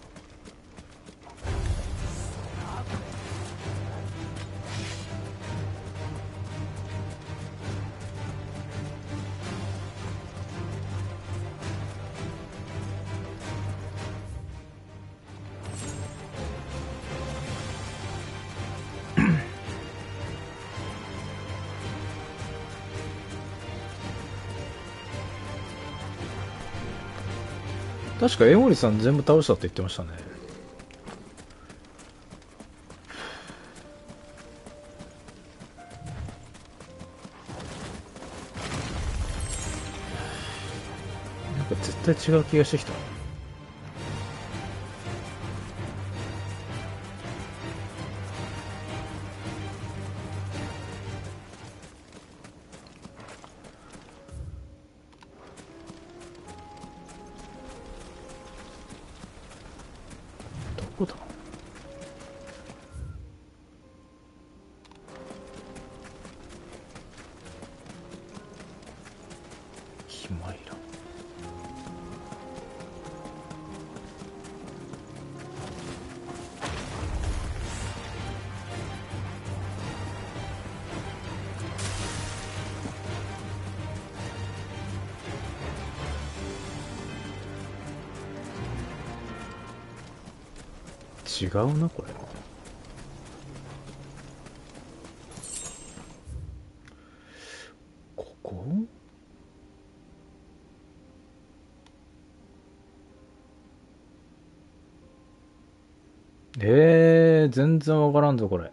確か江森さん全部倒したって言ってましたね。なんか絶対違う気がしてきた。どこだ？ヒマイラ。違うなこれ。ここ？全然わからんぞこれ。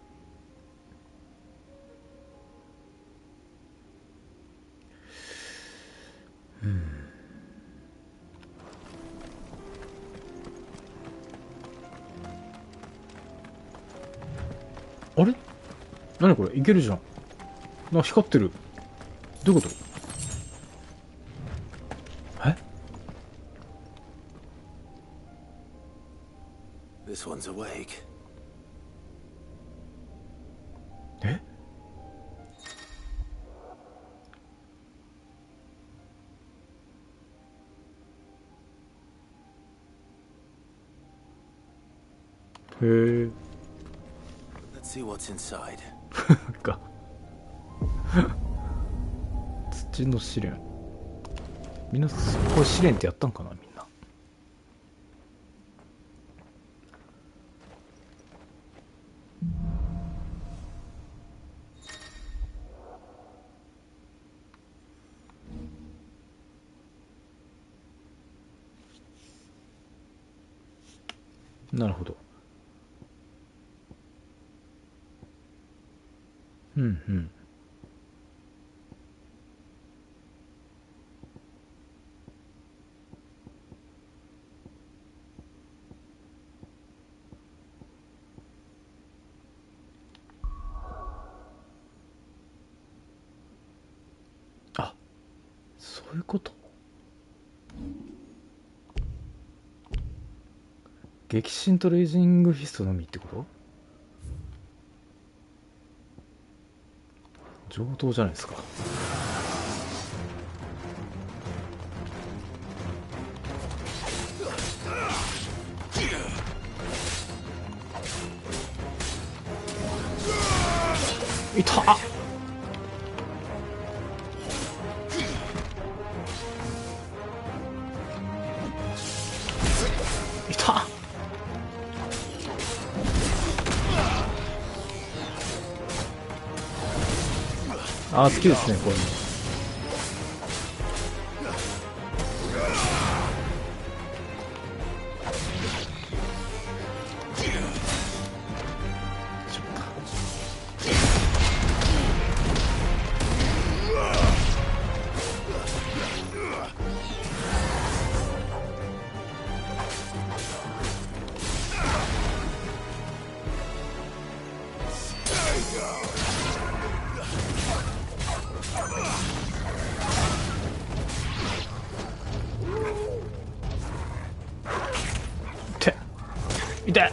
あれ？何これ？いけるじゃん。なんか光ってる。どういうこと？え？ This one's awake. え？へえ。Let's see what's inside. か。土の試練。みんなこれ試練ってやったんかなみんな。なるほど。うんうん。あ、そういうこと。激震とレイジングフィストのみってこと？上等じゃないですか。いたっ。いたっ。あー、好きですねこういうの。痛い。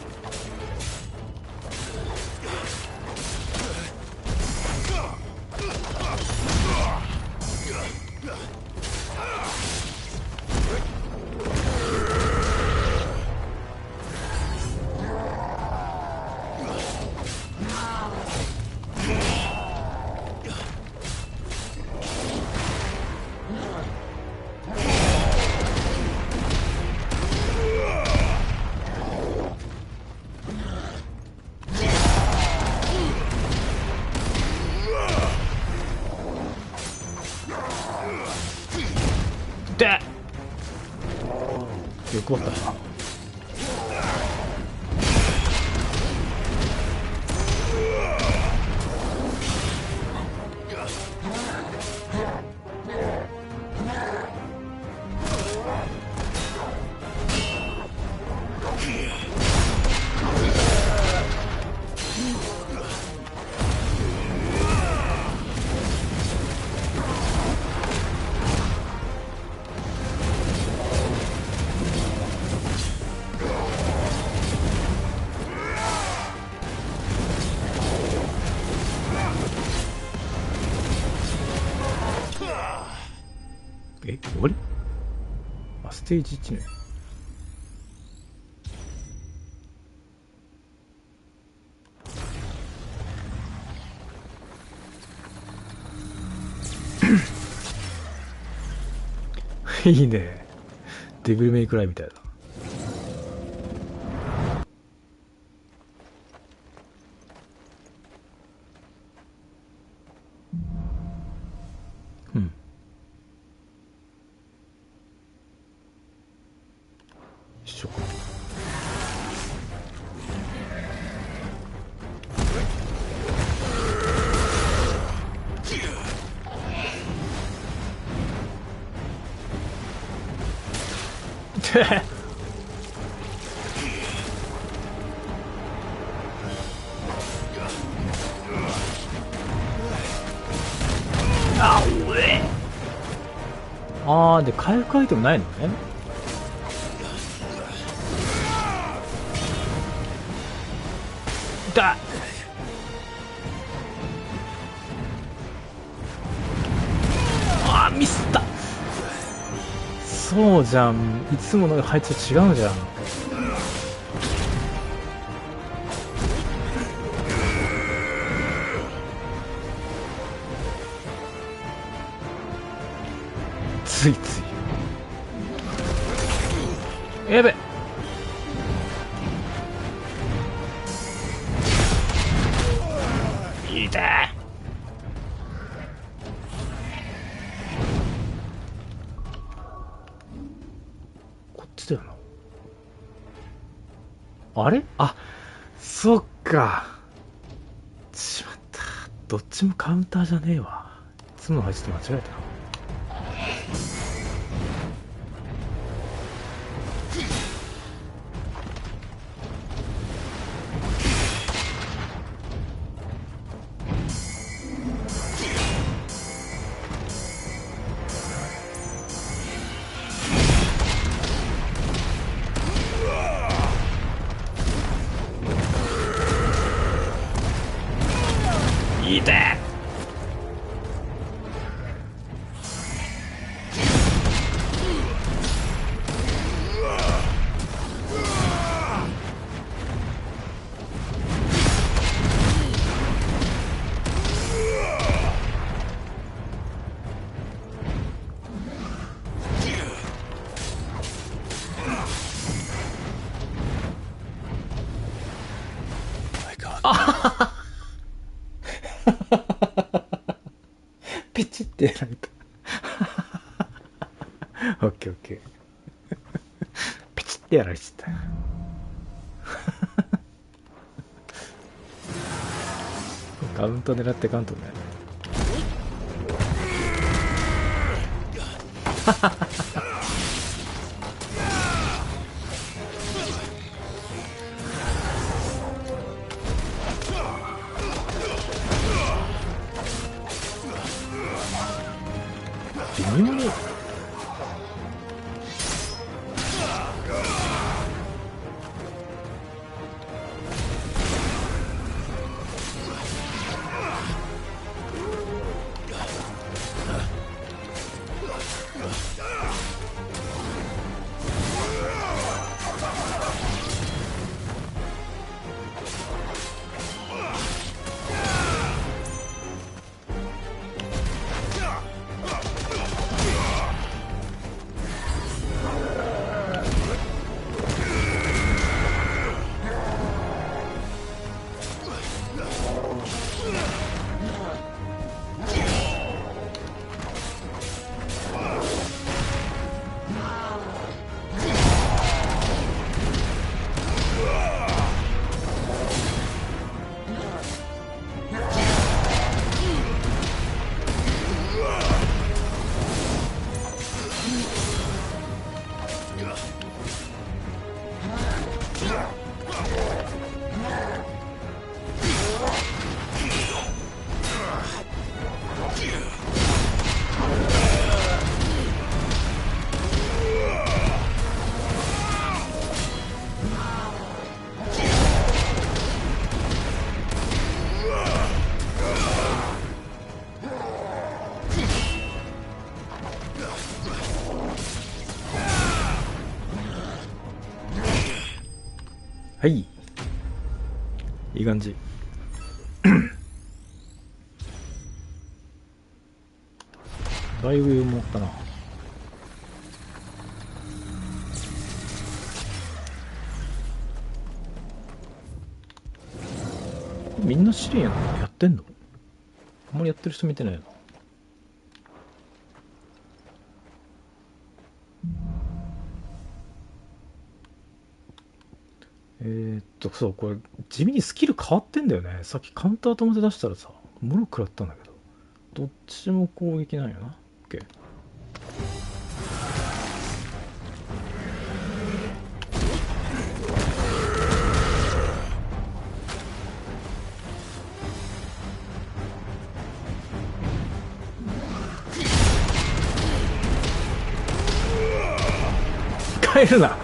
欲張ったな。終わり？あ、ステージ1ね。いいね。デビルメイクライみたいだ。うん。一緒か。あ、おえ。あー、で回復アイテムないのね。だ。あー、ミスった。そうじゃん、いつもの配置と違うじゃん。ついつい。やべ。いた。こっちだよな。あれ？あ、そっか。しまった。どっちもカウンターじゃねえわ。いつもの配置と間違えたな。いて。ピチってやられた。オッケーオッケー。ピチってやられちゃった。カウント狙ってかんとね。微妙にはい。いい感じ。だいぶ思ったな。みんな試練やってんの？あんまりやってる人見てないな。そう、これ、地味にスキル変わってんだよね。さっきカウンター友で出したらさ、もろ食らったんだけど。どっちも攻撃なんよな。OK。帰るな。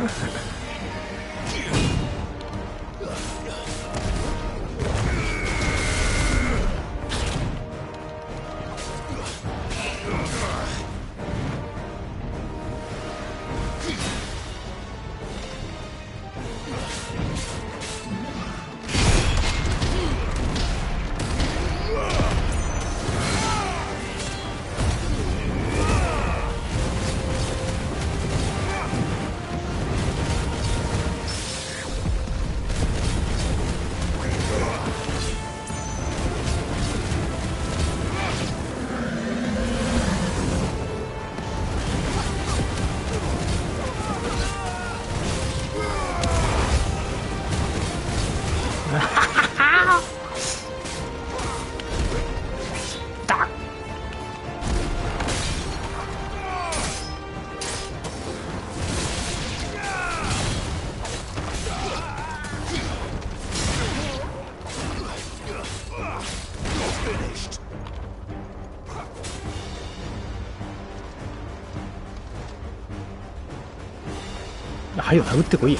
はよ殴ってこいや。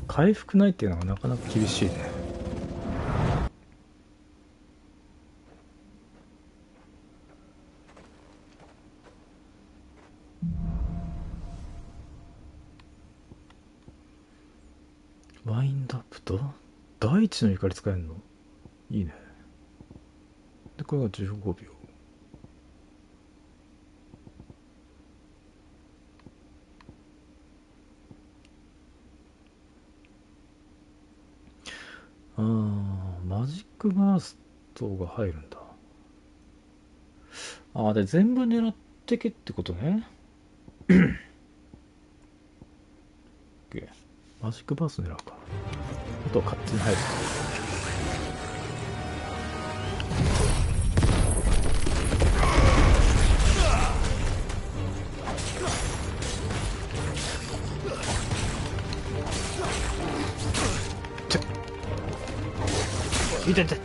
回復ないっていうのがなかなか厳しいね。ワインドアップと第一の怒り使えるのいいね。でこれが15秒。マジックバーストが入るんだ。ああ、で、全部狙ってけってことね。マジックバースト狙うか。あとは勝手に入るか。いてて。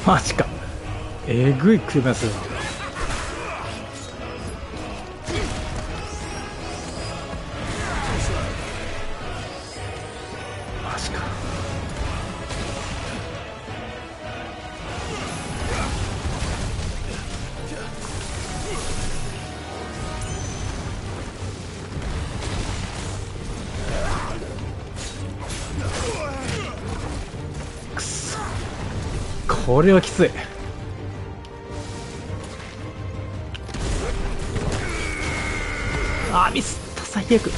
マジか。えぐい組み合わせだ。マジか。くそ、これはきつい。あー、ミスった。最悪。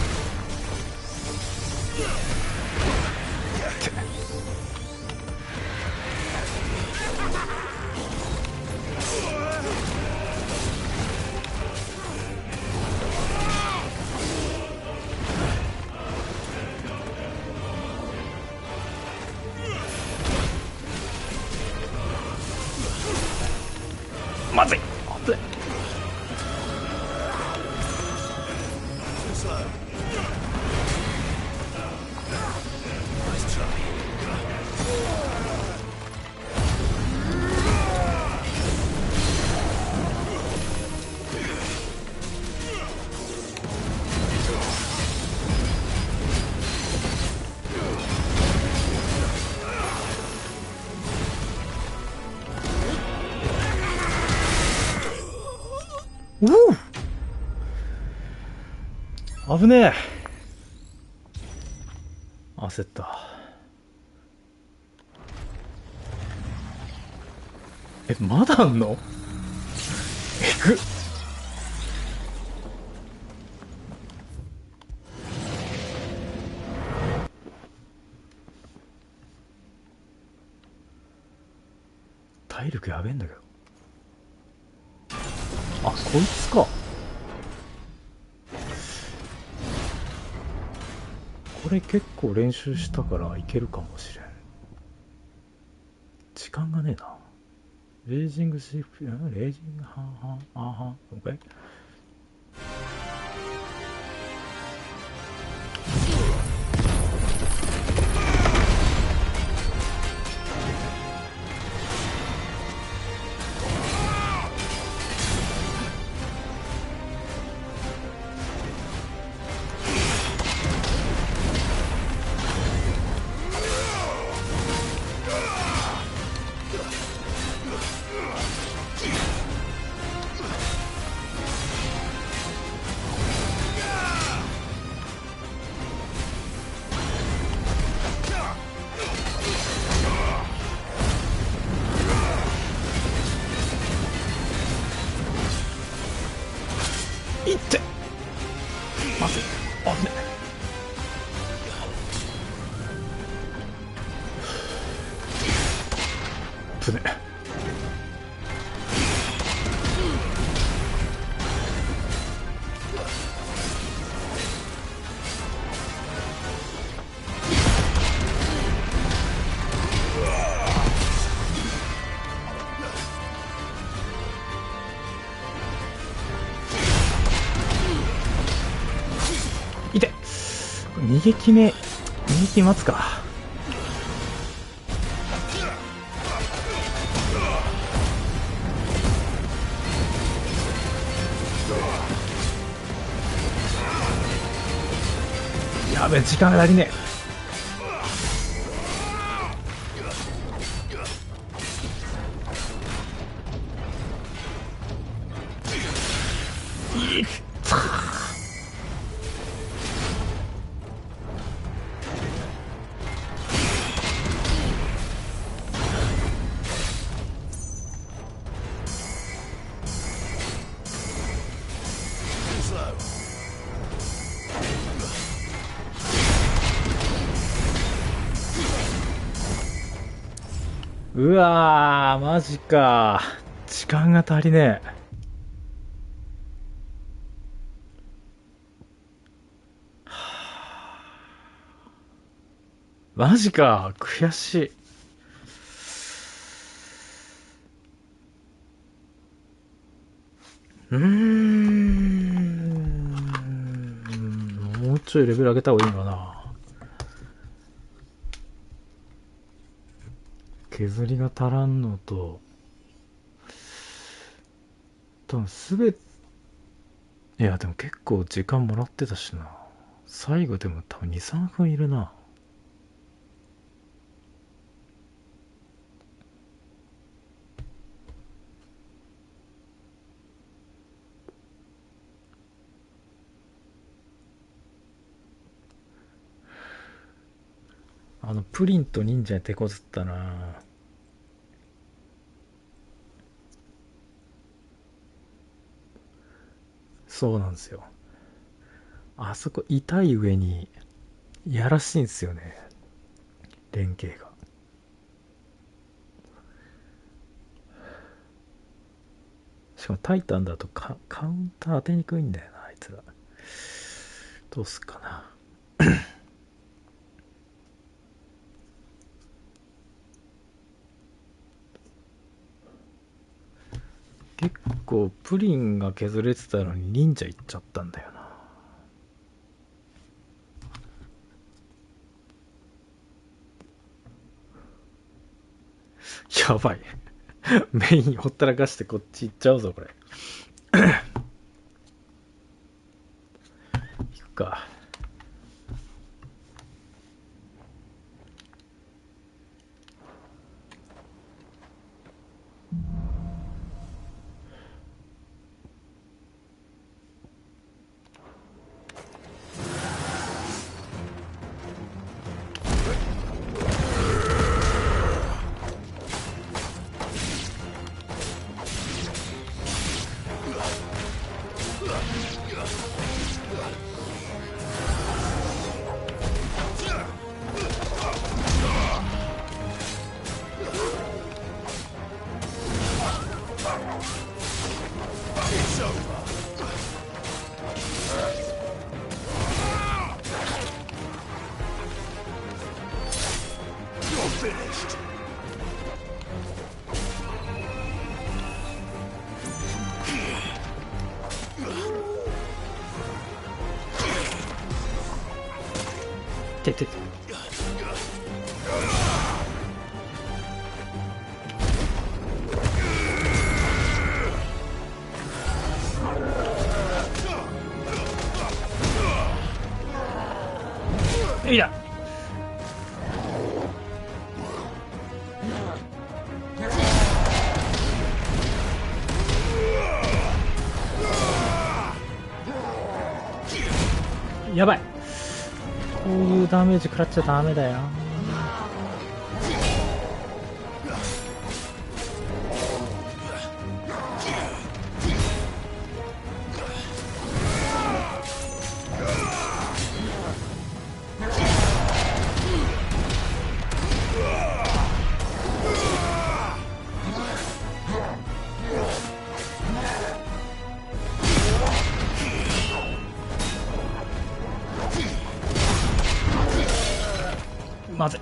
まずい。危ない。危ねえ。焦った。え、まだあんの？えぐっ。体力やべえんだけど。あ、こいつか。これ結構練習したからいけるかもしれん。時間がねえな。レージングシーフ、レージング、OK。いってまずい、危ね危ね逃げ決め待つか。やべえ、時間が足りねえ。いったうわー、マジか。時間が足りねえ。マジか、悔しい。もうちょいレベル上げた方がいいのかな。削りが足らんのと、多分すべて、いやでも結構時間もらってたしな。最後でも多分2、3分いるな。プリンと忍者に手こずったな。そうなんですよ。あそこ痛い上にやらしいんですよね、連携が。しかもタイタンだとカウンター当てにくいんだよな、あいつら。どうすっかな。結構プリンが削れてたのに忍者行っちゃったんだよな。やばい。メインほったらかしてこっち行っちゃうぞ、これ。行くか。finished. てて。いいだ。やばい。こういうダメージ食らっちゃダメだよ。まずい。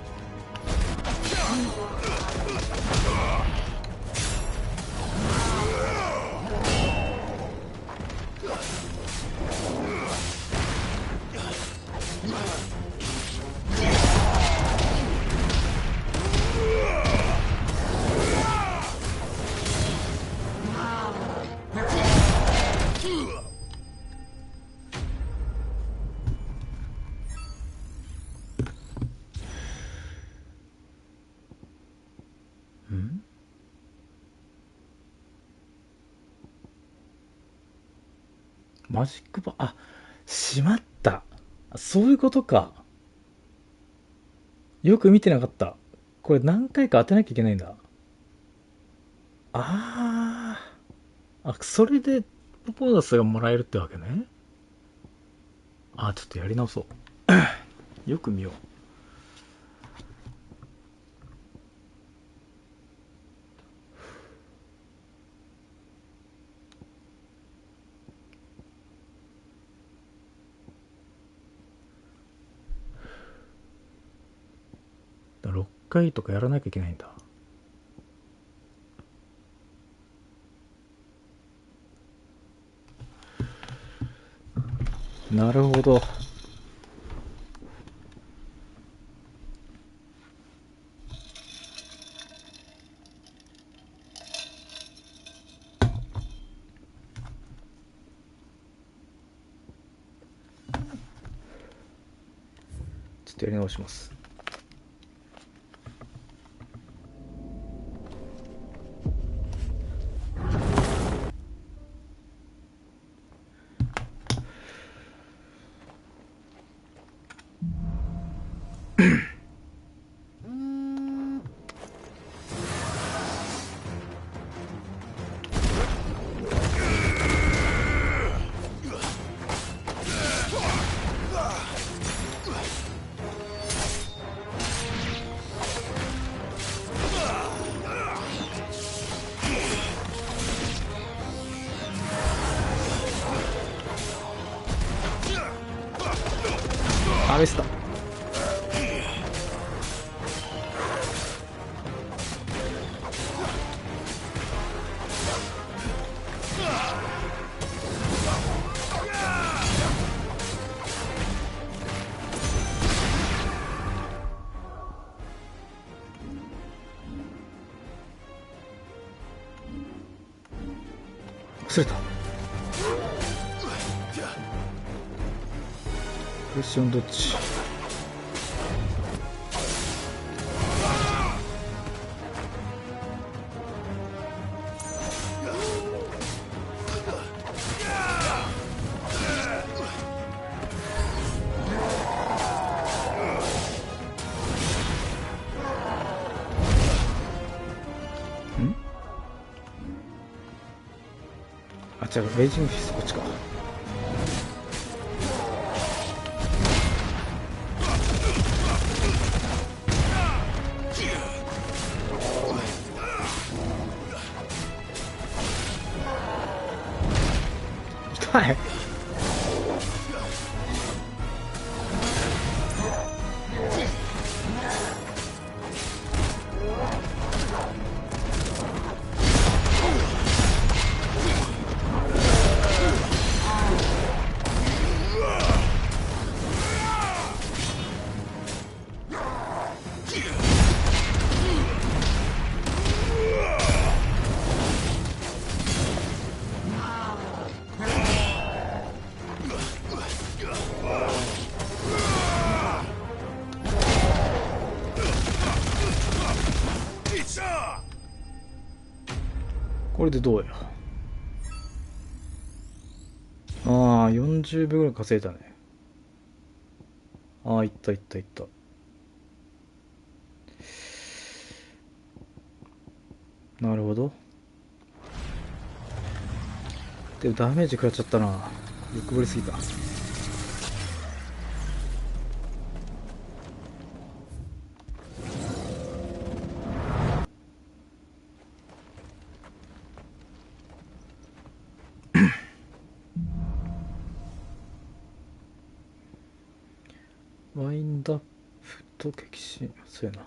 マジックバー、あ、しまった。そういうことか。よく見てなかった。これ何回か当てなきゃいけないんだ。あそれでボーナスがもらえるってわけね。ちょっとやり直そう。よく見よう。6回とかやらなきゃいけないんだ。なるほど。ちょっとやり直します。ミスった。忘れた。クエスチョンどっち。違う、レイジングフィストこっちか。痛い。これでどうや。ああ、40秒ぐらい稼いだね。ああ、いったいったいった。なるほど。でもダメージ食らっちゃったな。欲張りすぎた。ワインドアップと激震、そうやな。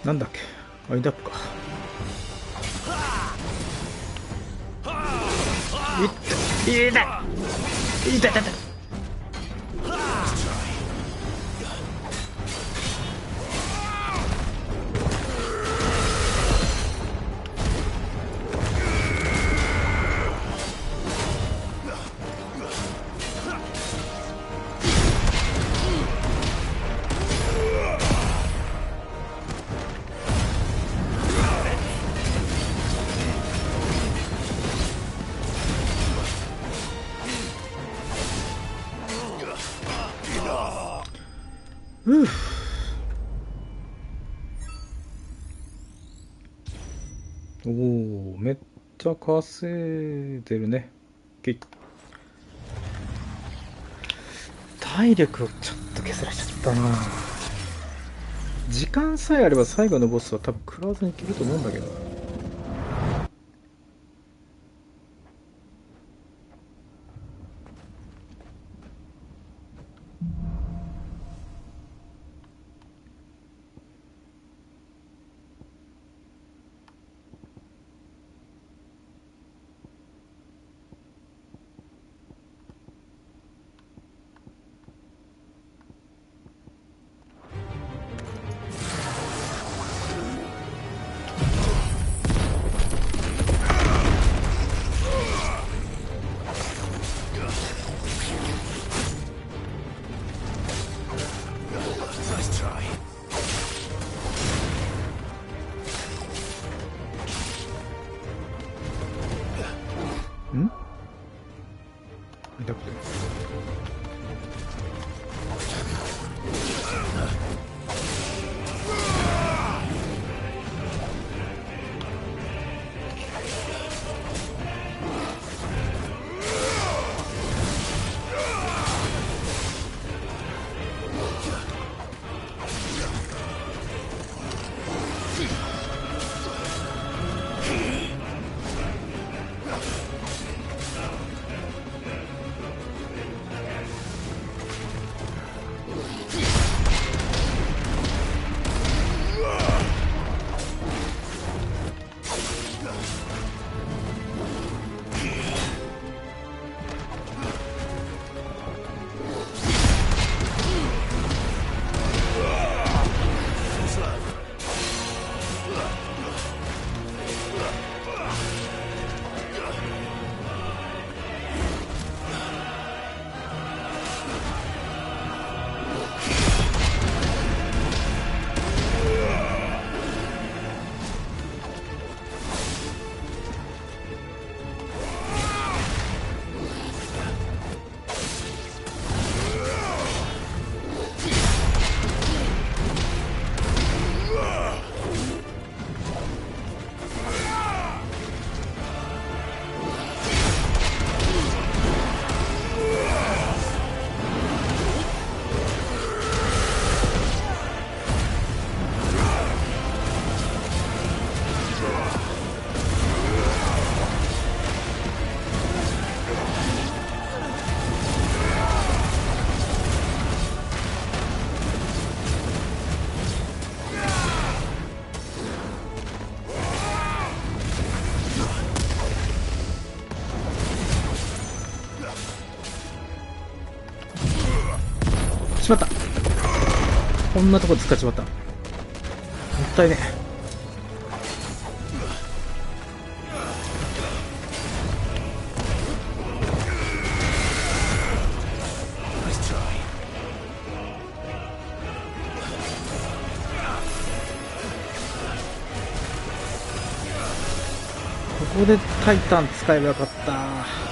なんだっけ、ワインドアップか。いたいたいた。おお、めっちゃ稼いでるね。体力をちょっと削られちゃったな。時間さえあれば最後のボスは多分食らわずにいけると思うんだけど。痛くて。しまった。こんなとこ使っちまった。もったいね。ここでタイタン使えばよかった。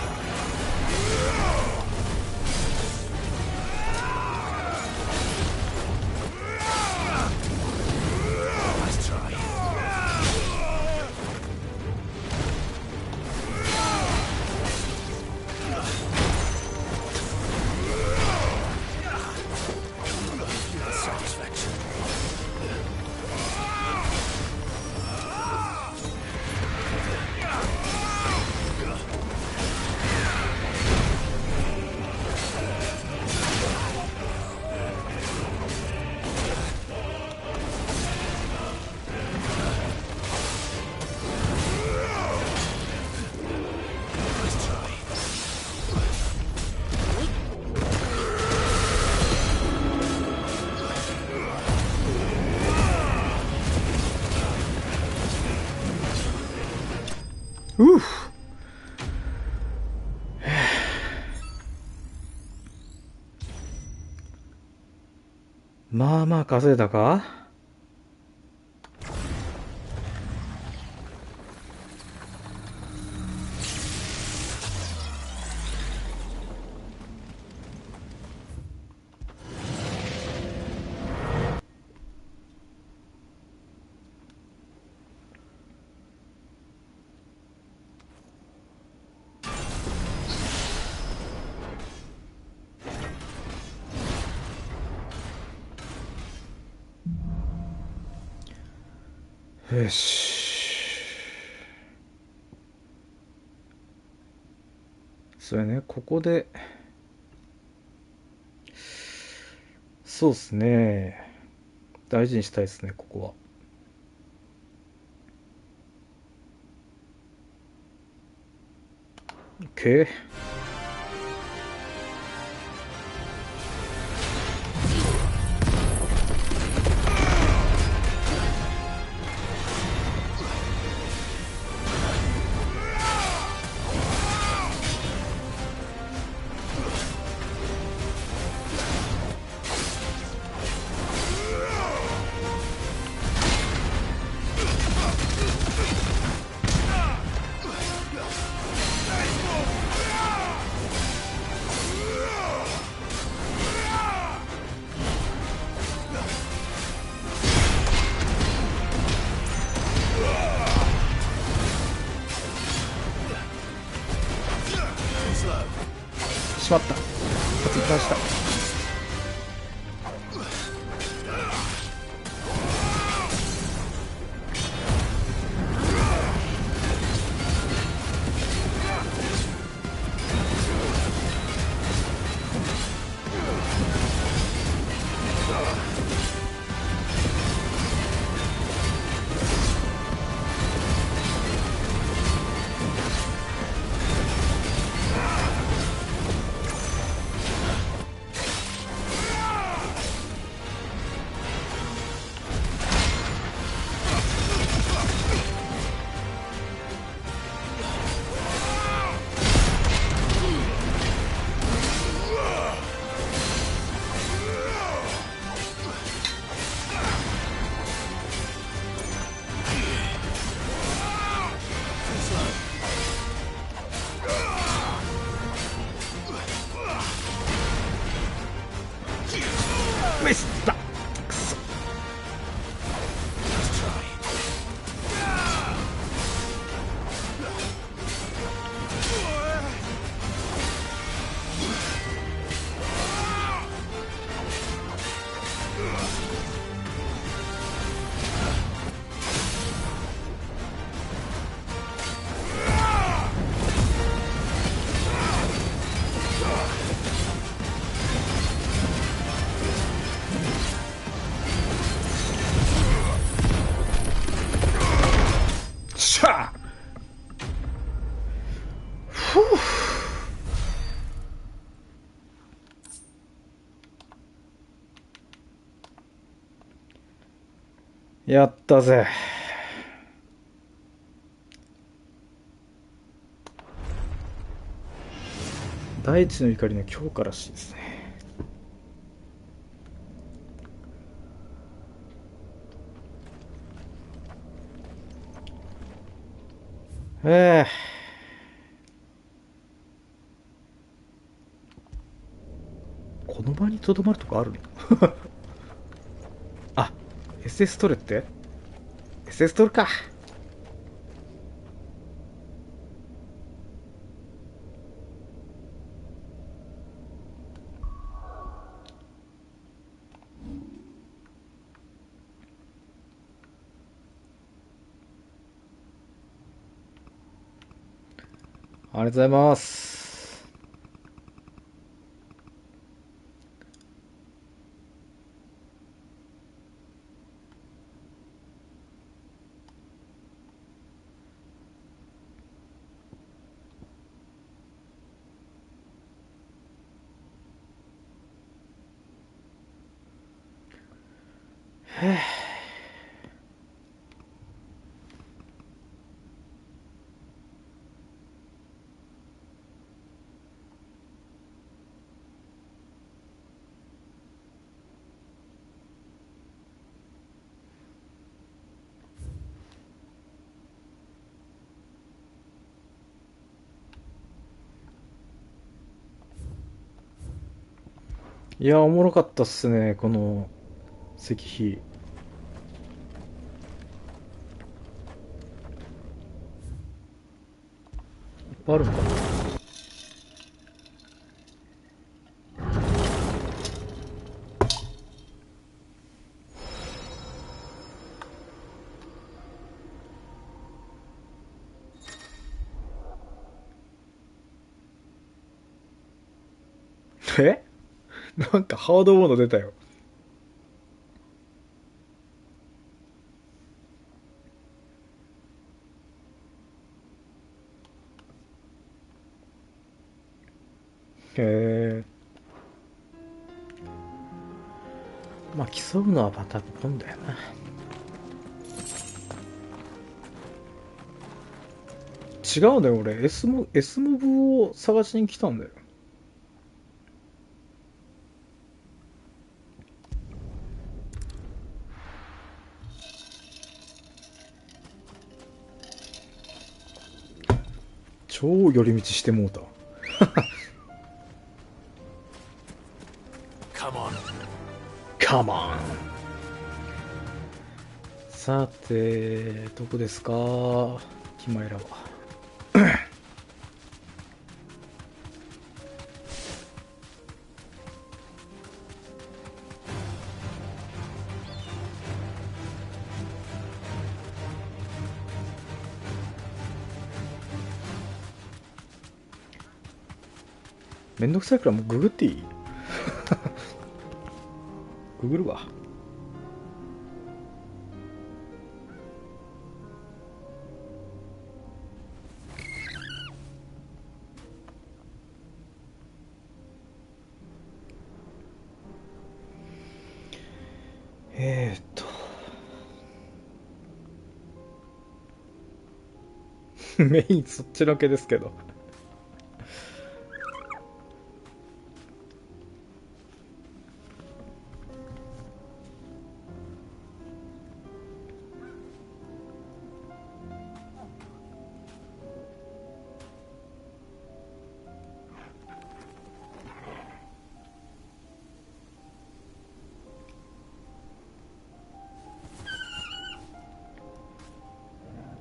まあまあ稼いだか。よし。それね、ここで、そうっすね。大事にしたいですね、ここは。OK。しまった。発動した。ミスった。くそ。しゃあ。ふう。やったぜ。大地の怒りの強化らしいですね。この場にとどまるとこあるのあ、SS 取れって ?SS 取るか。ありがとうございます。いや、おもろかったっすね、この石碑。いっぱいあるのかな。えなんかハードモード出たよ。へえ。まあ競うのはまた今度やな。違うね、俺 S モブを探しに来たんだよ。超寄り道してもうた。カモン。さて、どこですか、キマエラは。めんどくさいからもうググっていい？ググるわ。メインそっちのけですけど。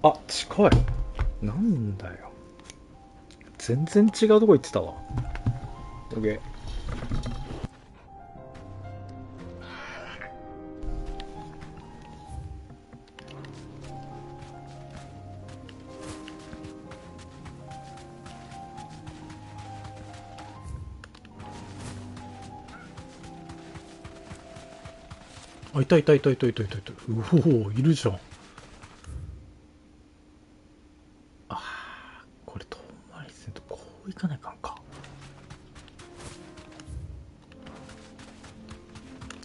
あ、近い。なんだよ。全然違うとこ行ってたわ。オッケー。あ、いたいたいたいたいたいたいた。うお、いるじゃん。行かないかんか。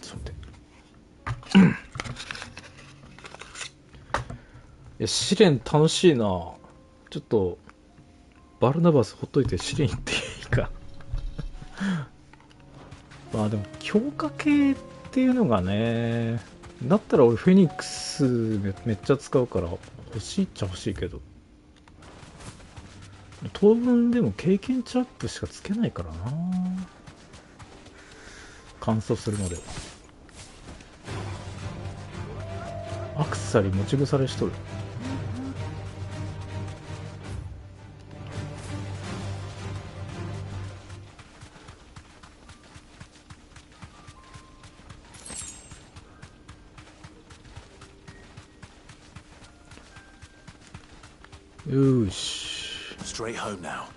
ちょっと待って。いや、試練楽しいな。ちょっとバルナバスほっといて試練行っていいか。まあでも強化系っていうのがね、だったら俺フェニックスめっちゃ使うから欲しいっちゃ欲しいけど、当分でも経験値アップしかつけないからな。乾燥するまでは。アクセサリー持ち腐れしとる。よーし。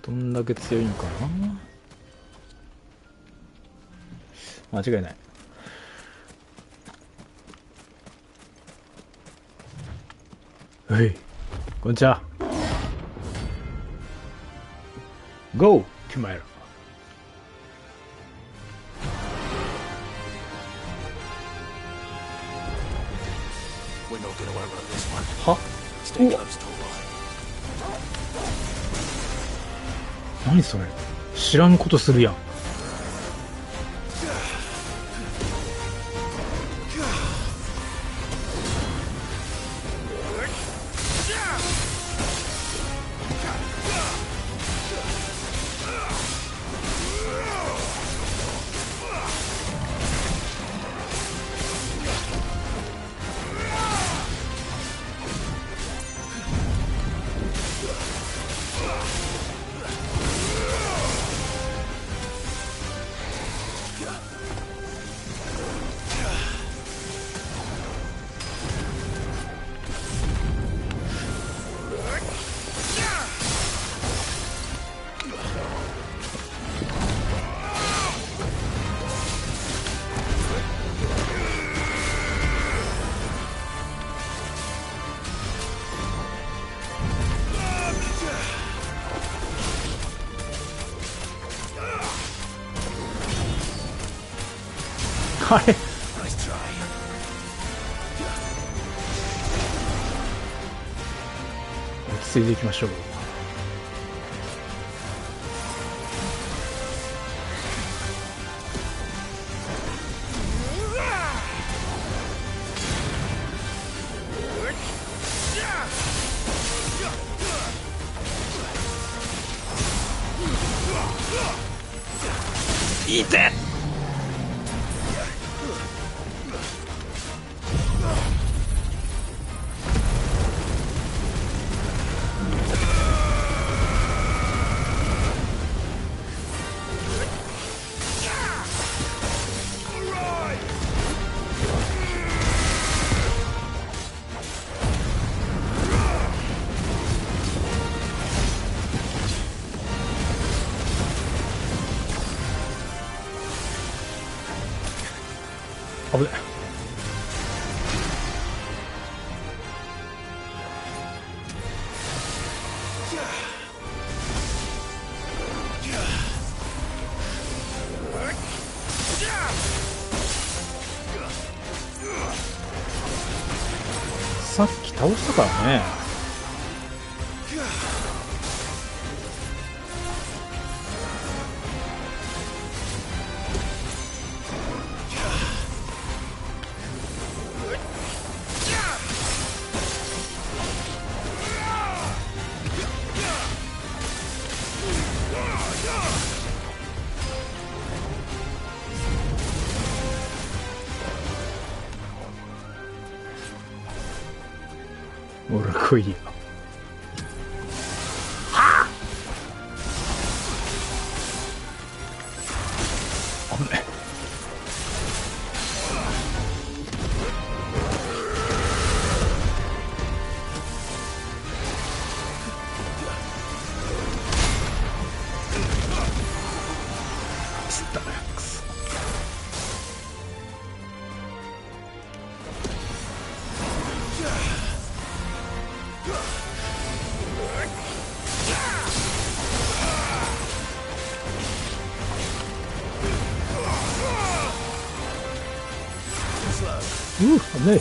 どんだけ強いんかな。間違いない。はい、こんにちは。ゴーキュマイラ。は？何それ、知らんことするやん。あれ、落ち着いていきましょう。いて。危ね。さっき倒したからね。俺来いよ。危ない。危ない。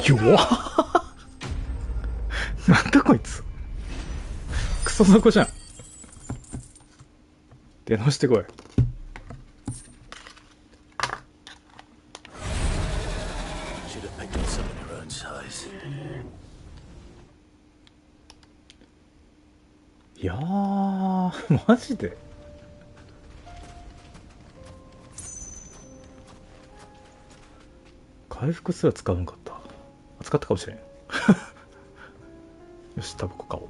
弱っなんだこいつ、クソ雑魚じゃん。出直してこい。いやーマジで回復すら使わんかった。使ったかもしれんよし、タバコ買おう。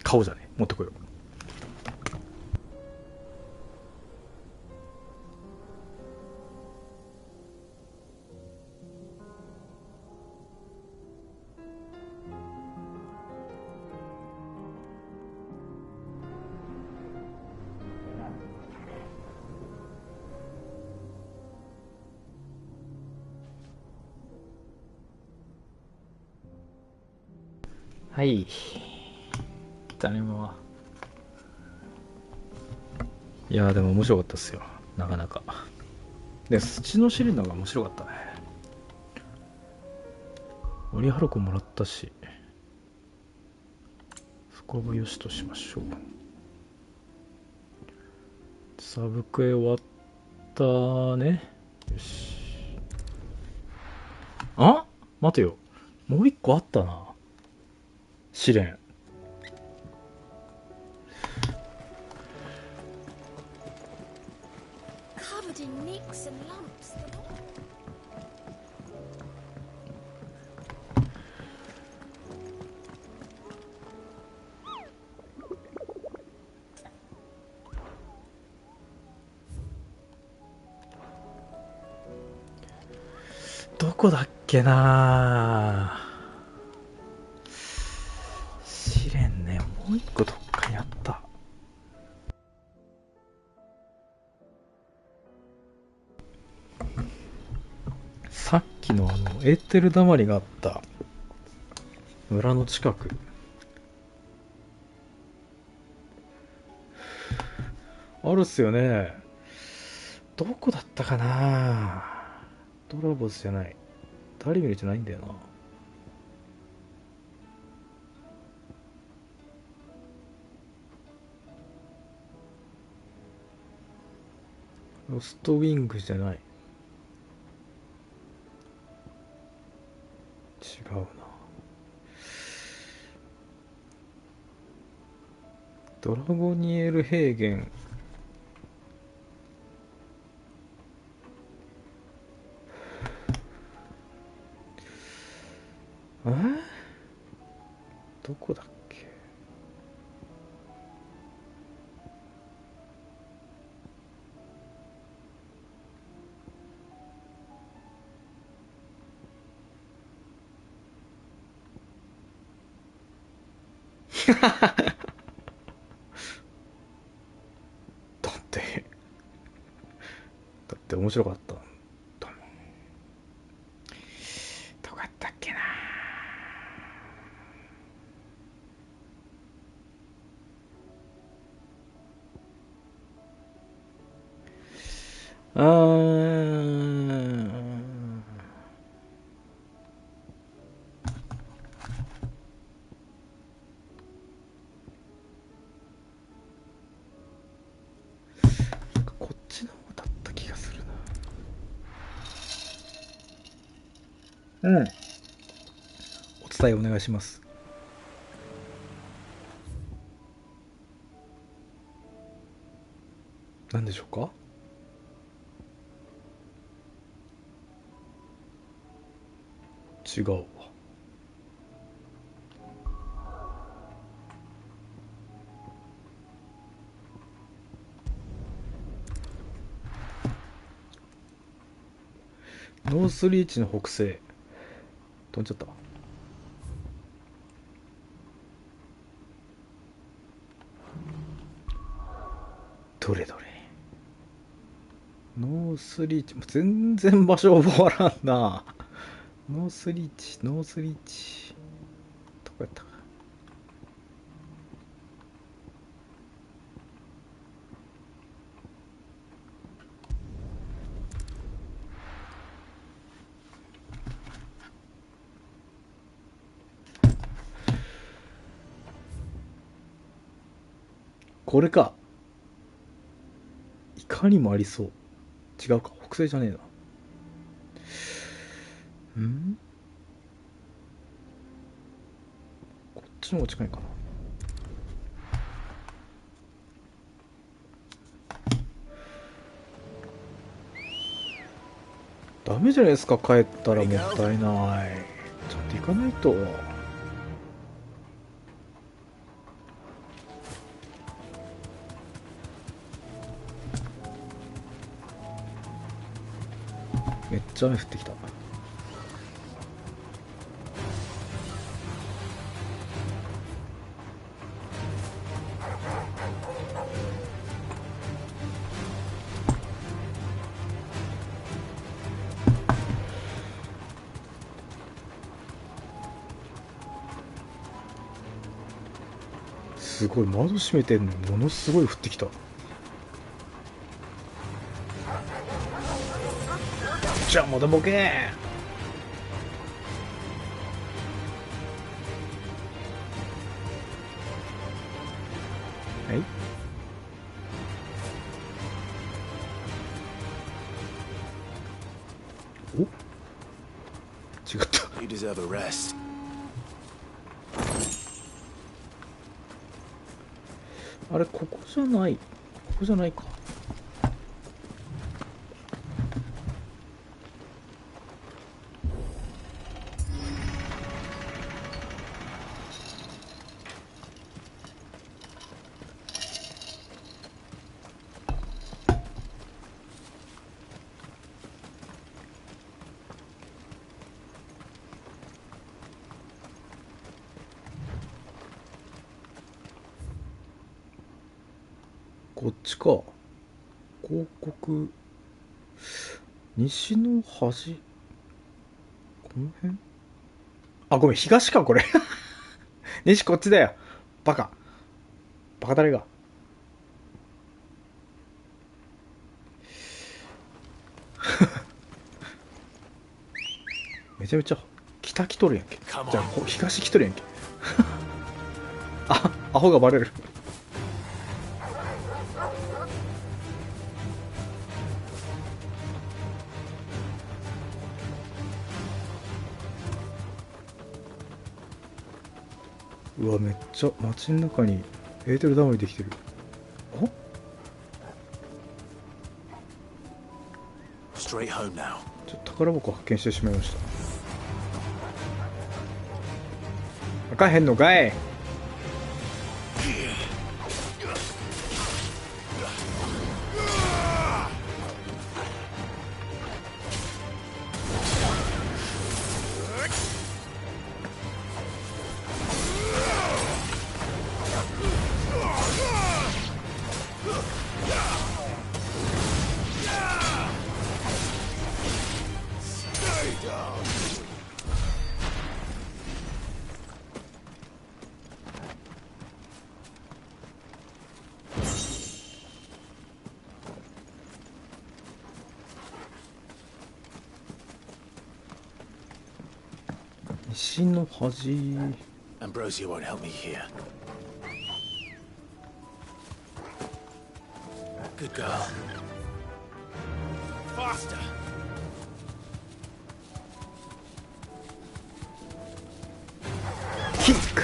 買おうじゃねえ、持ってこよう。はい。誰も。いやーでも面白かったっすよ。なかなか。で、土の尻のが面白かったね。オリハルコもらったし。そこはよしとしましょう。サブクエ終わったね。よし。あ、待てよ。もう一個あったな。試練。Covered in nicks and lumps. どこだっけな。試練ね、もう一個どっかにあった。さっきのエーテルだまりがあった村の近く。あるっすよね。どこだったかな。ドラボスじゃない。ダリミルじゃないんだよな。ロストウィングじゃない。違うな。ドラゴニエル平原。どこだっけ。だって面白かった。どこだったっけな。こっちの方だった気がするな。お伝えお願いします。何でしょうか。違うわ。ノースリーチの北西。飛んじゃった。どれどれ。ノースリーチ。全然場所覚わらんな。ノースリーチ、ノースリーチ。どこやったか。これか。いかにもありそう。違うか。北西じゃねえな。こっちの方が近いかな。ダメじゃないですか。帰ったらもったいない。ちょっと行かないと。めっちゃ雨降ってきた。すごい、窓閉めてんのにものすごい降ってきた。じゃあまだボケー。はい。You deserve a rest. あれ、ここじゃない。ここじゃないか。こっちか。広告。西の端。この辺。あ、ごめん、東か、これ。西こっちだよ。バカ。バカ誰が。めちゃめちゃ北来とるやんけ。じゃあ、東来とるやんけ。あ、アホがバレる。うわ、めっちゃ街の中にエーテルダムにできてる。あ、Straight home now. ちょっと宝箱発見してしまいました。開かへんのかい。西の端。Ambrosia won't help me here. Good girl. Faster. キック。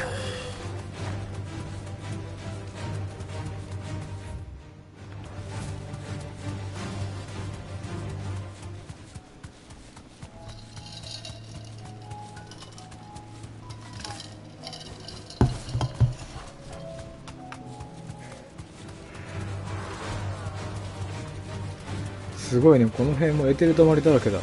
すごいね、この辺もエーテル溜まりだらけだ。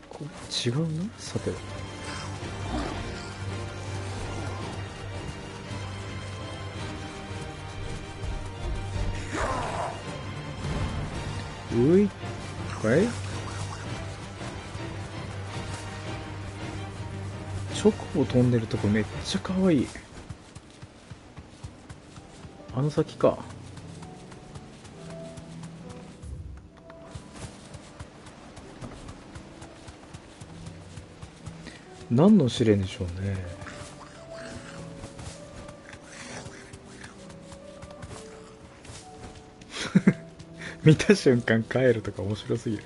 これ違うな、さて。ういこれチョコを飛んでるとこめっちゃ可愛い。あの先か。何の試練でしょうね。見た瞬間帰るとか面白すぎる。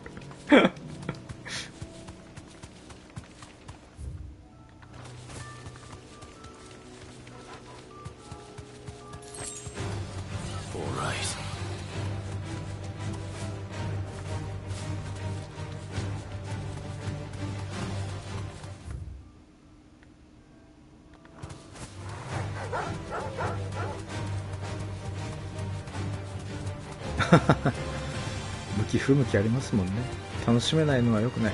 向き不向きありますもんね。楽しめないのは良くない。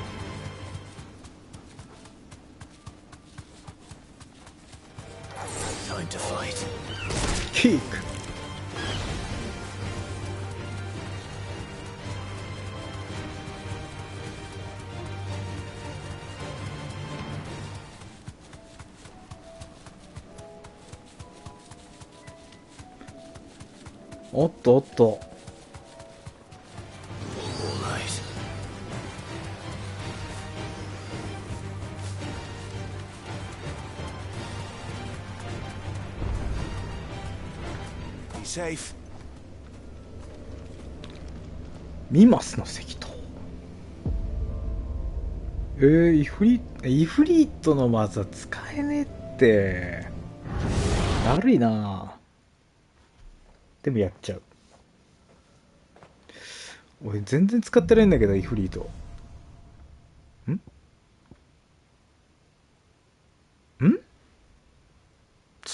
キック。おっとおっと。safe. ミマスの石塔。イフリートの技使えねえって。悪いな。でもやっちゃう。俺全然使ってないんだけど、イフリート。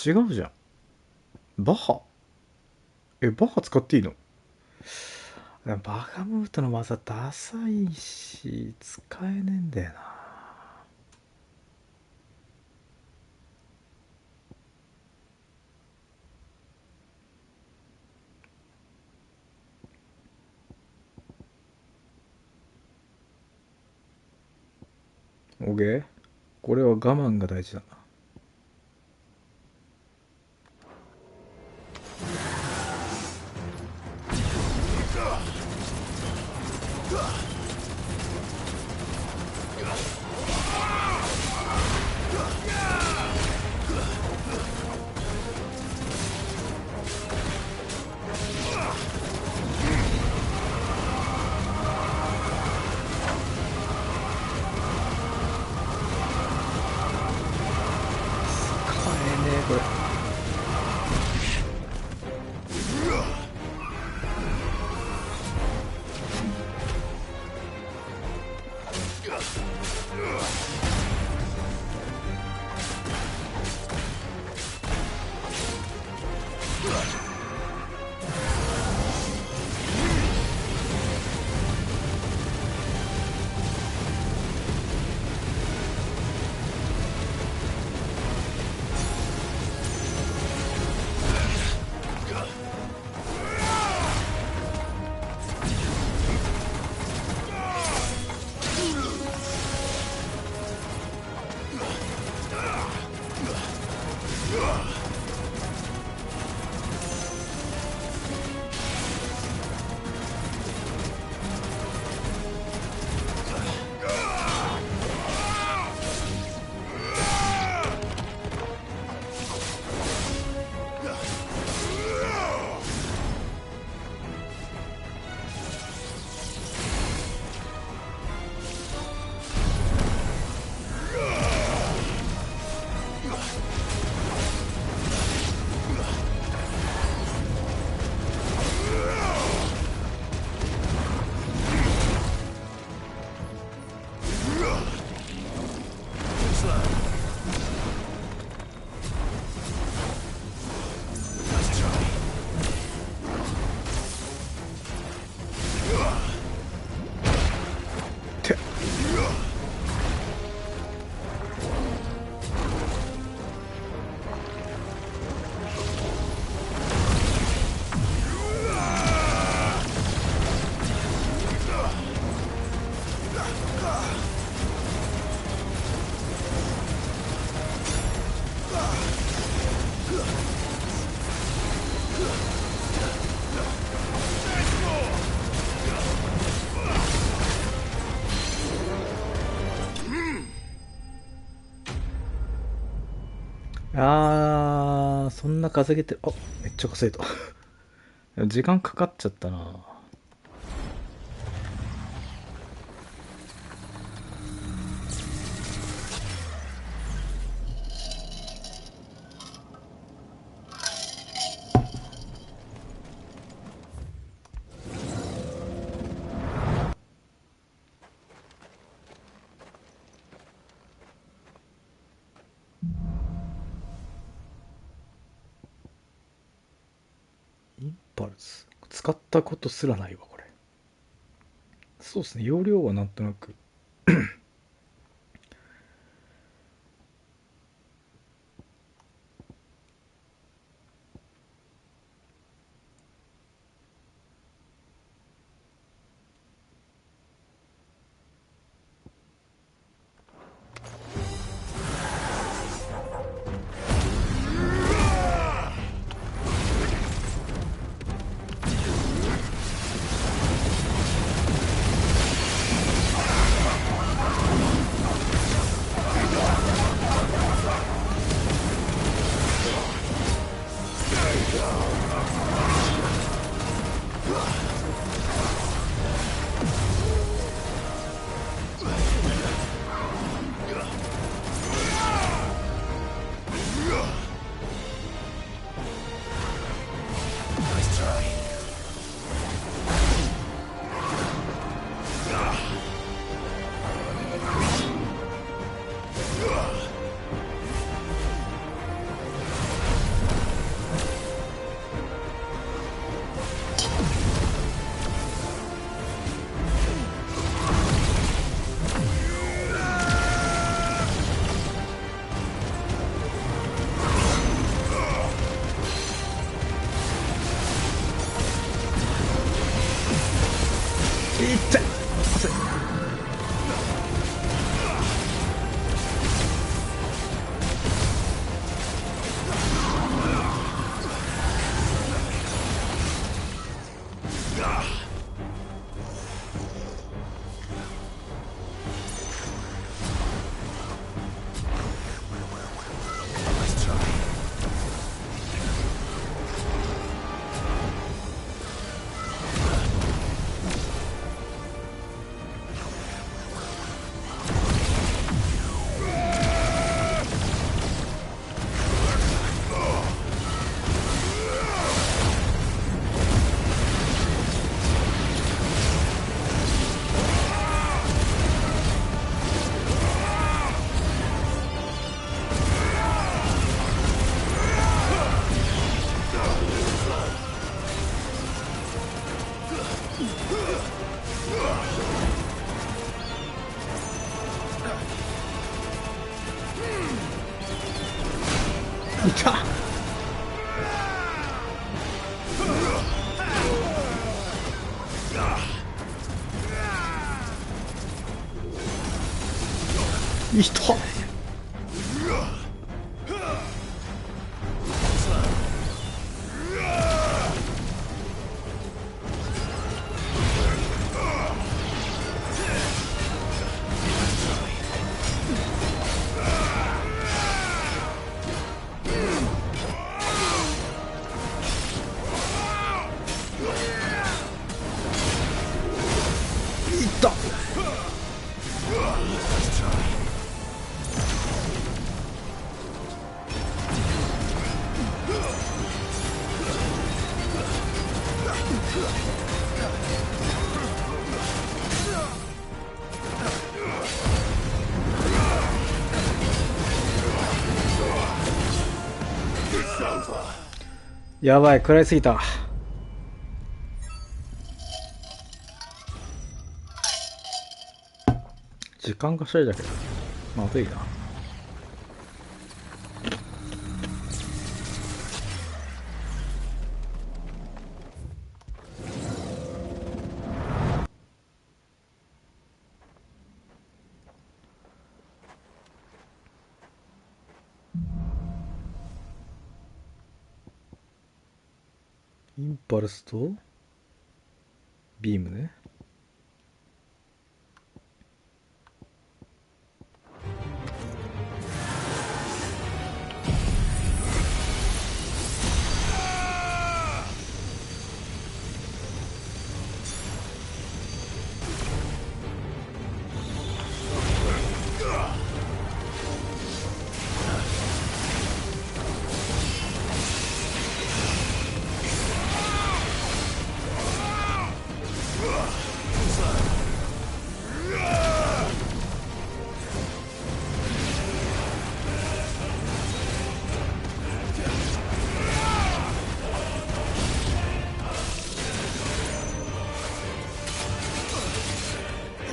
違うじゃん。バハバハ使っていいの？バガムートの技ダサいし、使えねえんだよな。オーケー？これは我慢が大事だな。これそんな稼げてる。あ、めっちゃ稼いだ。時間かかっちゃったな。インパルス使ったことすらないわこれ。そうですね、容量はなんとなくっいた。やばい、食らいすぎた。時間がしゃいだけどまずいな。インパルスとビームね。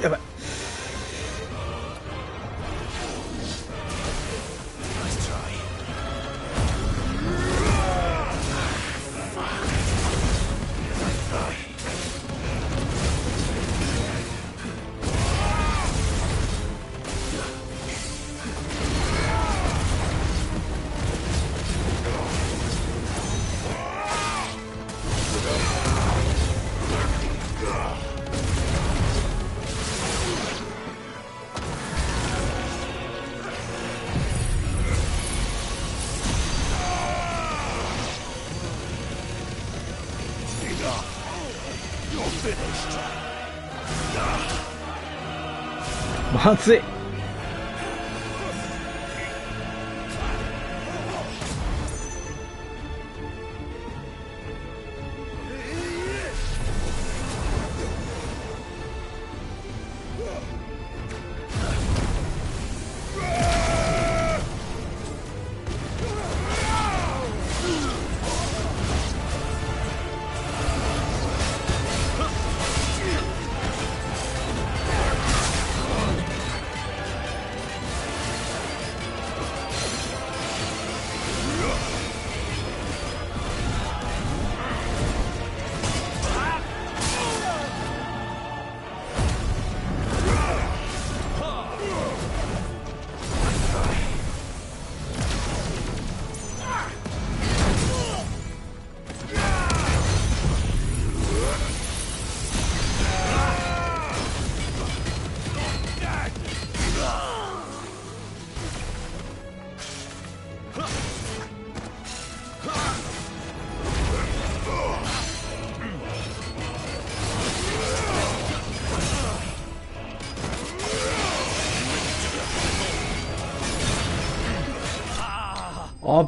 やばい。まずい。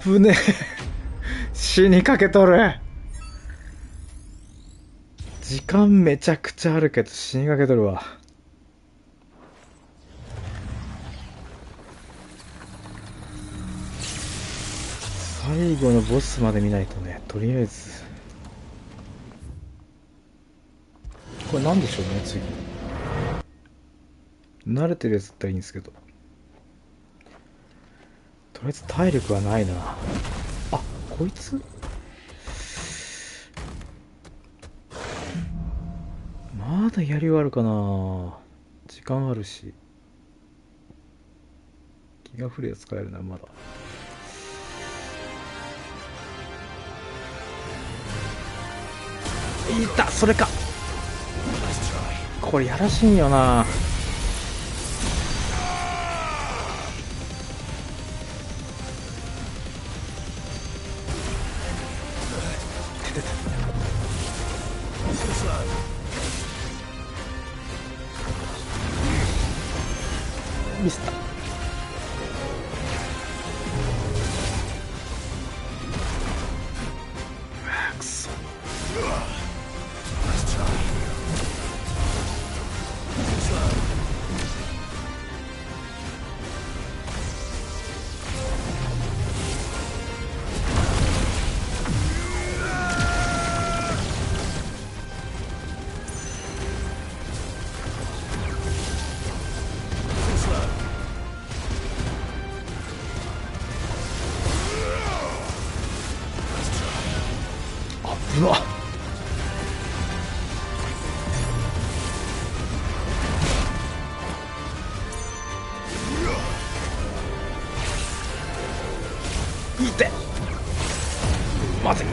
危ねえ。死にかけとる。時間めちゃくちゃあるけど死にかけとるわ。最後のボスまで見ないとね。とりあえずこれなんでしょうね。次慣れてるやつだったらいいんですけど、とりあえず体力はないな。あ、こいつまだやりはあるかな。時間あるし気が降るやつ使えるな。まだいた。それか。これやらしいんよな。ミスった。くそ。うわっ、いて。まずい。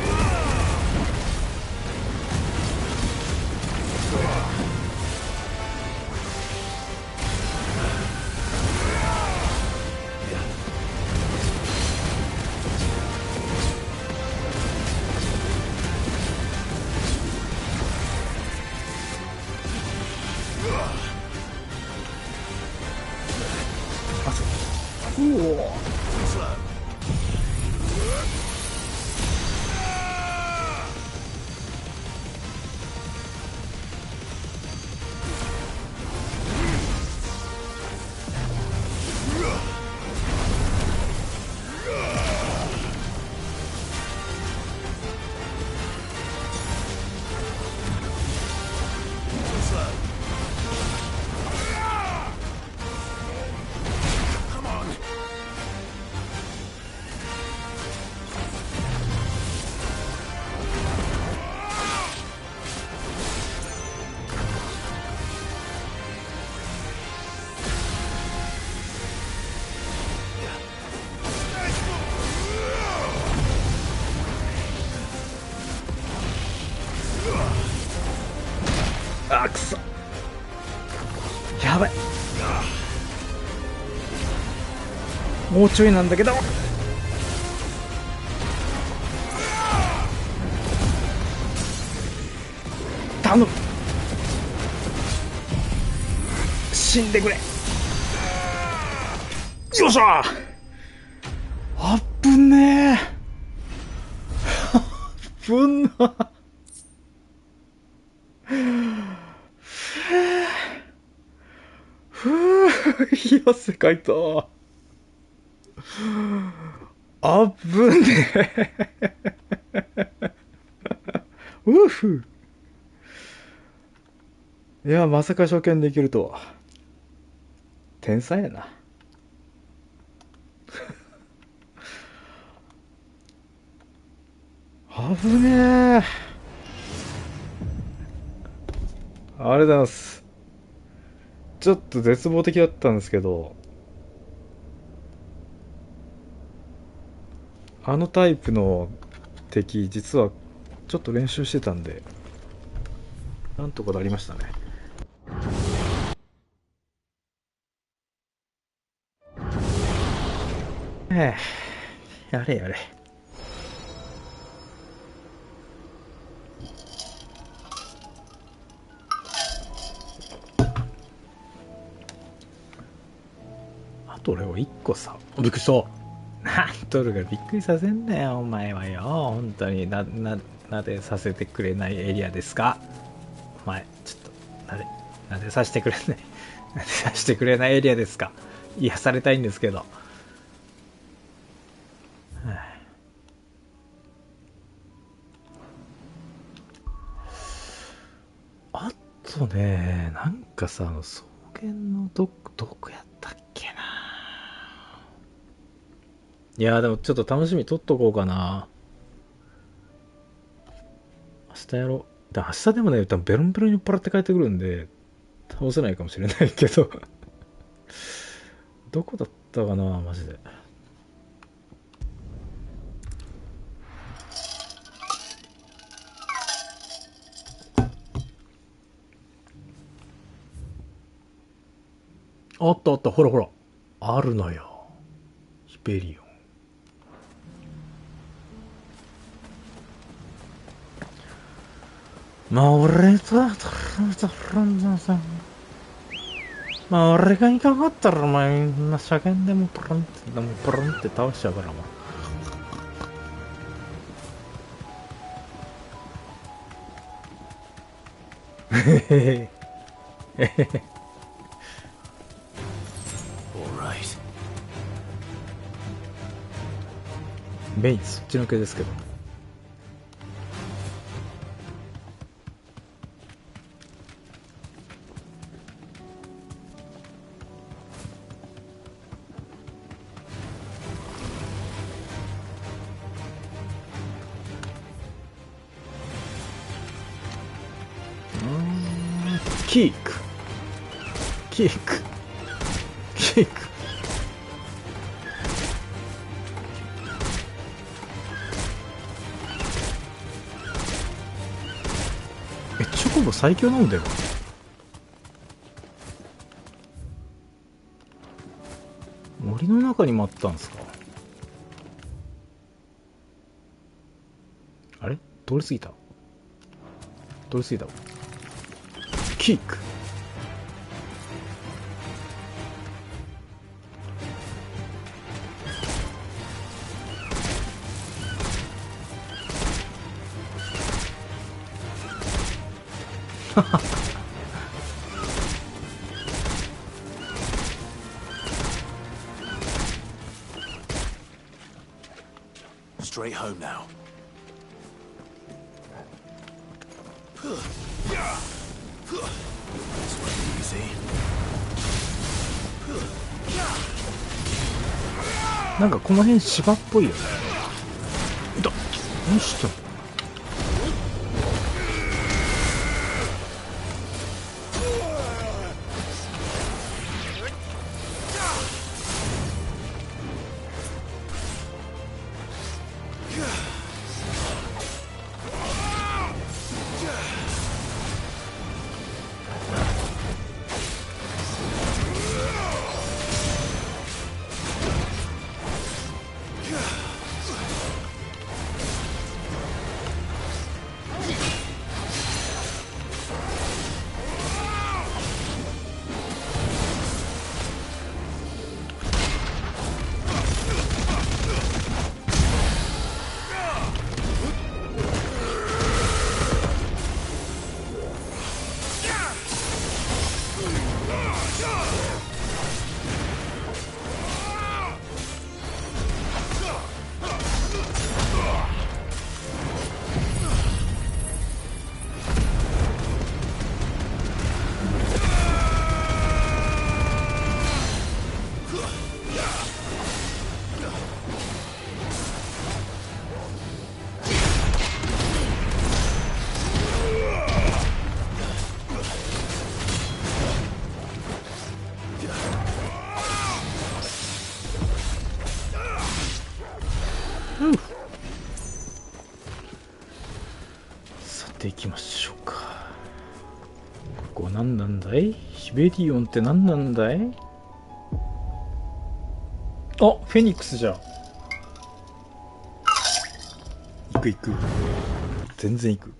あ、くそ。やばい。もうちょいなんだけど。頼む。死んでくれ。よっしゃ。あっぶねえ。あっぶんな。冷や汗かいた。あっぶねえ。うふ。いや、まさか初見できるとは。天才やな。危ねえ。ありがとうございます。ちょっと絶望的だったんですけど、あのタイプの敵、実はちょっと練習してたんで、なんとかなりましたね。やれやれ。あと俺は1個さ、びっくりした。なんとるがびっくりさせんなよ、お前はよ。本当になでさせてくれないエリアですか。お前、ちょっと、なでさせてくれない、なでさせてくれないエリアですか。癒されたいんですけど。はあ、あとね、なんかさ、草原のどこやったっけな。いやーでもちょっと楽しみ取っとこうかな。明日やろう。明日でもね、多分ベロンベロンに酔っ払って帰ってくるんで、倒せないかもしれないけど。どこだったかな、マジで。あったあった、ほらほら。あるのよ。ヒペリオン。まあ俺とまあ俺がいかかったらお前みんな車検でもプルンって倒しちゃうからもう。へへへへへへ。メインそっちのけですけど。キックキックキック。チョコボ最強なんだよ。森の中にもあったんですか。あれ通り過ぎたキック。Straight home now. This won't be easy. なんかこの辺芝っぽいよね。何してんの。さて行きましょうか。ここ何なんだい。ヒベリオンって何なんだい。あ、フェニックスじゃん。行く全然行く。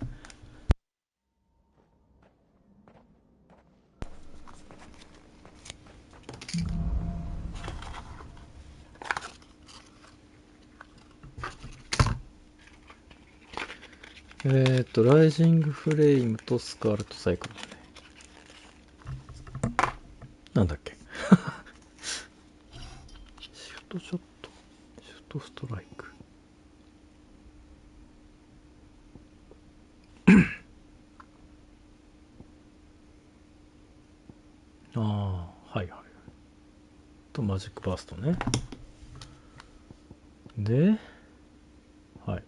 ライジングフレイムとスカーレットサイクルだね。なんだっけシフトショット、シフトストライク。ああ、はいはい。と、マジックバーストね。で、はい。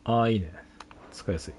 ああ、いいね。使いやすい。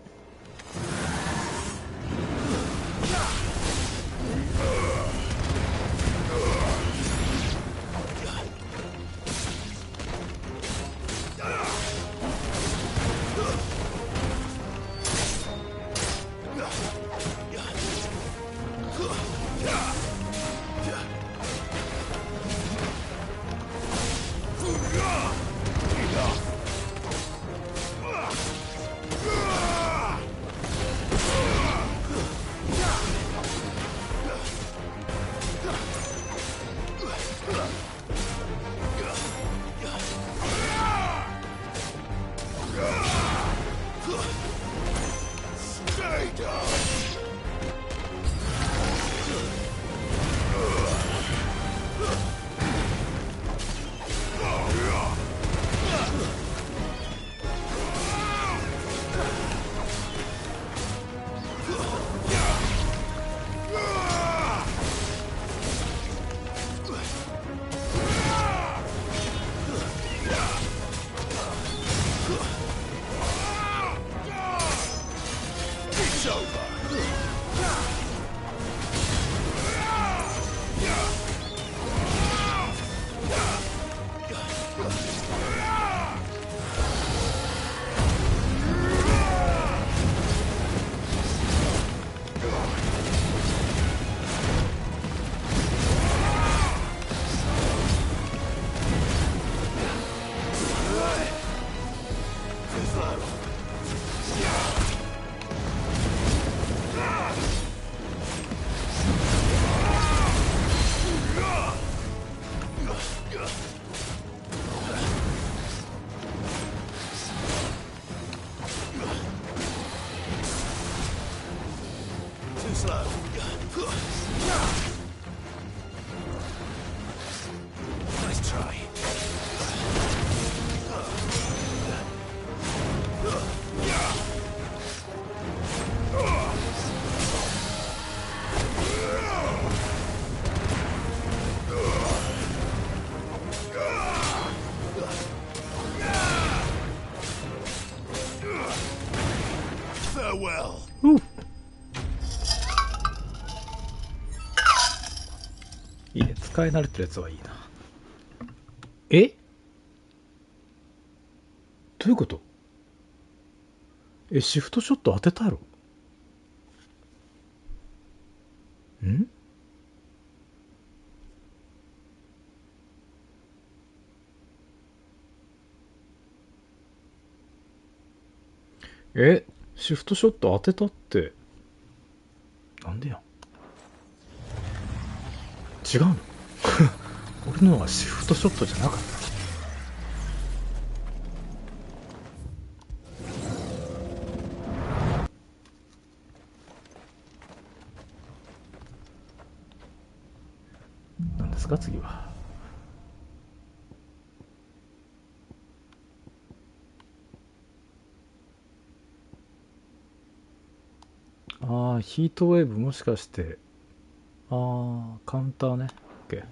いいね。使い慣れてるやつはいいな。え？どういうこと？シフトショット当てたやろ？ん？シフトショット当てたって。なんでやん。違うの俺のはシフトショットじゃなかった。何ですか次は。ああ、ヒートウェーブもしかして、ああ、カウンターね。OK。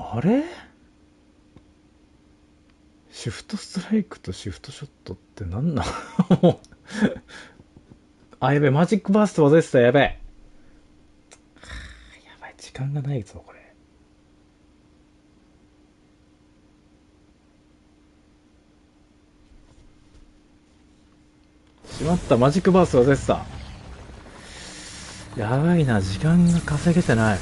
あれシフトストライクとシフトショットってなんなのあ、やべえ、マジックバースト忘れてた、やべえ。やばい、時間がないぞ、これ。しまった、マジックバースト忘れてた。やばいな、時間が稼げてない。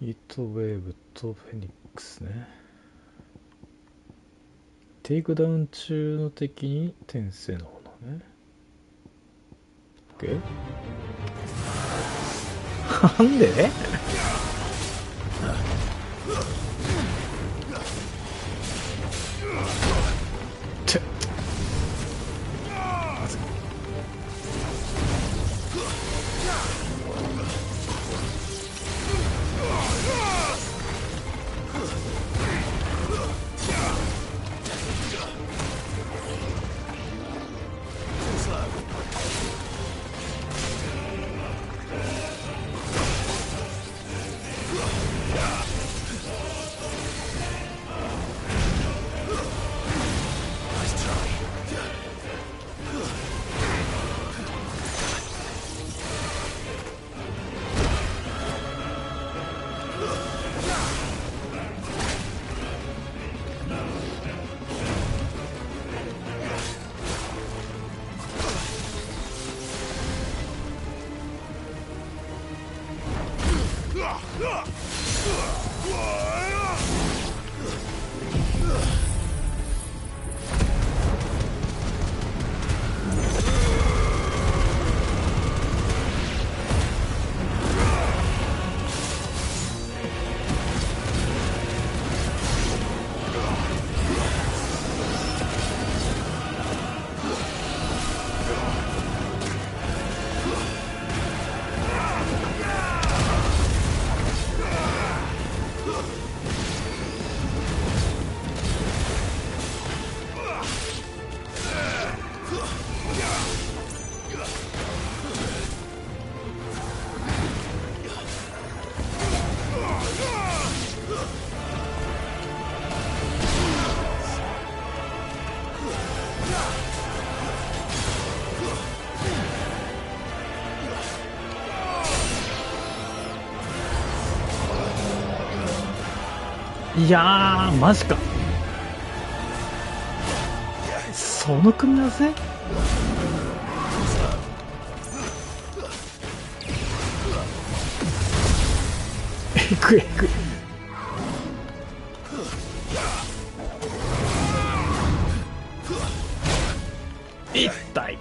イートウェーブとフェニックスね。テイクダウン中の敵に転生の炎ね。OK？ なんでちょまずい。いやー、マジか。その組み合わせ？えぐえぐ。痛い。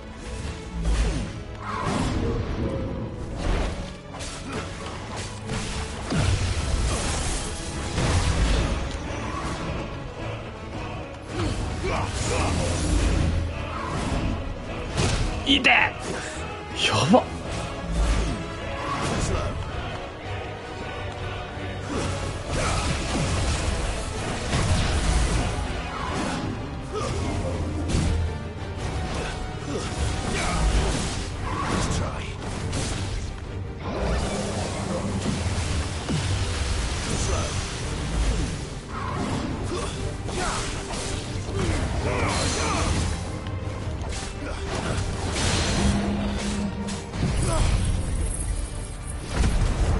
いて！やばっ。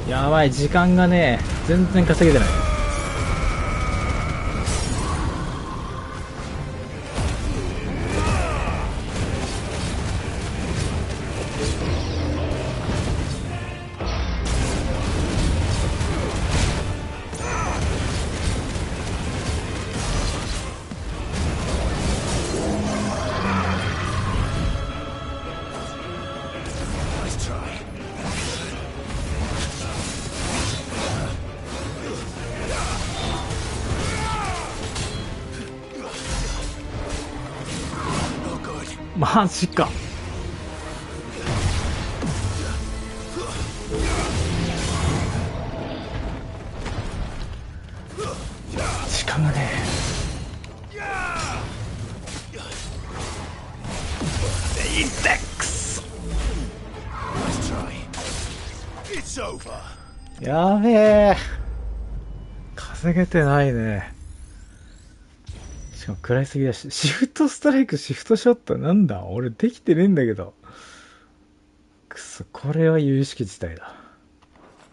やばい、時間がね、全然稼げてない。マジか。かむね。インデックス。やべえ、稼げてないね。しかも食らいすぎだし。シフトストライク、シフトショット、なんだ俺できてねえんだけど。くそ、これは有意識事態だ。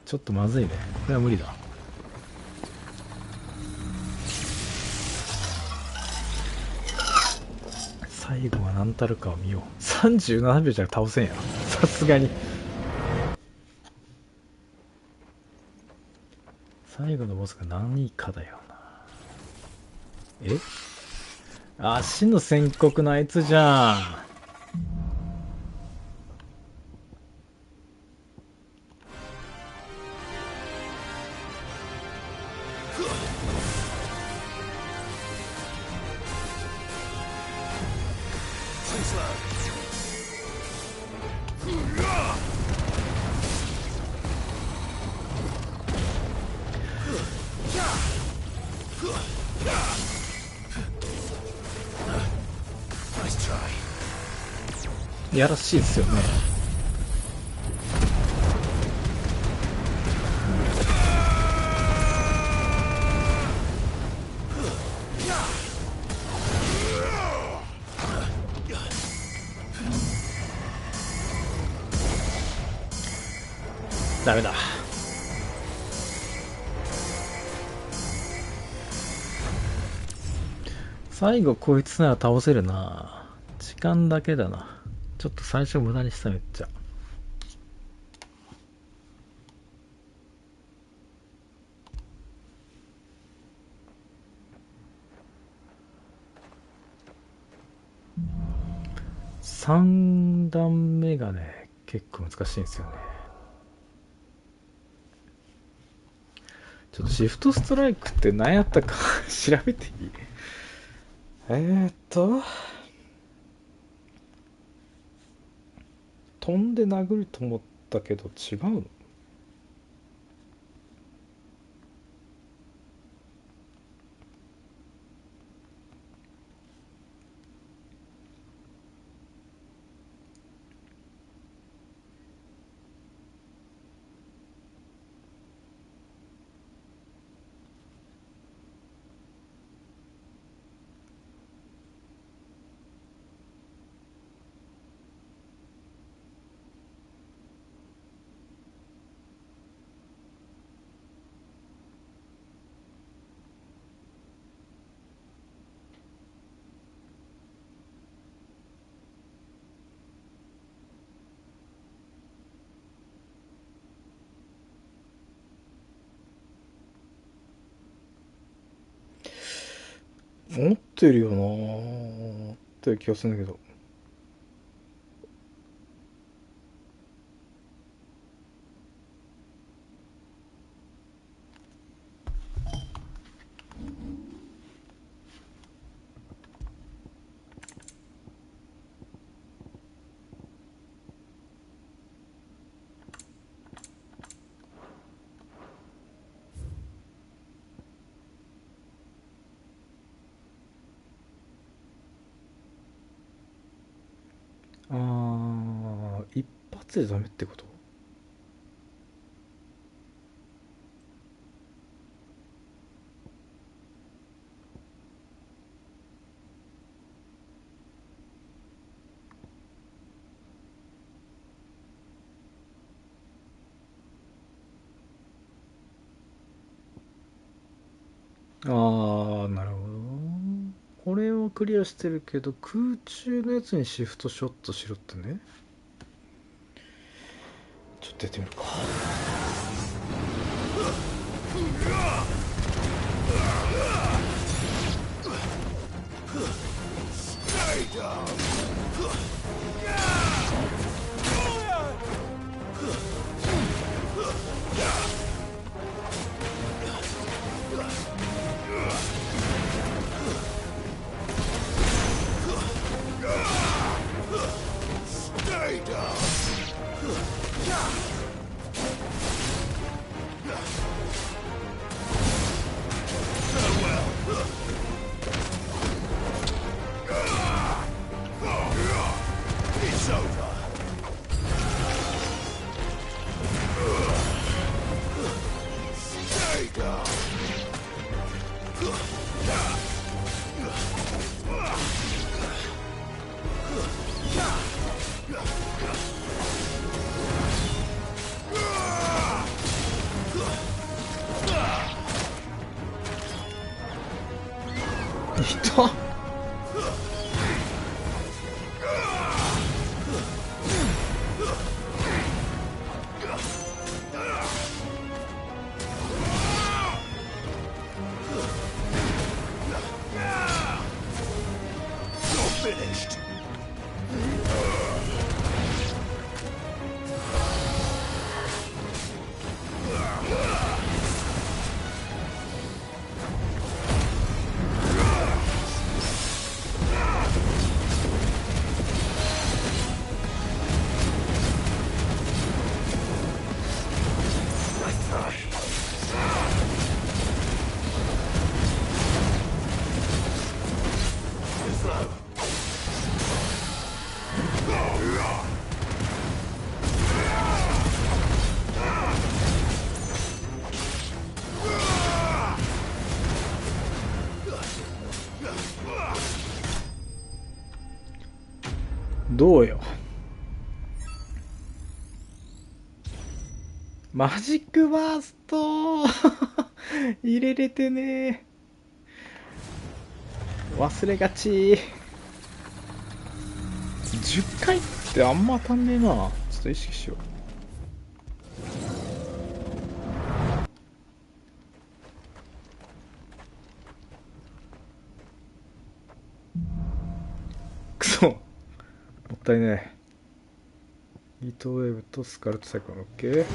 ちょっとまずいね。これは無理だ。最後は何たるかを見よう。37秒じゃ倒せんやろ、さすがに。最後のボスが何位かだよな。え、足の宣告のあいつじゃん。いやらしいですよね。ダメだ。最後こいつなら倒せるな。時間だけだな。ちょっと最初無駄にした。めっちゃ3段目がね結構難しいんですよね。ちょっとシフトストライクって何やったか調べていい？飛んで殴ると思ったけど違うの？持ってるよなーって気がするんだけど。一発でダメってこと？なるほど。これをクリアしてるけど空中のやつにシフトショットしろってね。ちょっとやってみるか。いた。どうよ。マジックバースト入れれてねー。忘れがち。10回ってあんま当たんねえな。ちょっと意識しよう。くそ、もったいねえ。イートウェーブとスカルトサイクル、オッケー。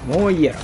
もういいやろ。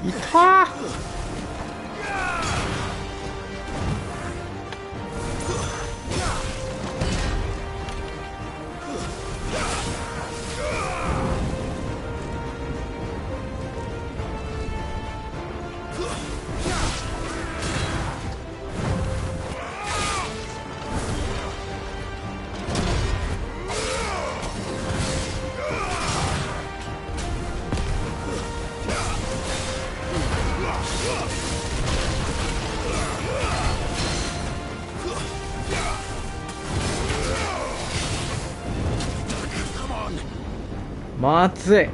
いたー。まずい。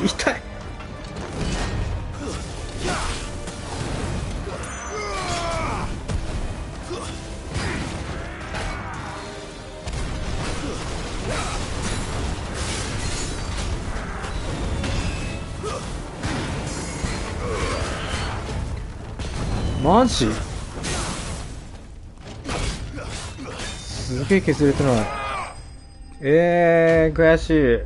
痛い。マジ？すげえ削れてない。悔しい。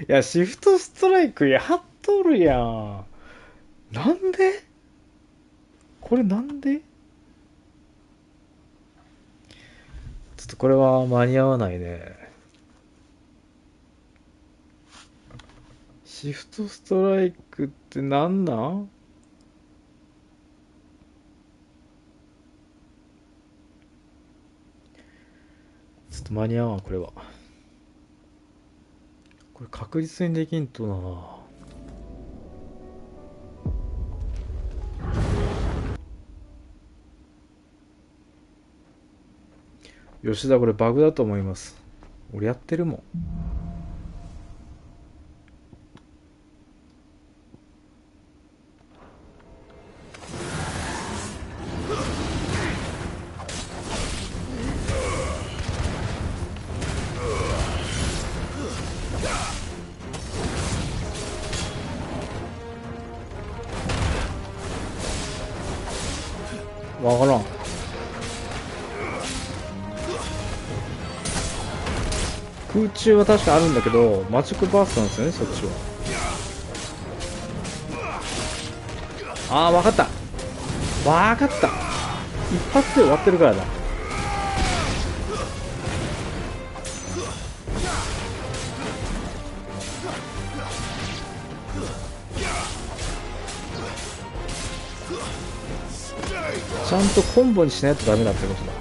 いや、シフトストライクやっとるやん。なんで？これなんで？ちょっとこれは間に合わないね。シフトストライクってなんなん？ちょっと間に合わん、これは。これ確実にできんとな。吉田、これバグだと思います。俺やってるもん。わからん。空中は確かあるんだけど、マジックバーストなんですよね、そっちは。ああ、わかった。わかった。一発で終わってるからだ。ちゃんとコンボにしないとダメだってことだ。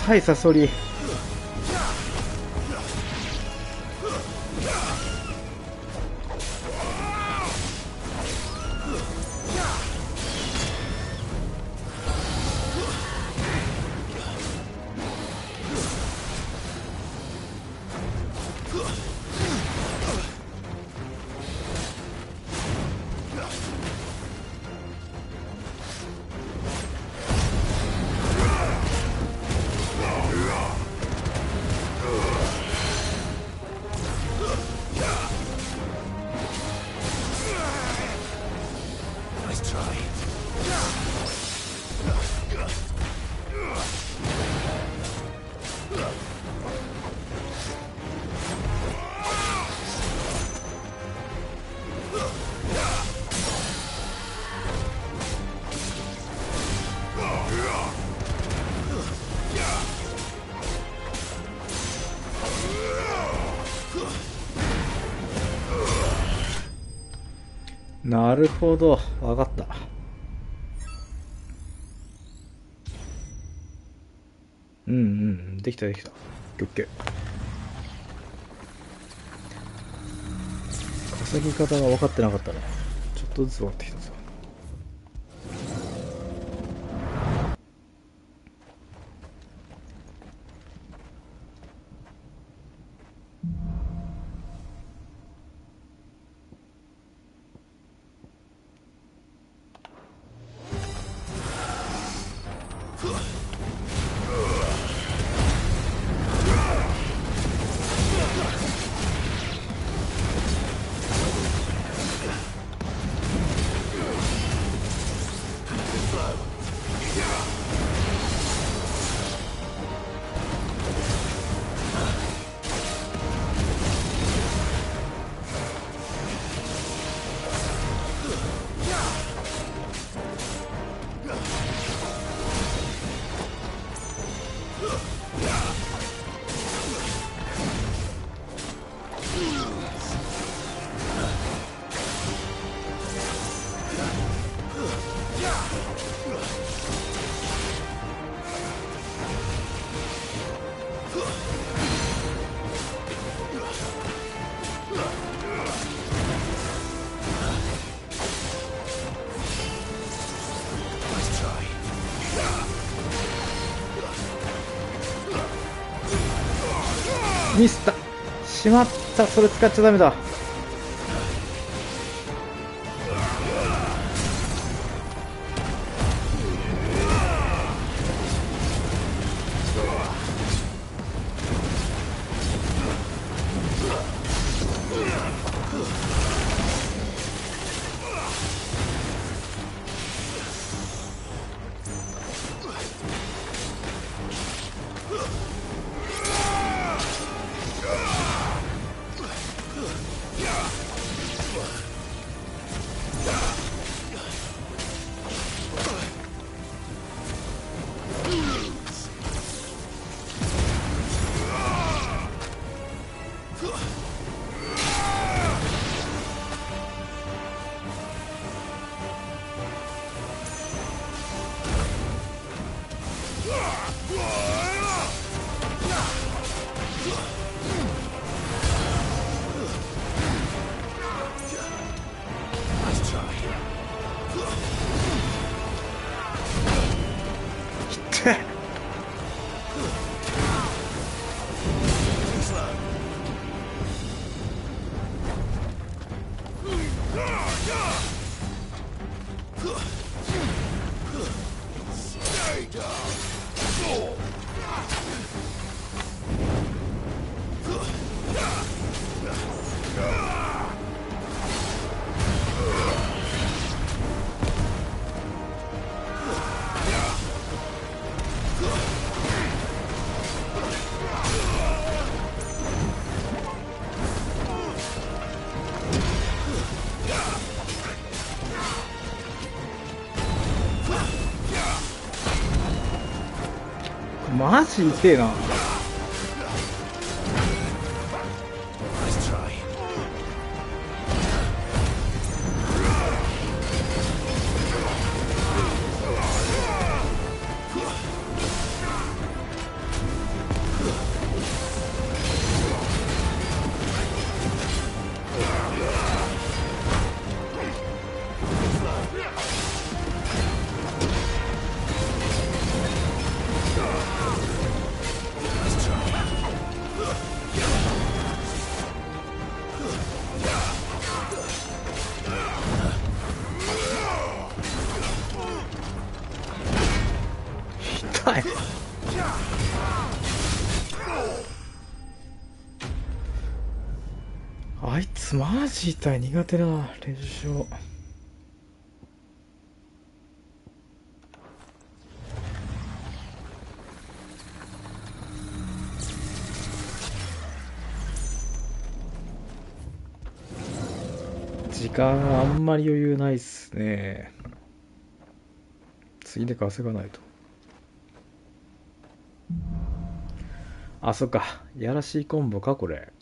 痛いサソリ。なるほど、わかった。うんうん、できたできた。オッケー。稼ぎ方が分かってなかったね。ちょっとずつ分かってきたぞ。ミスった。しまった。それ使っちゃダメだ。マジ痛えな。あいつマジ痛い。苦手だな練習を。時間あんまり余裕ないっすね。次で稼がないと。あ、そっか。やらしいコンボかこれ。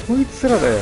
こいつらだよ。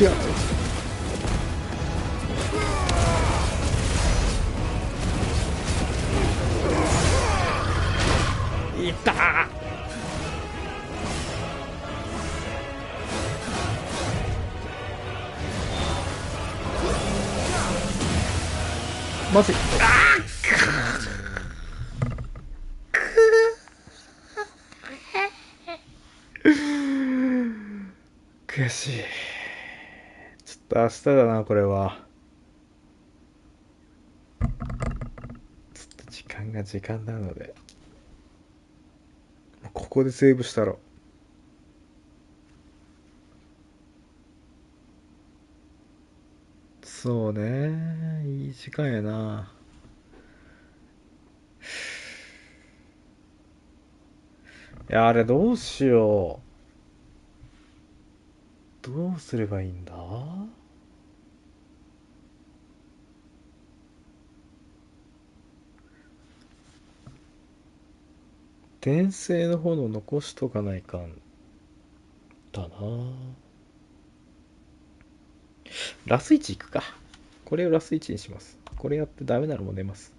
違う。いったー。まずい。悔しい。ちょっと明日だな、これは。ちょっと時間なので、ここでセーブしたろ。そうね、いい時間やな。いや、あれどうしよう。どうすればいいんだ。転生の炎残しとかないかんだな。ラス1いくか。これをラス1にします。これやってダメならもう寝ます。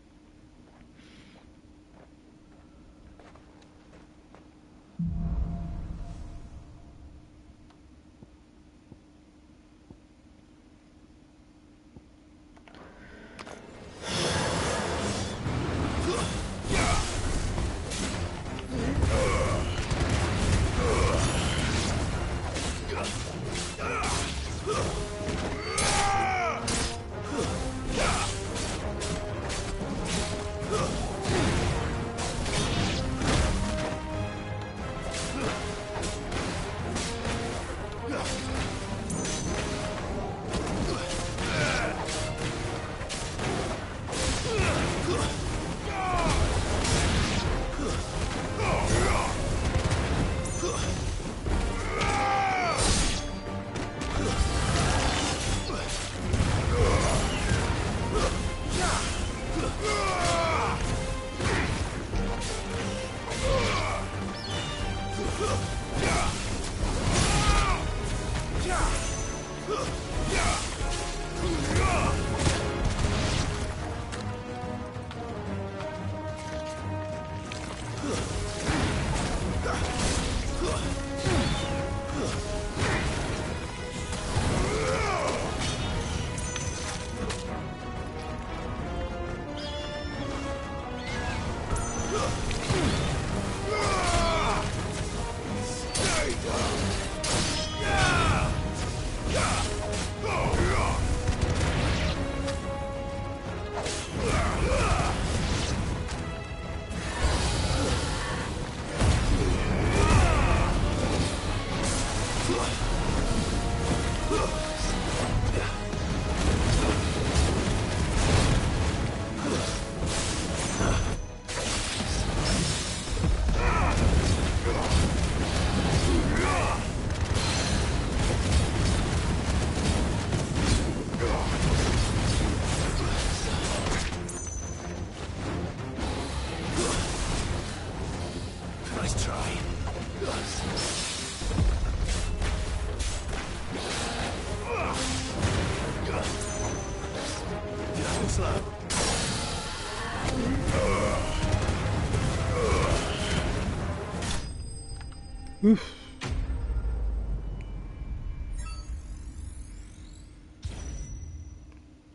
うっ。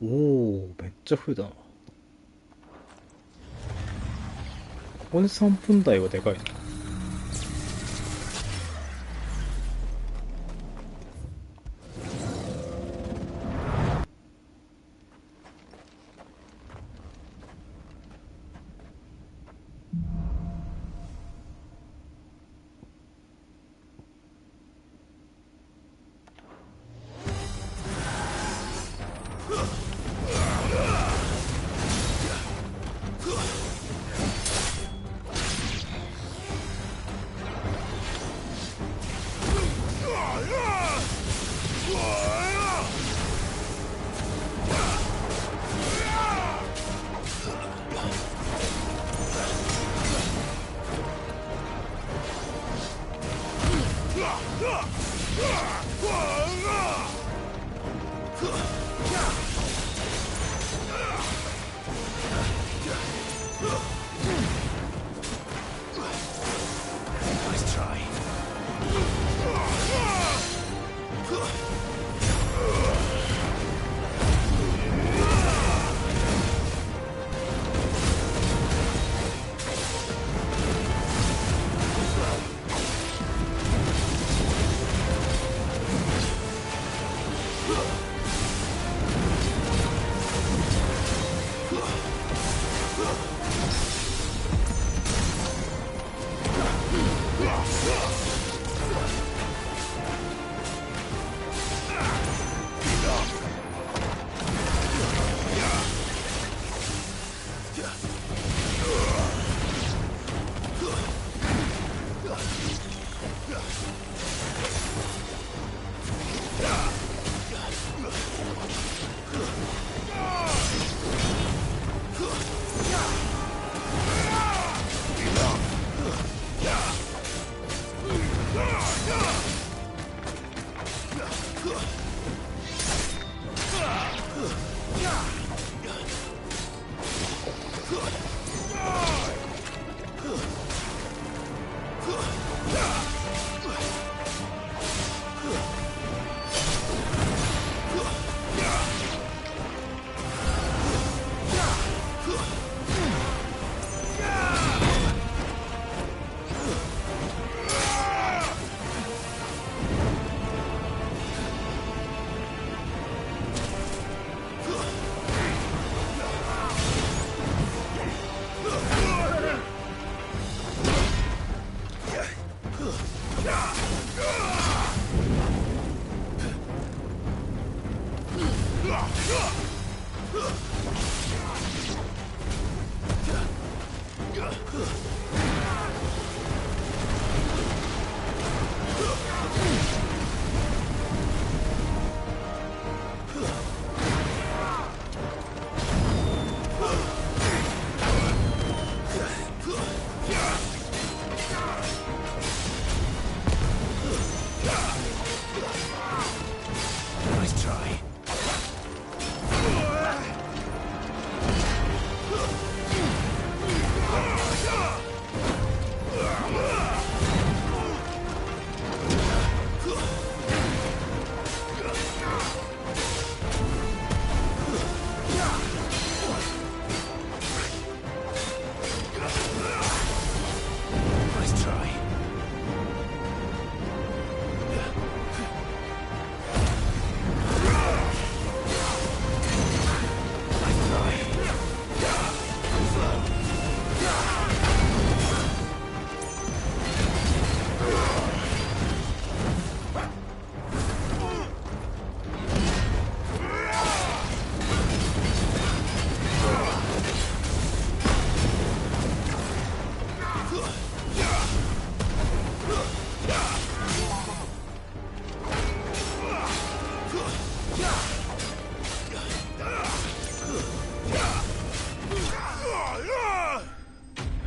おお。お、めっちゃ増えたな。ここで3分台はでかいな。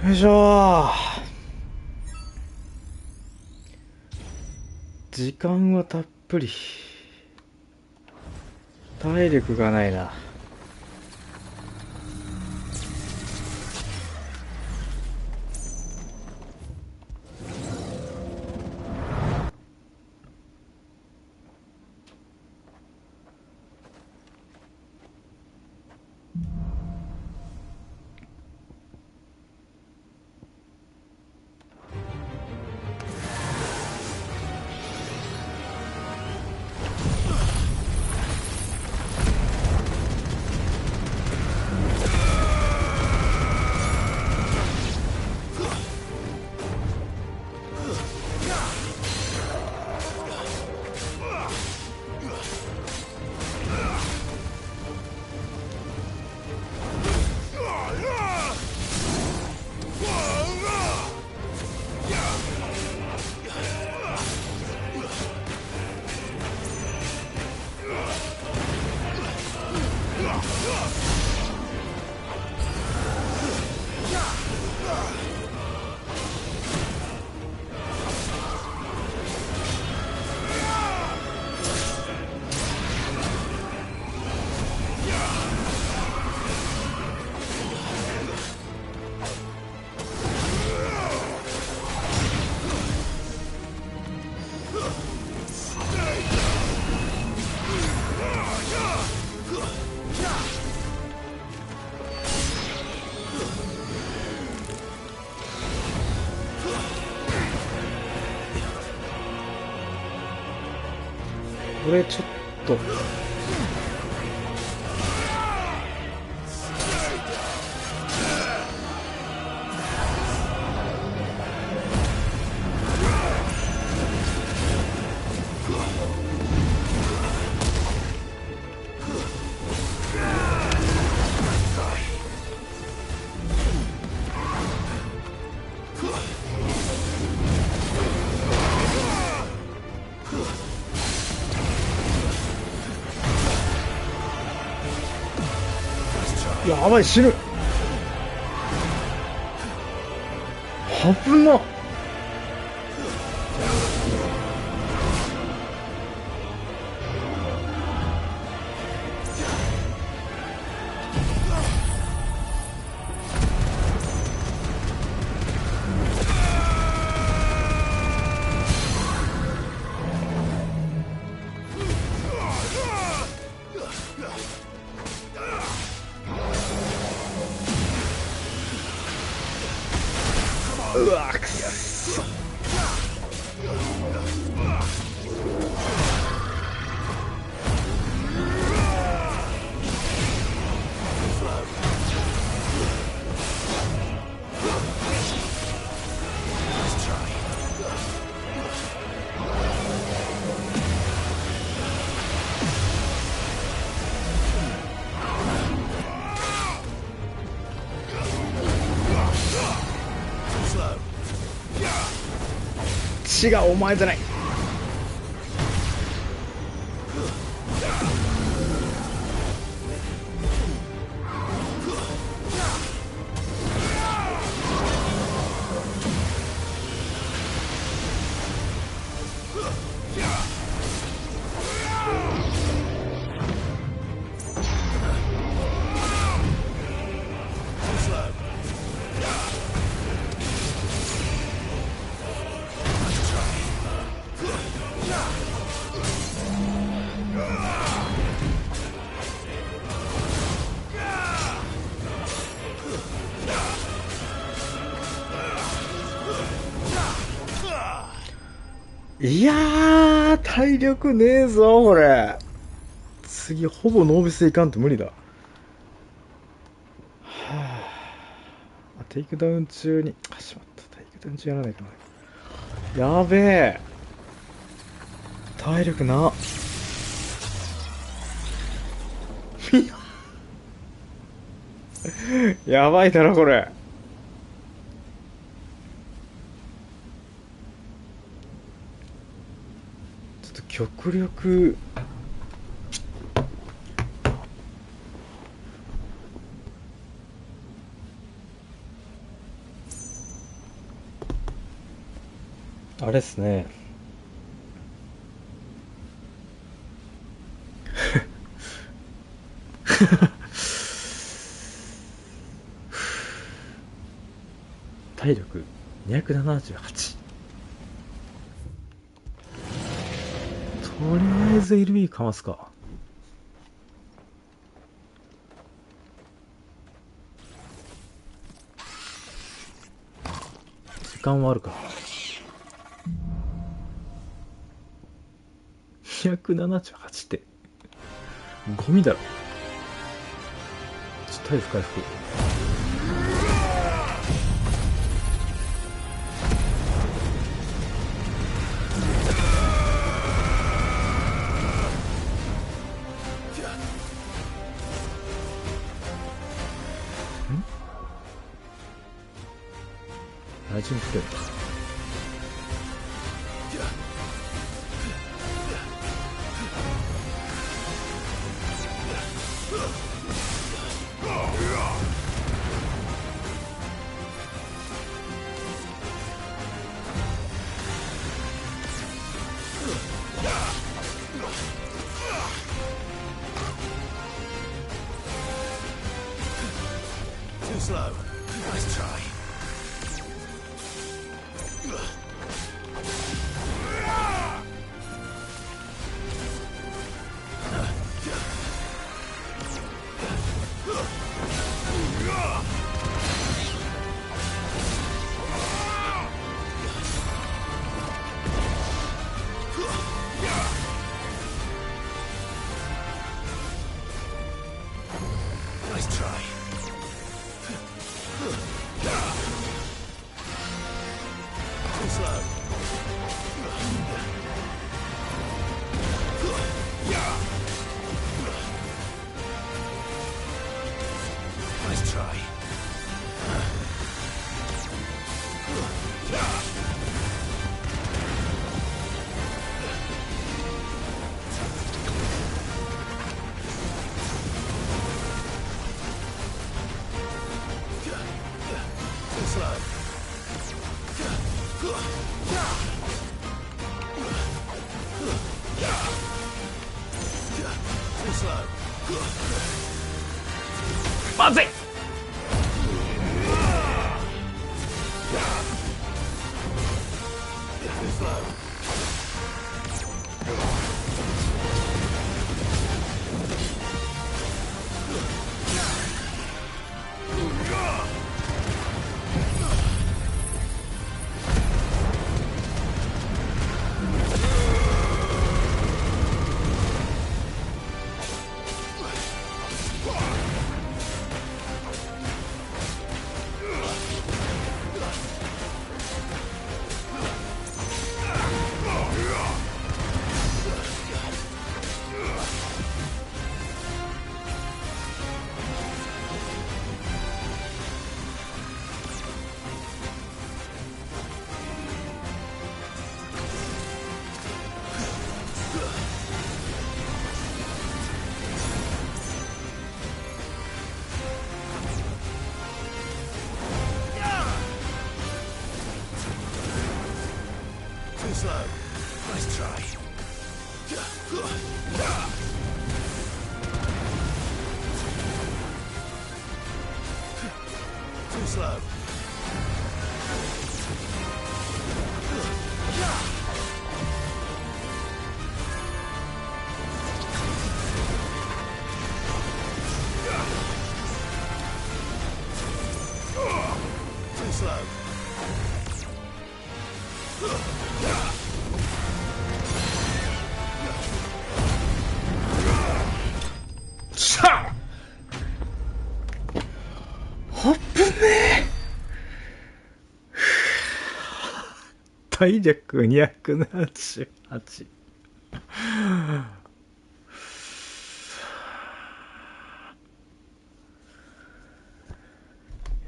よいしょ。時間はたっぷり。体力がないな。これちょっとやばい、死ぬ。危なっ。うわ、くそ。違う、お前じゃない。いやー、体力ねえぞ、これ。次、ほぼノービスいかんと無理だ。はぁ。テイクダウン中に、しまった。テイクダウン中やらないかな。やべえ。体力な。やばいだろ、これ。極力あれっすね。体力278。とりあえず LB かますか。時間はあるか。278ってゴミだろ。ちょっと体力回復。ライジングプレイ。Too slow. Nice try. Nice try. Too slow. Too slow. まずい。Too slow. Nice try. Too slow. Too slow. Shut! 体力278。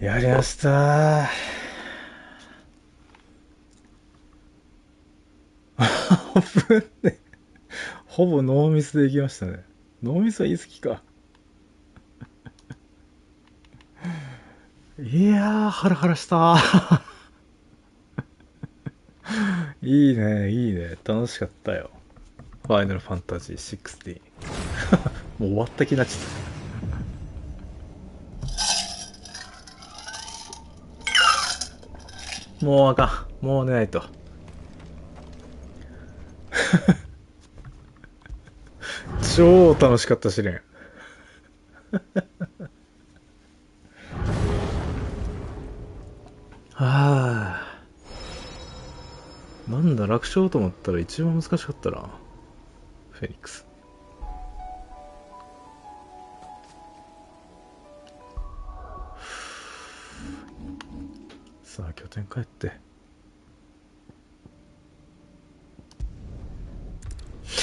やりましたー。危ね。ほぼノーミスでいきましたね。ノーミスは言い過ぎか。いやー、ハラハラしたー。いいね、いいね。楽しかったよ。ファイナルファンタジー16。もう終わった気になっちゃった。もうあかん。もう寝ないと。超楽しかった試練。はあ。なんだ、楽勝と思ったら一番難しかったな。フェニックス。さあ、拠点帰って。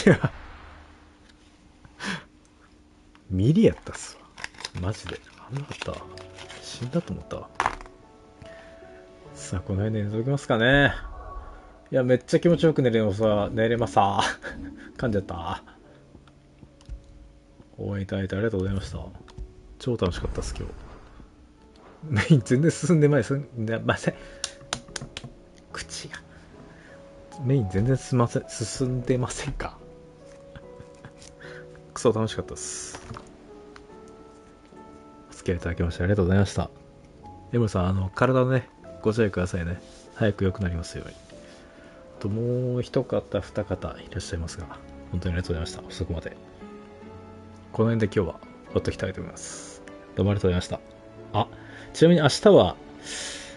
いや、ミリやったっすわ。マジで。危なかったわ。死んだと思ったわ。さあ、この辺で寝ときますかね。いや、めっちゃ気持ちよく寝れますさ。噛んじゃった。応援いただいてありがとうございました。超楽しかったっす、今日。メイン全然進んでません。口が。メイン全然進んでませんか。クソ楽しかったっす。お付き合いいただきましてありがとうございました。エムさん、体のね、ご自愛くださいね。早く良くなりますように。と、もう一方、二方いらっしゃいますが、本当にありがとうございました。遅くまで。この辺で今日は終わっときたいと思います。どうもありがとうございました。あ、ちなみに明日は、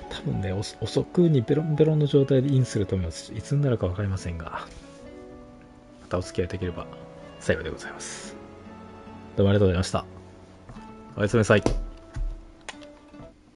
多分ね、遅くにベロンベロンの状態でインすると思いますし、いつになるかわかりませんが、またお付き合いできれば幸いでございます。どうもありがとうございました。おやすみなさい。